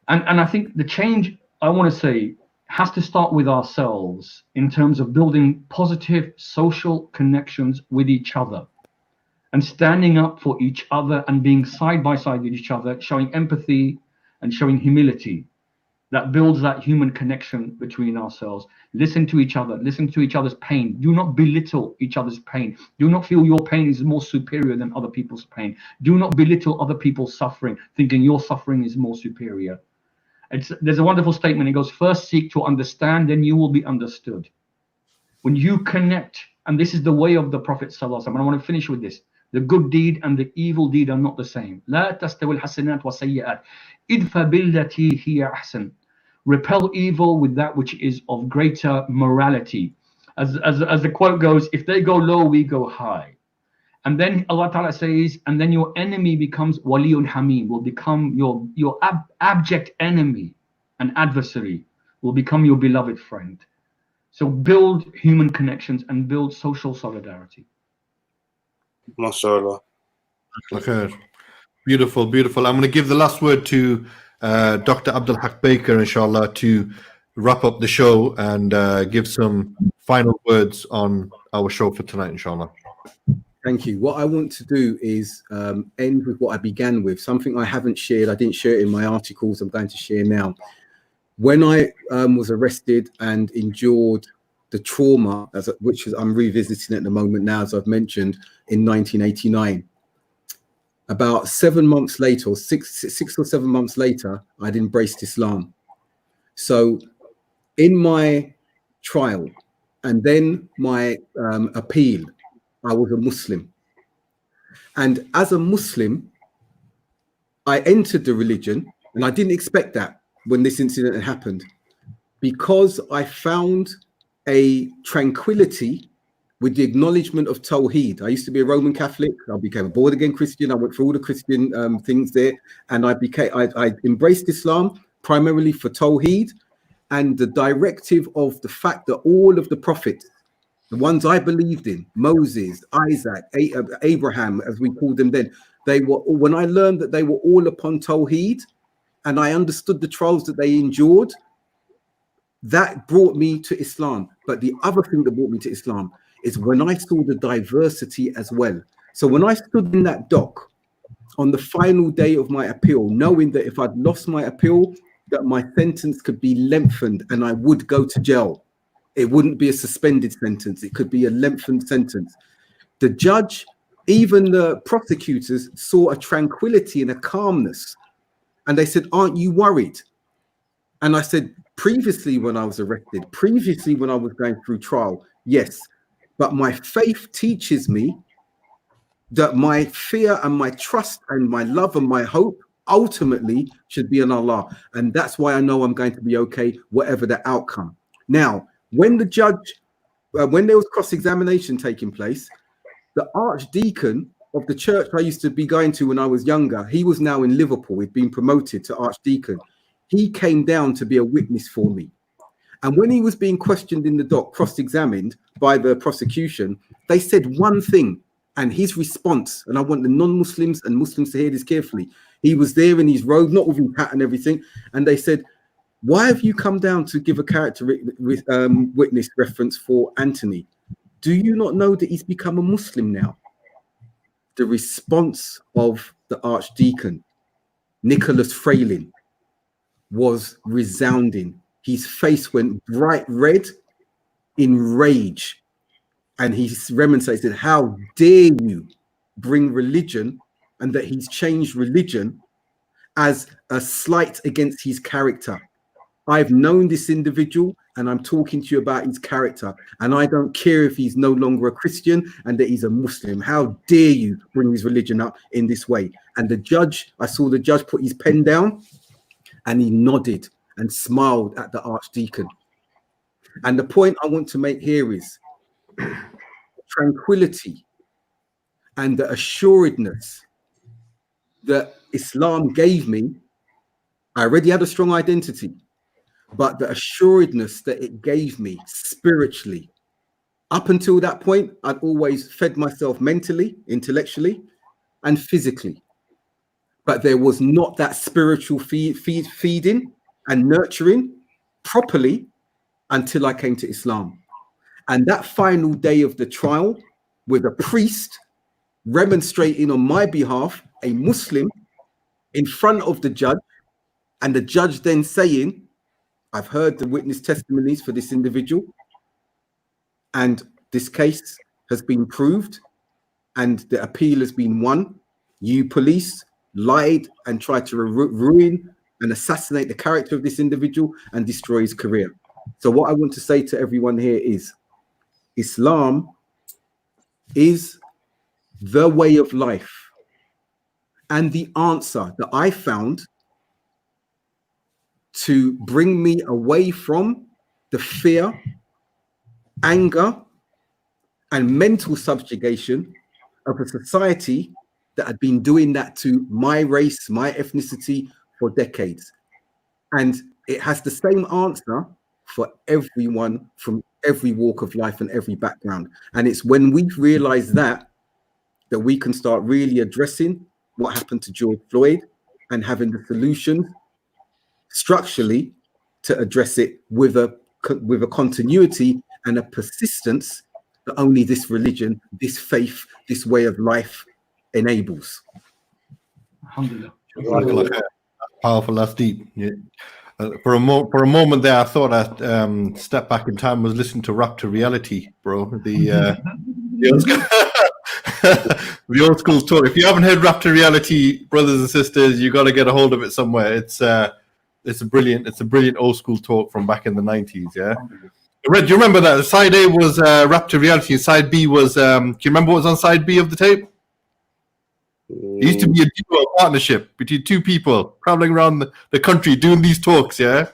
And I think the change, I want to say, has to start with ourselves in terms of building positive social connections with each other and standing up for each other and being side by side with each other, showing empathy and showing humility. That builds that human connection between ourselves. Listen to each other, listen to each other's pain. Do not belittle each other's pain. Do not feel your pain is more superior than other people's pain. Do not belittle other people's suffering, thinking your suffering is more superior. There's a wonderful statement. It goes, first seek to understand, then you will be understood. When you connect, and this is the way of the Prophet ﷺ, and I want to finish with this. The good deed and the evil deed are not the same. لا تستوي الحسنات والسيئات ادفع بالتي هي أحسن. Repel evil with that which is of greater morality. As the quote goes, if they go low, we go high. And then Allah Ta'ala says, and then your enemy becomes waliyun hamim, will become your abject enemy, an adversary, will become your beloved friend. So build human connections and build social solidarity. MashaAllah. Okay. Beautiful, beautiful. I'm going to give the last word to Dr. Abdul Haqq Baker, inshallah, to wrap up the show and give some final words on our show for tonight, inshallah. Thank you. What I want to do is end with what I began with, something I haven't shared. I didn't share it in my articles. I'm going to share now. When I was arrested and endured the trauma, which I'm revisiting at the moment now, as I've mentioned, in 1989, about 7 months later, or six or 7 months later, I'd embraced Islam. So in my trial and then my appeal, I was a Muslim. And as a Muslim, I entered the religion, and I didn't expect that when this incident had happened, because I found a tranquility with the acknowledgement of Tawheed. I used to be a Roman Catholic. I became a born-again Christian. I went through all the Christian things there, and I embraced Islam primarily for Tawheed and the directive of the fact that all of the prophets, the ones I believed in, Moses, Isaac, Abraham, as we called them then, they were, when I learned that they were all upon Tawheed, and I understood the trials that they endured, that brought me to Islam. But the other thing that brought me to Islam is when I saw the diversity as well. So when I stood in that dock on the final day of my appeal, knowing that if I'd lost my appeal, that my sentence could be lengthened and I would go to jail. It wouldn't be a suspended sentence. It could be a lengthened sentence. The judge, even the prosecutors, saw a tranquility and a calmness. And they said, aren't you worried? And I said, previously when I was arrested, previously when I was going through trial, yes. But my faith teaches me that my fear and my trust and my love and my hope ultimately should be in Allah. And that's why I know I'm going to be okay, whatever the outcome. Now, when the judge, when there was cross-examination taking place, the archdeacon of the church I used to be going to when I was younger, he was now in Liverpool. He'd been promoted to archdeacon. He came down to be a witness for me. And when he was being questioned in the dock, cross-examined by the prosecution, they said one thing, and his response, and I want the non-Muslims and Muslims to hear this carefully. He was there in his robe, not with his hat and everything, and they said, why have you come down to give a character witness reference for Anthony? Do you not know that he's become a Muslim now? The response of the archdeacon, Nicholas Frayling, was resounding. His face went bright red in rage. And he remonstrated, how dare you bring religion, and that he's changed religion as a slight against his character. I've known this individual and I'm talking to you about his character. And I don't care if he's no longer a Christian and that he's a Muslim. How dare you bring his religion up in this way? And the judge, I saw the judge put his pen down and he nodded. and smiled at the archdeacon. And the point I want to make here is tranquility and the assuredness that Islam gave me. I already had a strong identity, but the assuredness that it gave me spiritually. Up until that point, I'd always fed myself mentally, intellectually, and physically. But there was not that spiritual feeding and nurturing properly until I came to Islam. And that final day of the trial, with a priest remonstrating on my behalf, a Muslim, in front of the judge, and the judge then saying, I've heard the witness testimonies for this individual, and this case has been proved, and the appeal has been won. You police lied and tried to ruin and assassinate the character of this individual and destroy his career. So what I want to say to everyone here is, Islam is the way of life and the answer that I found to bring me away from the fear, anger, and mental subjugation of a society that had been doing that to my race, my ethnicity for decades. And it has the same answer for everyone from every walk of life and every background. And it's when we realize that we can start really addressing what happened to George Floyd and having the solution structurally to address it with a continuity and a persistence that only this religion, this faith, this way of life enables. Alhamdulillah. Powerful, that's deep. Yeah. For a moment there, I thought that Step Back in Time was listening to Rap to Reality, bro. The old school talk. If you haven't heard Rap to Reality, brothers and sisters, you got to get a hold of it somewhere. It's a brilliant old school talk from back in the 90s. Yeah. Red, do you remember that? Side A was Rap to Reality, and Side B was. Do you remember what was on Side B of the tape? It used to be a duo partnership between two people traveling around the country doing these talks, yeah?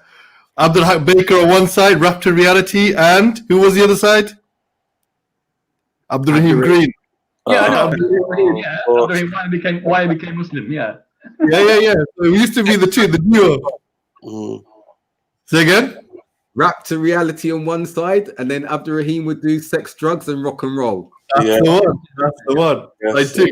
Abdul Haqq Baker on one side, Rap to Reality, and who was the other side? Abdul Rahim Green. Yeah, I know. Abdul Rahim, why he became Muslim, yeah. Yeah. So it used to be the duo. Say again? Rap to Reality on one side, and then Abdul Rahim would do sex, drugs, and rock and roll. That's the one. Yes. I do.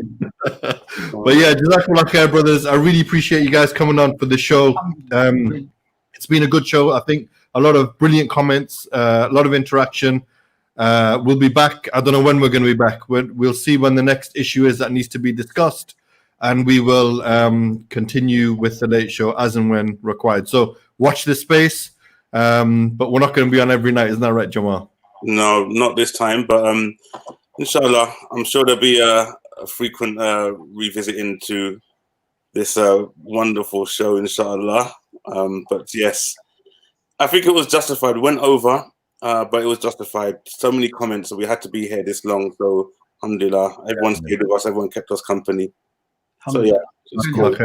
But yeah, Jazakallah khair, brothers. I really appreciate you guys coming on for the show. It's been a good show. I think a lot of brilliant comments, a lot of interaction. We'll be back. I don't know when we're going to be back. We'll see when the next issue is that needs to be discussed, and we will continue with the late show as and when required. So watch this space, but we're not going to be on every night. Isn't that right, Jamaal? No, not this time, but inshallah, I'm sure there'll be a frequent revisiting to this wonderful show, inshallah. But yes, I think it was justified. Went over, but it was justified. So many comments, so we had to be here this long. So alhamdulillah, everyone stayed with us. Everyone kept us company. So yeah, it's cool.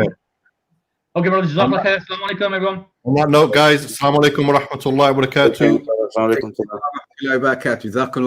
Okay, brothers. Jazakallah khair. Assalamu alaikum, everyone. On that note, guys, assalamu alaikum wa rahmatullahi wa barakatuh. Assalamu alaikum.